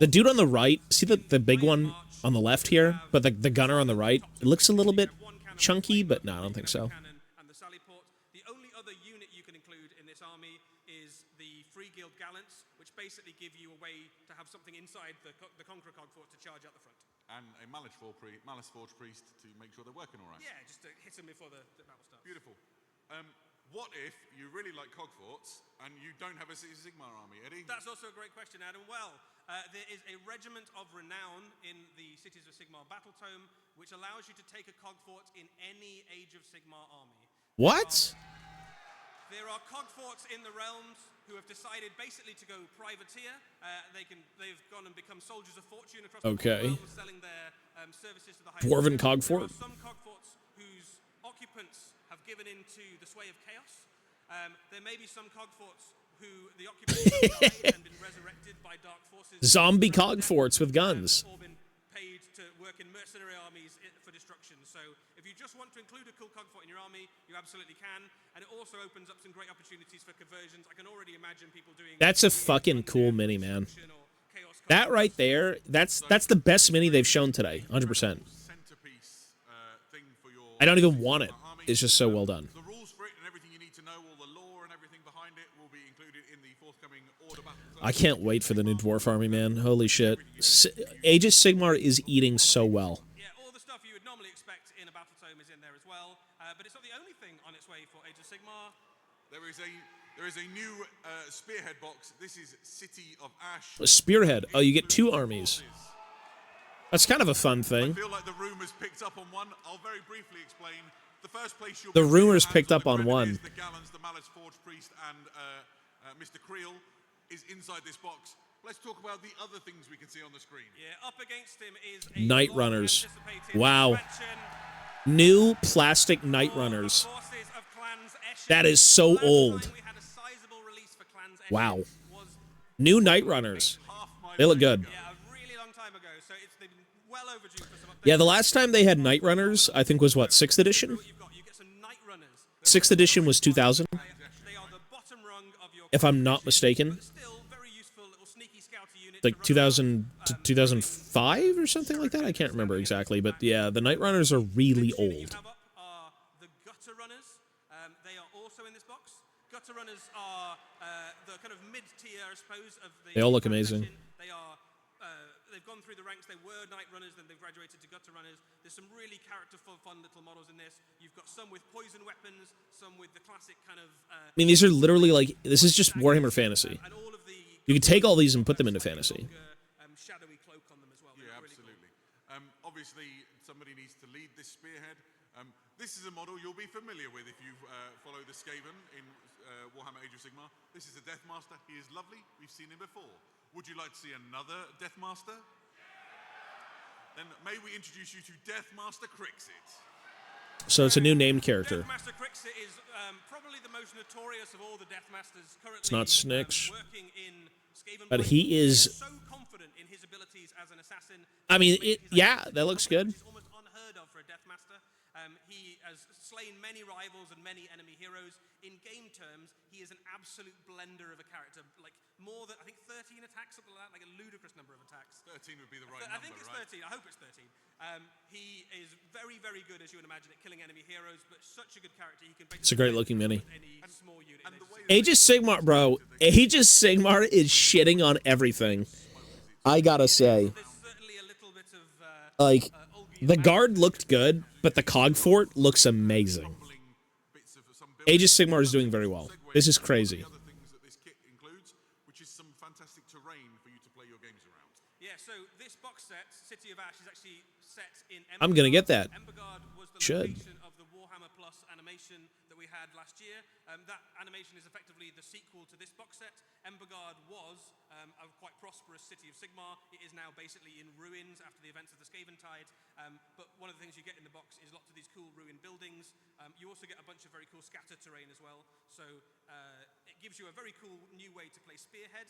The dude on the right, see the big one on the left here, but the gunner on the right, it looks a little bit chunky, but no, I don't think so. The only other unit you can include in this army is the Free Guild Gallants, which basically give you a way to have something inside the Conqueror Cogfort to charge out the front. And a Malice Forge priest to make sure they're working all right. Yeah, just to hit them before the battle starts. Beautiful. What if you really like cogforts and you don't have a Cities of Sigmar army, Eddie? That's also a great question, Adam. Well, there is a regiment of renown in the Cities of Sigmar battle tome, which allows you to take a cogfort in any Age of Sigmar army. What? There are cogforts in the realms who have decided basically to go privateer. They've gone and become soldiers of fortune across the world, selling their services to the high. Dwarven cogfort. There are some cogforts whose occupants have given into the sway of chaos. There may be some cogforts who the occupants have died and been resurrected by dark forces. Zombie cogforts with guns. Or been paid to work in mercenary armies for destruction. So if you just want to include a cool cogfort in your army, you absolutely can. And it also opens up some great opportunities for conversions. I can already imagine people doing. That's a fucking cool mini, man. That right there, that's the best mini they've shown today, 100%. I don't even want it. It's just so well done. The rules for it and everything you need to know, all the lore and everything behind it, will be included in the forthcoming Order Battle. I can't wait for the new dwarf army, man. Holy shit. Age of Sigmar is eating so well. Yeah, all the stuff you would normally expect in a battle tome is in there as well. But it's not the only thing on its way for Age of Sigmar. There is a new spearhead box. This is City of Ash. A spearhead. Oh, you get 2 armies. That's kind of a fun thing. I feel like the rumors picked up on one. I'll very briefly explain. The first place you'll The rumors picked up on one. The Gallants, the Malice Forge Priest, and Mr. Creel is inside this box. Let's talk about the other things we can see on the screen. Yeah, up against him is a Night Runners. long-anticipated Wow. expansion. New plastic Night Runners. That is so old. Wow. New Night Runners. They look good. Yeah, a really long time ago. So they've been well overdue for some updates. Yeah, the last time they had Night Runners, I think was what, 6th edition? You get some Night Runners. 6th edition was 2000, They are the bottom rung of your if I'm not mistaken. still very useful little sneaky scouter unit. Like 2000 to 2005 or something like that. I can't remember exactly, but yeah, the Night Runners are really old. Have up are gutter runners are the kind of mid-tier, I suppose, of the. They all look amazing. They are. They've gone through the ranks. They were night runners, then they've graduated to gutter runners. There's some really characterful, fun little models in this. You've got some with poison weapons, some with the classic kind of. I mean, these are literally like, this is just Warhammer Fantasy. And all of the. You can take all these and put them into fantasy. Shadowy cloak on them as well. Yeah, really absolutely. Obviously, somebody needs to lead this spearhead. This is a model you'll be familiar with if you follow the Skaven in Warhammer Age of Sigmar. This is a Deathmaster. He is lovely. We've seen him before. Would you like to see another Deathmaster? Then may we introduce you to Deathmaster Crixit. So it's a new named character. Deathmaster Crixit is probably the most notorious of all the Deathmasters currently. It's not Snitch. Working in Skaven, But he is. so confident in his abilities as an assassin. I mean, yeah, that looks good. It's almost unheard of for a Deathmaster. He has slain many rivals and many enemy heroes. In game terms, he is an absolute blender of a character. Like more than, I think, 13 attacks, something like that, like a ludicrous number of attacks. 13 would be the right number, I think it's right? 13. I hope it's 13. He is very, very good, as you would imagine, at killing enemy heroes, but such a good character. He can basically. It's a great looking mini. Any small unit. Age of Sigmar, bro. Age of Sigmar is shitting on everything. I gotta say. There's certainly a little bit of. Like, the guard looked good, but the cog fort looks amazing. Age of Sigmar is doing very well. This is crazy. Other things that this kit includes, which is some fantastic terrain for you to play your games around. Yeah, so this box set, City of Ash, is actually set in Embergard. I'm gonna get that. Embergard was the Should. location of the Warhammer Plus animation that we had last year. That animation is effectively the sequel to this box set. Embergard was a quite prosperous city of Sigmar. It is now basically in ruins after the events of the Skaventide. But one of the things you get in the box is lots of these cool ruined buildings. You also get a bunch of very cool scatter terrain as well. So it gives you a very cool new way to play Spearhead.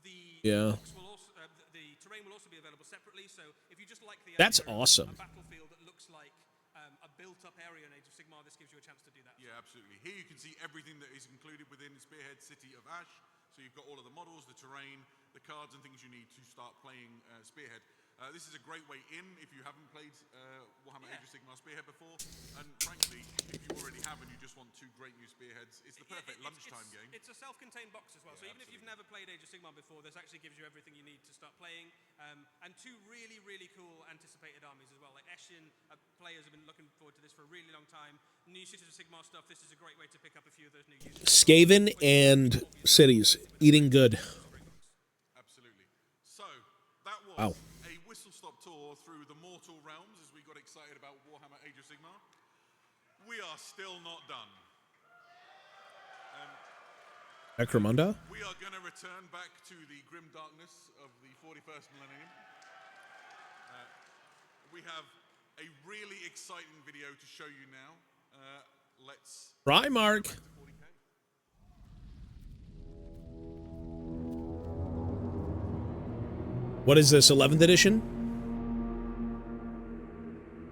The box will also, the terrain will also be available separately. So if you just like the That's idea of awesome. a battlefield that looks like a built-up area in Age of Sigmar, this gives you a chance to do that. Yeah, absolutely. Here you can see everything that is included within Spearhead City of Ash. So you've got all of the models, the terrain, the cards and things you need to start playing Spearhead. This is a great way in if you haven't played Warhammer Age of Sigmar Spearhead before. And frankly, if you already have and you just want two great new Spearheads, it's the perfect lunchtime game. It's a self-contained box as well. So even if you've never played Age of Sigmar before, this actually gives you everything you need to start playing. And two really, really cool anticipated armies as well. Like Eshin, players have been looking forward to this for a really long time. New Cities of Sigmar stuff, this is a great way to pick up a few of those new units. Skaven and cities eating good. Absolutely. So, that was Wow. a whistle-stop tour through the mortal realms as we got excited about Warhammer Age of Sigmar. We are still not done. Necromunda? We are going to return back to the grim darkness of the 41st millennium. We have a really exciting video to show you now. Let's... Right, Mark. back to 40K. What is this, 11th edition?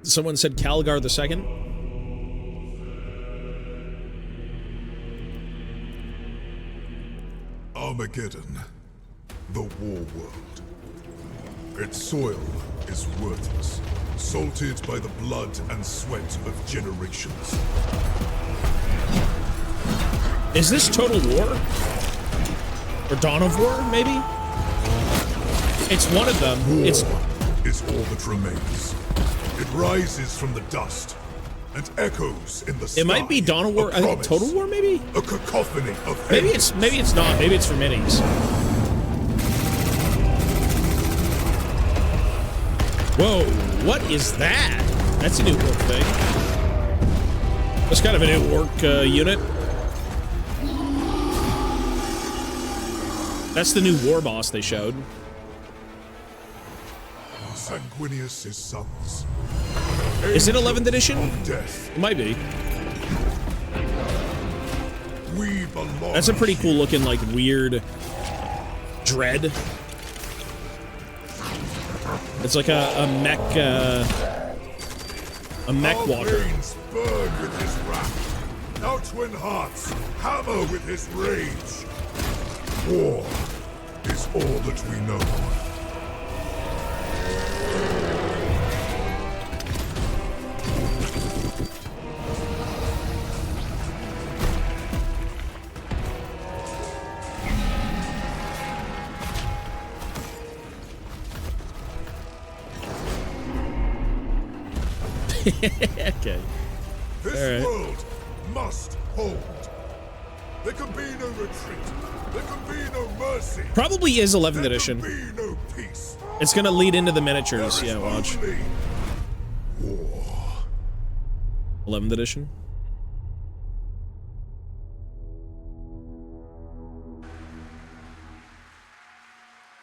Someone said Calgar the Second. Armageddon, the war world. Its soil is worthless, salted by the blood and sweat of generations. Is this Total War? Or Dawn of War, maybe? It's one of them. War It's is all that remains. It rises from the dust and echoes in the sky. It might be Dawn of War. A I think promise, Total War, maybe? a cacophony of Maybe endless. it's not. Maybe it's for minis. Whoa, what is that? That's a new orc thing. That's kind of a new orc unit. That's the new war boss they showed. Sanguinius' sons. Is it 11th edition? Of death. It might be. We belong. That's a pretty cool looking, like, weird dread. It's like a mech Our walker. veins burn with his wrath. Our twin hearts hammer with his rage. War is all that we know. Okay. This All right. world must hold. There can be no retreat. There can be no mercy. Probably is 11th There edition. can be no peace. It's gonna lead into the There miniatures. is Yeah, watch. only war. 11th edition.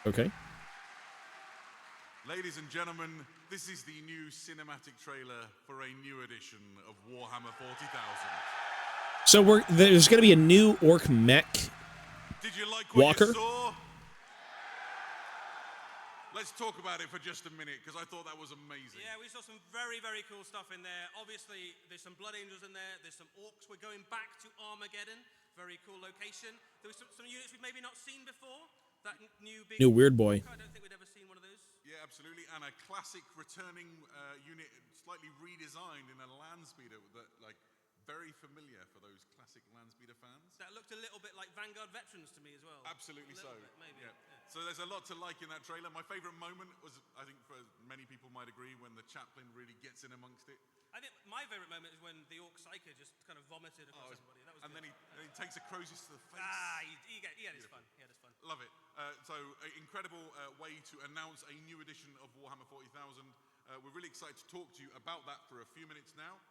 Okay. Ladies and gentlemen, this is the new cinematic trailer for a new edition of Warhammer 40,000. So there's gonna be a new orc mech. Did you like what Walker? you saw? Let's talk about it for just a minute, because I thought that was amazing. Yeah, we saw some very, very cool stuff in there. Obviously, there's some Blood Angels in there. There's some Orcs. We're going back to Armageddon. Very cool location. There was some units we've maybe not seen before. That new big... New weird boy. I don't think we'd ever seen one of those. Yeah, absolutely. And a classic returning unit, slightly redesigned in a land speeder that, like, very familiar for those classic Landspeeder fans. That looked a little bit like Vanguard veterans to me as well. Absolutely so. Bit, maybe. Yeah. So there's a lot to like in that trailer. My favorite moment was, I think for many people might agree, when the chaplain really gets in amongst it. I think my favorite moment is when the Orc Psyker just kind of vomited across everybody. That was and good. then he takes a Croesus to the face. Ah, he had his fun. He had his fun. Love it. So an incredible way to announce a new edition of Warhammer 40,000. We're really excited to talk to you about that for a few minutes now.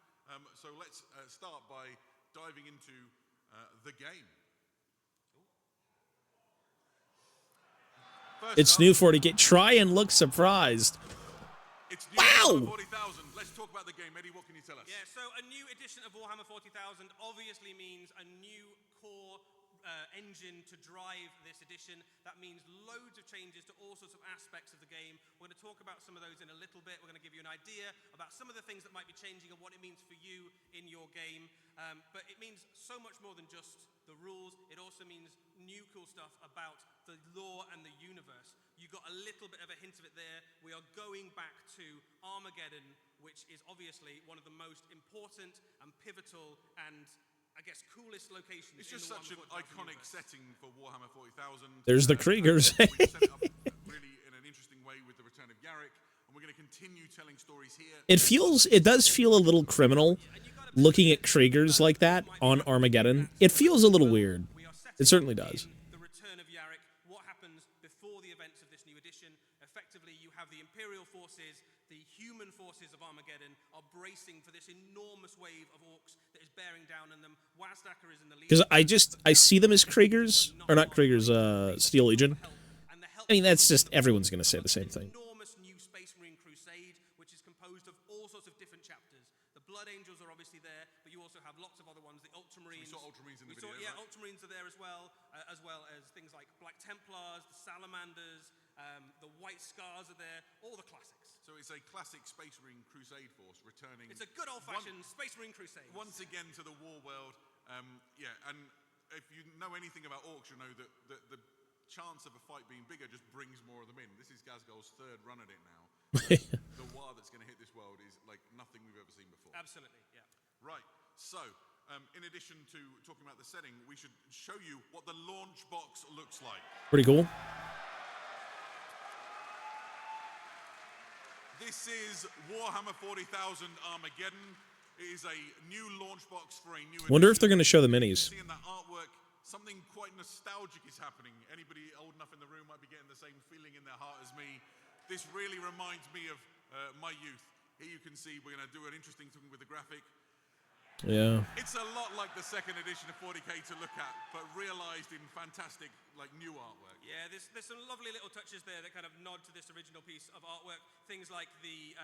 So let's start by diving into the game. It's new 40K. Try and look surprised. It's new Warhammer 40,000. Let's talk about the game. Eddie, what can you tell us? Yeah, so a new edition of Warhammer 40,000 obviously means a new core engine to drive this edition. That means loads of changes to all sorts of aspects of the game. We're going to talk about some of those in a little bit. We're going to give you an idea about some of the things that might be changing and what it means for you in your game. But it means so much more than just the rules. It also means new cool stuff about the lore and the universe. You got a little bit of a hint of it there. We are going back to Armageddon, which is obviously one of the most important and pivotal and, I guess, coolest locations. It's just such an iconic setting for Warhammer 40,000. There's the Kriegers. We set it up really in an interesting way with the return of Garrick, and we're going to continue telling stories here. It does feel a little criminal looking at Kriegers like that on Armageddon. It feels a little weird. It certainly does. The return of Yarrick, what happens before the events of this new edition. Effectively, you have the Imperial forces, the human forces of Armageddon are bracing for this enormous wave of orcs that is bearing down on them. Wazdacker is in the lead. Because I see them as Kriegers, or not Kriegers, Steel Legion. I mean, that's just, everyone's going to say the same thing. Enormous new Space Marine crusade, which is composed of all sorts of different chapters. The Blood Angels are obviously there, but you also have lots of other ones. The Ultramarines. We saw Ultramarines in the video, Yeah, right? Ultramarines are there as well as things like Black Templars, the Salamanders, the White Scars are there, all the classics. So it's a classic Space Marine crusade force returning. It's a good old-fashioned Space Marine crusade. Once again to the war world. Yeah, and if you know anything about orcs, you know that the chance of a fight being bigger just brings more of them in. This is Gazgol's third run at it now. The war that's going to hit this world is like nothing we've ever seen before. Absolutely, yeah. Right, so in addition to talking about the setting, we should show you what the launch box looks like. Pretty cool. This is Warhammer 40,000 Armageddon. It is a new launch box for a new Wonder if they're going to show the You minis. see in that artwork, something quite nostalgic is happening. Anybody old enough in the room might be getting the same feeling in their heart as me. This really reminds me of my youth. Here you can see we're going to do an interesting thing with the graphic. Yeah. It's a lot like the second edition of 40K to look at, but realized in fantastic, like, new artwork. Yeah, there's some lovely little touches there that kind of nod to this original piece of artwork. Things like the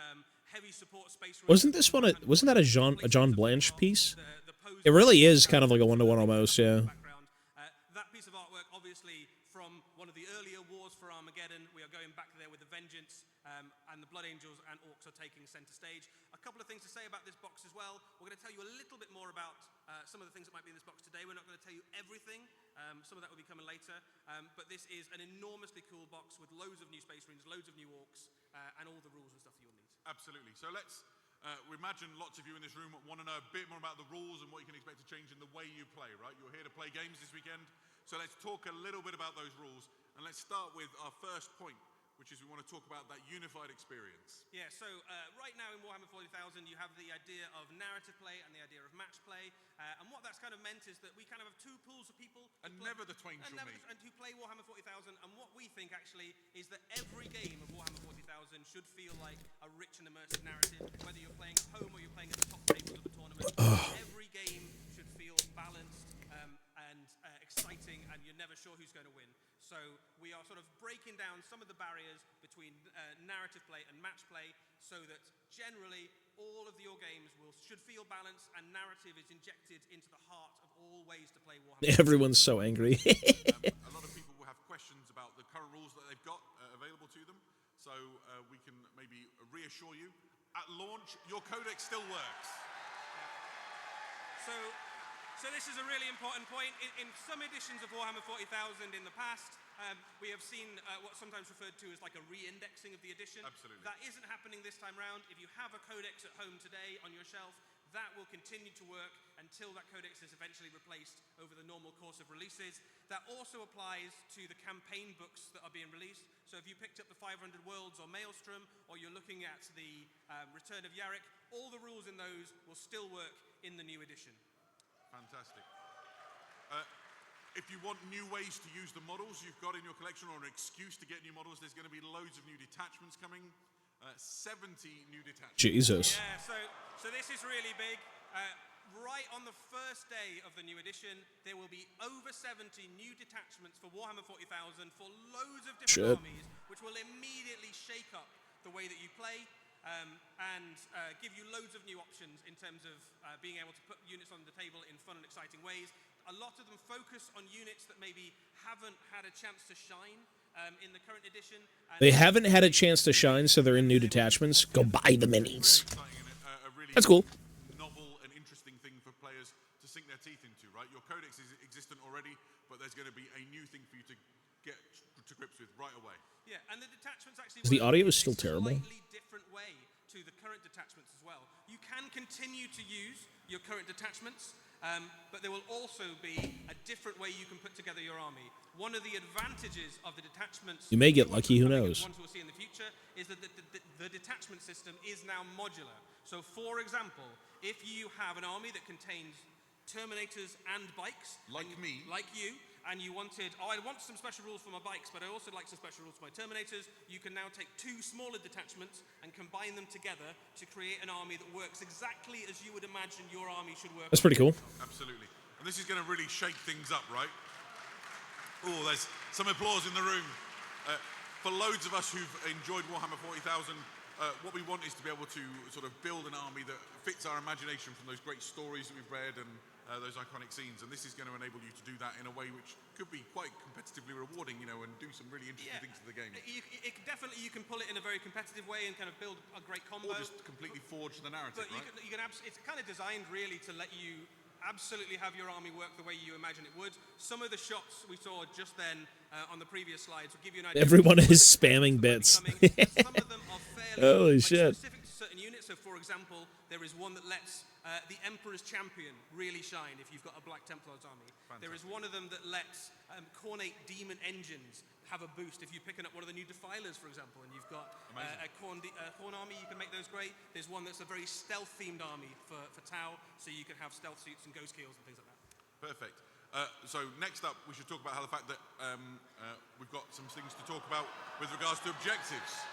heavy support space. Wasn't that a John Blanche piece? It really is kind of like a one-to-one almost, yeah. That piece of artwork, obviously, from one of the earlier wars for Armageddon. We are going back there with the Vengeance, and the Blood Angels and Orcs are taking center stage. A couple of things to say about this box as well. We're going to tell you a little bit more about some of the things that might be in this box today. We're not going to tell you everything. Some of that will be coming later. But this is an enormously cool box with loads of new Space Marines, loads of new Orcs, and all the rules and stuff that you'll need. Absolutely. So let's, we imagine lots of you in this room want to know a bit more about the rules and what you can expect to change in the way you play, right? You're here to play games this weekend. So let's talk a little bit about those rules. And let's start with our first point, which is we want to talk about that unified experience. Yeah, so right now in Warhammer 40,000, you have the idea of narrative play and the idea of match play. And what that's kind of meant is that we kind of have two pools of people. And never the twain shall meet. And who play Warhammer 40,000. And what we think actually is that every game of Warhammer 40,000 should feel like a rich and immersive narrative. Whether you're playing at home or you're playing at the top tables of a tournament, every game should feel balanced and exciting, and you're never sure who's going to win. So we are sort of breaking down some of the barriers between narrative play and match play, so that generally all of your games should feel balanced, and narrative is injected into the heart of all ways to play Warhammer. Everyone's so angry. A lot of people will have questions about the current rules that they've got available to them, so we can maybe reassure you. At launch, your codex still works. So this is a really important point. In some editions of Warhammer 40,000 in the past, we have seen what's sometimes referred to as like a re-indexing of the edition. Absolutely. That isn't happening this time round. If you have a codex at home today on your shelf, that will continue to work until that codex is eventually replaced over the normal course of releases. That also applies to the campaign books that are being released. So if you picked up the 500 Worlds or Maelstrom, or you're looking at the Return of Yarick, all the rules in those will still work in the new edition. Fantastic. If you want new ways to use the models you've got in your collection, or an excuse to get new models, there's going to be loads of new detachments coming. 70 new detachments. Jesus. Yeah, so this is really big. Right on the first day of the new edition, there will be over 70 new detachments for Warhammer 40,000 for loads of different armies, which will immediately shake up the way that you play. And give you loads of new options in terms of being able to put units on the table in fun and exciting ways. A lot of them focus on units that maybe haven't had a chance to shine in the current edition. They haven't had a chance to shine, so they're in new detachments. Go buy the minis. That's cool. Novel and interesting thing for players to sink their teeth into, right? Your codex is existent already, but there's going to be a new thing for you to get to grips with right away. Yeah, and the detachments actually The audio is still terrible. Slightly different way to the current detachments as well. You can continue to use your current detachments, but there will also be a different way you can put together your army. One of the advantages of the detachments You may get lucky, who knows? ones we'll see in the future is that the detachment system is now modular. So, for example, if you have an army that contains Terminators and bikes, like you, and you wanted, I want some special rules for my bikes, but I also like some special rules for my Terminators, you can now take two smaller detachments and combine them together to create an army that works exactly as you would imagine your army should work. That's pretty cool. Absolutely. And this is going to really shake things up, right? Oh, there's some applause in the room. For loads of us who've enjoyed Warhammer 40,000, what we want is to be able to sort of build an army that fits our imagination from those great stories that we've read and those iconic scenes, and this is going to enable you to do that in a way which could be quite competitively rewarding, you know, and do some really interesting things to the game. Definitely you can pull it in a very competitive way and kind of build a great combo. Or just completely forge the narrative, But right? it's kind of designed really to let you absolutely have your army work the way you imagine it would. Some of the shots we saw just then on the previous slides will give you an idea. Everyone is spamming bits. Some of them are fairly specific to certain units. So, for example, there is one that lets the Emperor's Champion really shine if you've got a Black Templar's army. Fantastic. There is one of them that lets Cornate Demon Engines have a boost if you're picking up one of the new Defilers, for example, and you've got a Khorne army, you can make those great. There's one that's a very stealth-themed army for Tau, so you can have stealth suits and ghost kills and things like that. Perfect. So next up, we should talk about how the fact that we've got some things to talk about with regards to objectives.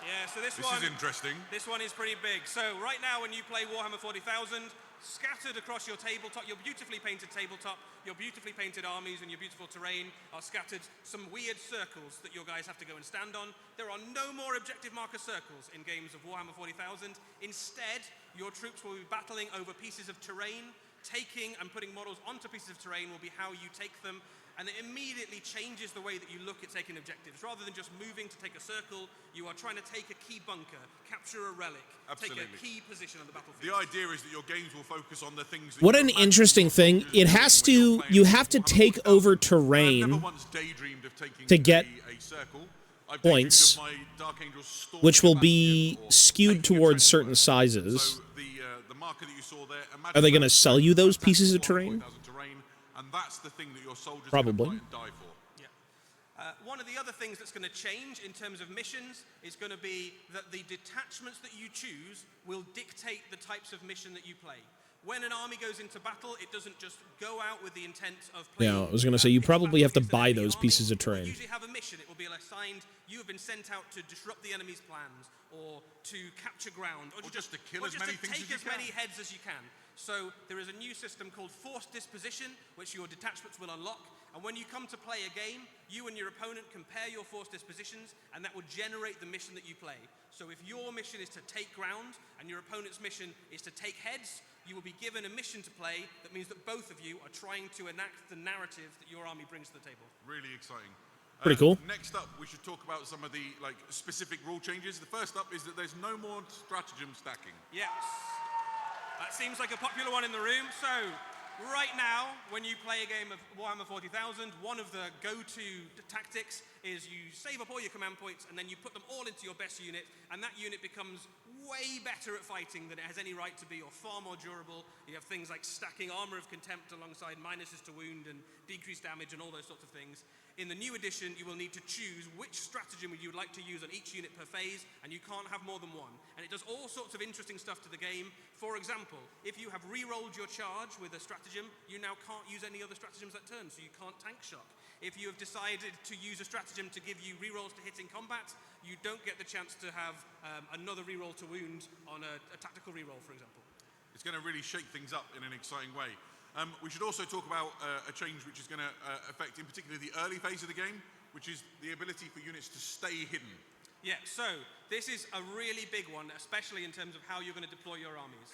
Yeah, so this is interesting. This one is pretty big. So right now when you play Warhammer 40,000, scattered across your tabletop, your beautifully painted tabletop, your beautifully painted armies and your beautiful terrain are scattered some weird circles that your guys have to go and stand on. There are no more objective marker circles in games of Warhammer 40,000. Instead, your troops will be battling over pieces of terrain. Taking and putting models onto pieces of terrain will be how you take them, and it immediately changes the way that you look at taking objectives. Rather than just moving to take a circle, you are trying to take a key bunker, capture a relic, take a key position on the battlefield. The idea is that your games will focus on the things that What an interesting thing. It has to, you have to take over terrain to get points, which will be skewed towards certain sizes. Are they going to sell you those pieces of terrain? And that's the thing that your soldiers Probably. fight and die for. Yeah. One of the other things that's going to change in terms of missions is going to be that the detachments that you choose will dictate the types of mission that you play. When an army goes into battle, it doesn't just go out with the intent of playing. Yeah, I was going to say, you probably have to buy those pieces of terrain. You usually have a mission. It will be assigned, you have been sent out to disrupt the enemy's plans, or to capture ground, or just to kill as many things as you take as many can. heads as you can. So there is a new system called Forced Disposition, which your detachments will unlock. And when you come to play a game, you and your opponent compare your forced dispositions, and that will generate the mission that you play. So if your mission is to take ground, and your opponent's mission is to take heads, you will be given a mission to play that means that both of you are trying to enact the narrative that your army brings to the table. Really exciting. Pretty cool. Next up, we should talk about some of the specific rule changes. The first up is that there's no more stratagem stacking. Yes. That seems like a popular one in the room. So right now, when you play a game of Warhammer 40,000, one of the go-to tactics is you save up all your command points and then you put them all into your best unit, and that unit becomes way better at fighting than it has any right to be, or far more durable. You have things like stacking Armor of Contempt alongside minuses to wound and decreased damage and all those sorts of things. In the new edition, you will need to choose which stratagem you would like to use on each unit per phase, and you can't have more than one. And it does all sorts of interesting stuff to the game. For example, if you have re-rolled your charge with a stratagem, you now can't use any other stratagems that turn, so you can't tank shock. If you have decided to use a stratagem to give you re-rolls to hit in combat, you don't get the chance to have another re-roll to wound on a tactical re-roll, for example. It's going to really shake things up in an exciting way. We should also talk about a change which is going to affect in particular the early phase of the game, which is the ability for units to stay hidden. Yeah, so this is a really big one, especially in terms of how you're going to deploy your armies.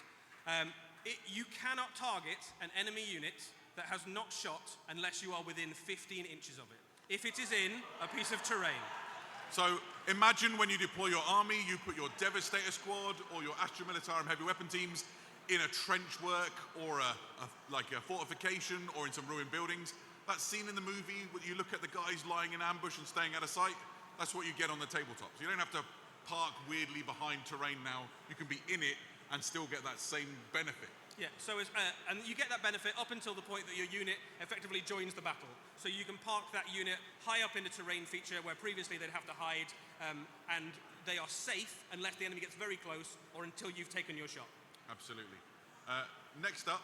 You cannot target an enemy unit that has not shot unless you are within 15 inches of it, if it is in a piece of terrain. So imagine when you deploy your army, you put your Devastator squad or your Astra Militarum heavy weapon teams in a trench work or like a fortification or in some ruined buildings. That scene in the movie where you look at the guys lying in ambush and staying out of sight, that's what you get on the tabletop. So you don't have to park weirdly behind terrain now. You can be in it and still get that same benefit. Yeah, so and you get that benefit up until the point that your unit effectively joins the battle. So you can park that unit high up in the terrain feature where previously they'd have to hide, and they are safe unless the enemy gets very close or until you've taken your shot. Absolutely. Next up,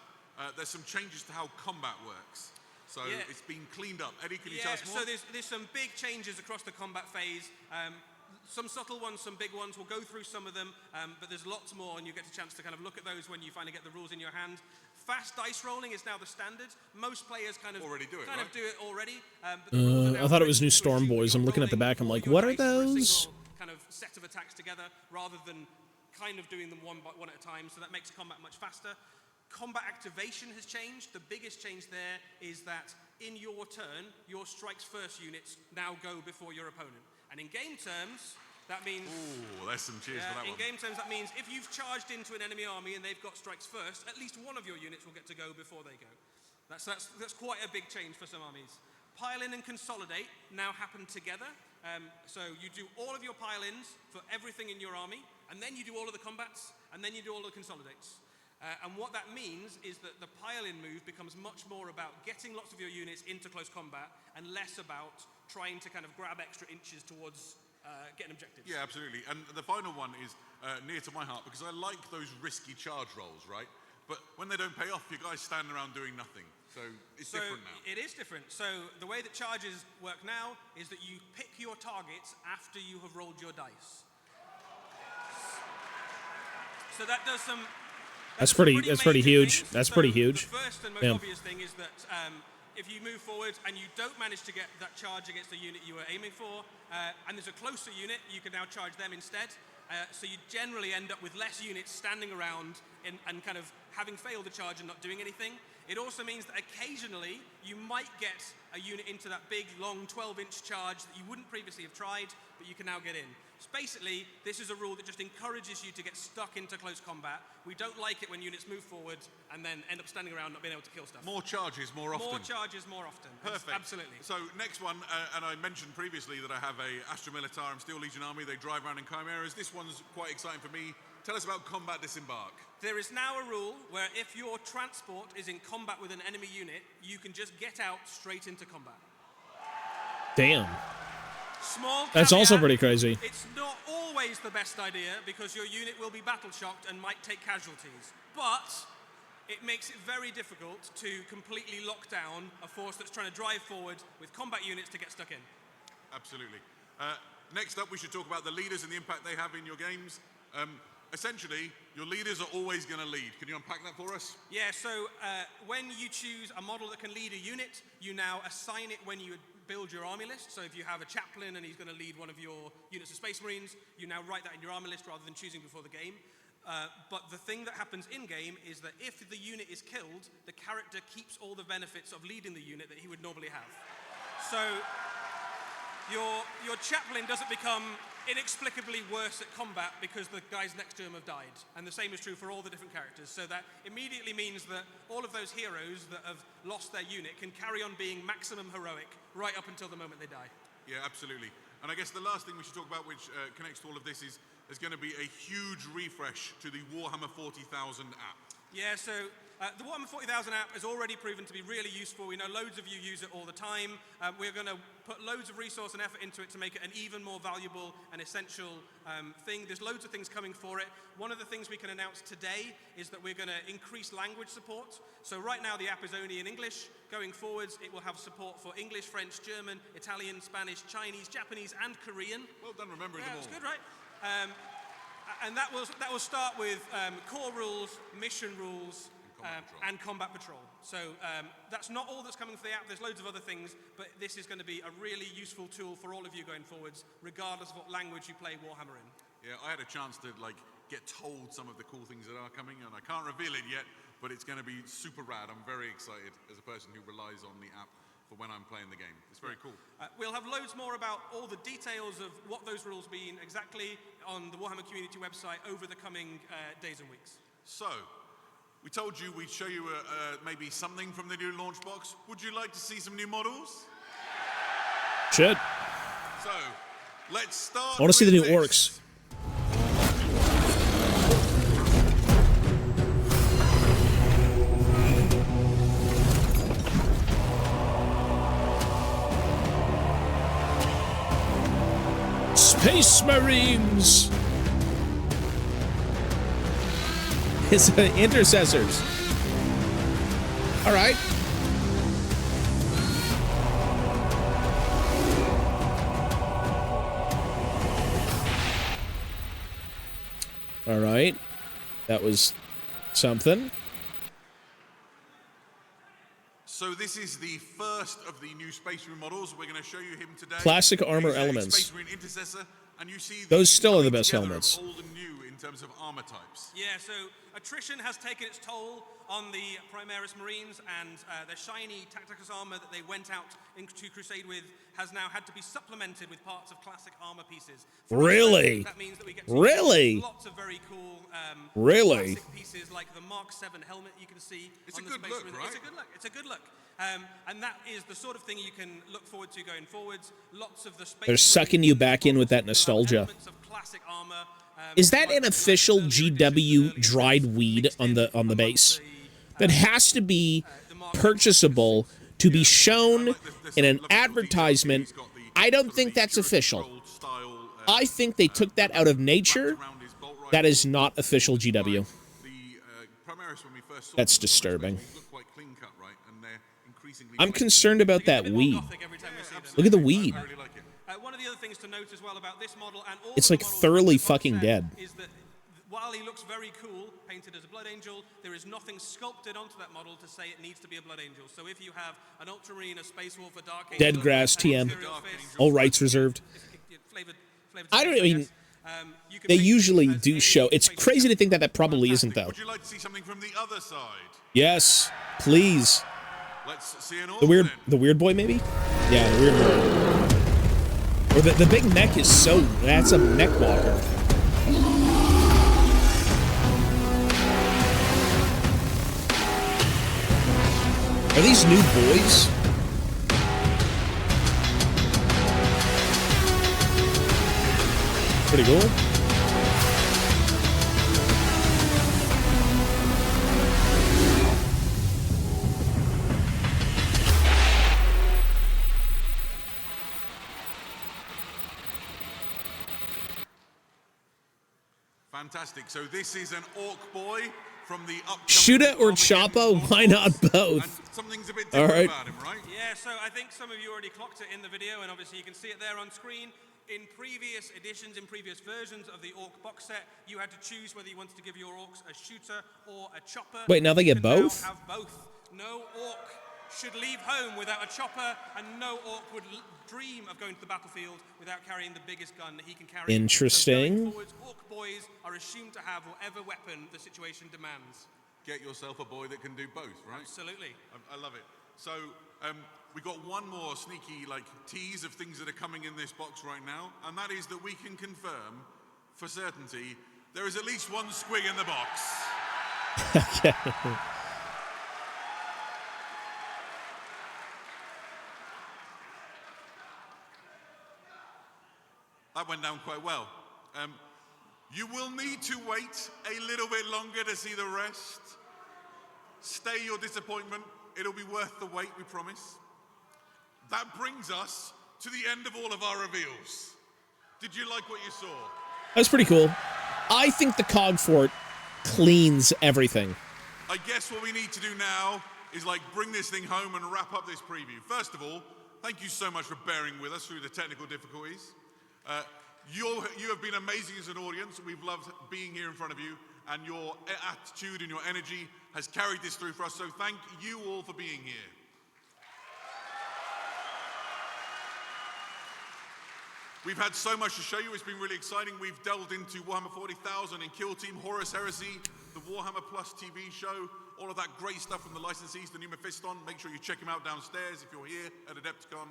there's some changes to how combat works. So it's been cleaned up. Eddie, can you tell us more? So there's some big changes across the combat phase. Some subtle ones, some big ones. We'll go through some of them, but there's lots more, and you get a chance to kind of look at those when you finally get the rules in your hand. Fast dice rolling is now the standard. Most players kind of already do it already. I thought it was new Storm Boys. I'm looking at the back. I'm like, what are those? Kind of set of attacks together rather than kind of doing them one at a time. So that makes combat much faster. Combat activation has changed. The biggest change there is that in your turn, your strikes first units now go before your opponent. And in game terms, that means... Ooh, there's some cheers for that one. In game terms, that means if you've charged into an enemy army and they've got strikes first, at least one of your units will get to go before they go. That's quite a big change for some armies. Pile-in and consolidate now happen together. So you do all of your pile-ins for everything in your army, and then you do all of the combats, and then you do all of the consolidates. And what that means is that the pile-in move becomes much more about getting lots of your units into close combat and less about trying to kind of grab extra inches towards getting objectives. Yeah, absolutely. And the final one is near to my heart because I like those risky charge rolls, right? But when they don't pay off, you guys stand around doing nothing. So it's different now. It is different. So the way that charges work now is that you pick your targets after you have rolled your dice. So that does some... That's pretty huge. That's pretty huge. The first and most obvious thing is that if you move forward and you don't manage to get that charge against the unit you were aiming for, and there's a closer unit, you can now charge them instead. So you generally end up with less units standing around and kind of having failed the charge and not doing anything. It also means that occasionally you might get a unit into that big, long 12-inch charge that you wouldn't previously have tried, but you can now get in. So basically, this is a rule that just encourages you to get stuck into close combat. We don't like it when units move forward and then end up standing around not being able to kill stuff. More charges, more often. More charges, more often. Perfect. Absolutely. So next one, and I mentioned previously that I have a Astra Militarum Steel Legion army. They drive around in chimeras. This one's quite exciting for me. Tell us about combat disembark. There is now a rule where if your transport is in combat with an enemy unit, you can just get out straight into combat. Damn. Small That's also caveat, pretty crazy. It's not always the best idea because your unit will be battle shocked and might take casualties. But it makes it very difficult to completely lock down a force that's trying to drive forward with combat units to get stuck in. Absolutely. Next up, we should talk about the leaders and the impact they have in your games. Essentially, your leaders are always going to lead. Can you unpack that for us? Yeah, so when you choose a model that can lead a unit, you now assign it when you build your army list. So if you have a chaplain and he's going to lead one of your units of Space Marines, you now write that in your army list rather than choosing before the game. But the thing that happens in-game is that if the unit is killed, the character keeps all the benefits of leading the unit that he would normally have. So your chaplain doesn't become inexplicably worse at combat because the guys next to him have died. And the same is true for all the different characters. So that immediately means that all of those heroes that have lost their unit can carry on being maximum heroic right up until the moment they die. Yeah, absolutely. And I guess the last thing we should talk about, which connects to all of this, is there's going to be a huge refresh to the Warhammer 40,000 app. Yeah, so the Warhammer 40,000 app has already proven to be really useful. We know loads of you use it all the time. We're going to put loads of resource and effort into it to make it an even more valuable and essential thing. There's loads of things coming for it. One of the things we can announce today is that we're going to increase language support. So right now the app is only in English. Going forwards, it will have support for English, French, German, Italian, Spanish, Chinese, Japanese, and Korean. Well done remembering them all. That's good, right? And that will start with core rules, mission rules, and combat patrol. So that's not all that's coming for the app. There's loads of other things, but this is going to be a really useful tool for all of you going forwards, regardless of what language you play Warhammer in. Yeah, I had a chance to get told some of the cool things that are coming, and I can't reveal it yet, but it's going to be super rad. I'm very excited as a person who relies on the app for when I'm playing the game. It's very cool. We'll have loads more about all the details of what those rules mean exactly on the Warhammer community website over the coming days and weeks. So, we told you we'd show you maybe something from the new launch box. Would you like to see some new models? Shit. So, let's start. I want to see the new this. orcs. Space Marines! It's intercessors. All right. All right. That was something. So this is the first of the new Space Marine models. We're going to show you him today. Classic armor He's a elements. Space Marine intercessor, and you see Those still are the coming best together helmets. of old and new in terms of armor types. Yeah, so attrition has taken its toll on the Primaris Marines, and their shiny Tacticus armor that they went out into Crusade with has now had to be supplemented with parts of classic armor pieces. Really? That means that we get to Really? use lots of very cool Really? classic pieces like the Mark 7 helmet you can see. It's on a the good Space look, Marine. right? It's a good look. It's a good look. And that is the sort of thing you can look forward to going forwards. Lots of the Space They're sucking you back in with that nostalgia. elements of classic armor. Is that an official GW dried weed on the base? That has to be purchasable to be shown in an advertisement. I don't think that's official. I think they took that out of nature. That is not official GW. That's disturbing. I'm concerned about that weed. Look at the weed. One of the other things to note as well about this model and all It's the like models thoroughly in the box fucking set dead. is that while he looks very cool, painted as a Blood Angel, there is nothing sculpted onto that model to say it needs to be a Blood Angel. So if you have an Ultramarine, a Space Wolf, a Dark Angel, Dead Grass, TM. All rights reserved. I don't even. They usually do show. It's crazy to think that that probably isn't though. Would you like to see something from the other side? Yes, please. Let's see an orc The weird boy maybe? Yeah, the weird boy. Or the big mech is so. That's a mech walker. Are these new boys? Pretty cool. Fantastic. So this is an orc boy from the upcoming Shoota or Choppa? Why not both? And something's a bit different about him, right? Yeah, so I think some of you already clocked it in the video, and obviously you can see it there on screen. In previous editions, in previous versions of the orc box set, you had to choose whether you wanted to give your orcs a shooter or a chopper. Wait, now they get You can both? now have both. No orc should leave home without a chopper, and no orc would dream of going to the battlefield without carrying the biggest gun that he can carry. Interesting. So going forwards, orc boys are assumed to have whatever weapon the situation demands. Get yourself a boy that can do both, right? Absolutely. I love it. So we got one more sneaky tease of things that are coming in this box right now, and that is that we can confirm for certainty there is at least one squig in the box. Okay. That went down quite well. You will need to wait a little bit longer to see the rest. Stay your disappointment. It'll be worth the wait, we promise. That brings us to the end of all of our reveals. Did you like what you saw? That's pretty cool. I think the Cog Fort cleans everything. I guess what we need to do now is bring this thing home and wrap up this preview. First of all, thank you so much for bearing with us through the technical difficulties. You have been amazing as an audience. We've loved being here in front of you, and your attitude and your energy has carried this through for us, so thank you all for being here. We've had so much to show you. It's been really exciting. We've delved into Warhammer 40,000 and Kill Team, Horus Heresy, the Warhammer Plus TV show, all of that great stuff from the licensees, the new Mephiston. Make sure you check them out downstairs if you're here at Adepticon.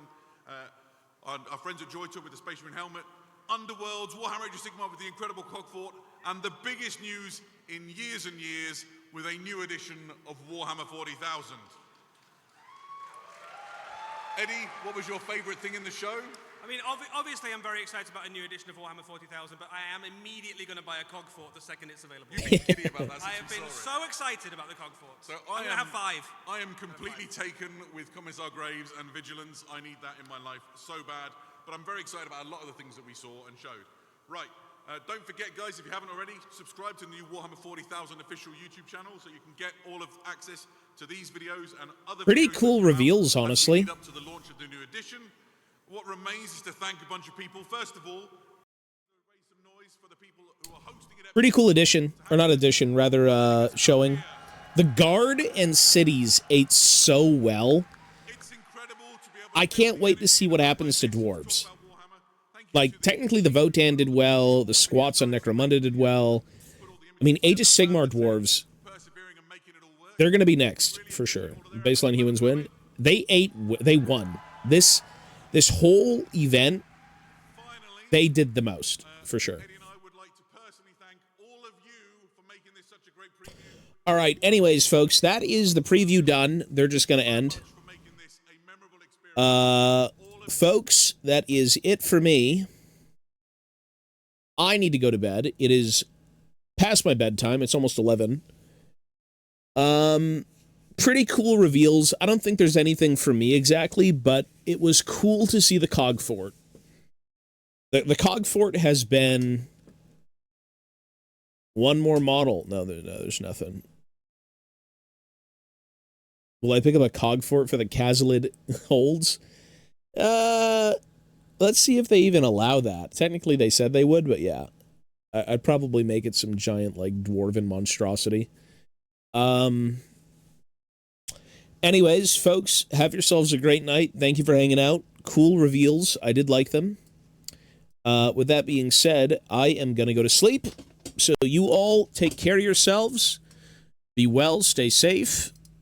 Our friends at Joy Tour with the Space Marine helmet. Underworlds, Warhammer Age of Sigmar with the incredible Cogfort, and the biggest news in years and years with a new edition of Warhammer 40,000. Eddie, what was your favorite thing in the show? I mean, obviously I'm very excited about a new edition of Warhammer 40,000, but I am immediately going to buy a Cogfort the second it's available. You've been kidding about that since I have been saw so excited about the Cogfort. So I'm going to have 5. I am completely taken with Commissar Graves and Vigilance. I need that in my life so bad. But I'm very excited about a lot of the things that we saw and showed. Right, don't forget, guys, if you haven't already, subscribe to the new Warhammer 40,000 official YouTube channel so you can get all of access to these videos and other Pretty videos cool reveals, honestly. Lead up to the launch of the new edition. What remains is to thank a bunch of people. First of all, raise some noise for the people who are hosting it. Pretty cool edition, or not edition, rather showing. The Guard and Cities ate so well. I can't wait to see what happens to dwarves. Technically the Votann did well, the squats on Necromunda did well. I mean, Age of Sigmar dwarves, they're going to be next, for sure. Baseline humans win. They won. This whole event, they did the most, for sure. All right, anyways, folks, that is the preview done. They're just going to end. Folks, that is it for me. I need to go to bed. It is past my bedtime. It's almost 11. Pretty cool reveals. I don't think there's anything for me exactly, but it was cool to see the Cog Fort. The Cog Fort has been one more model. No, there's nothing. Will I pick up a Cog Fort for the Kazalid holds? Let's see if they even allow that. Technically, they said they would, but yeah. I'd probably make it some giant, dwarven monstrosity. Anyways, folks, have yourselves a great night. Thank you for hanging out. Cool reveals. I did like them. With that being said, I am going to go to sleep. So you all take care of yourselves. Be well, stay safe.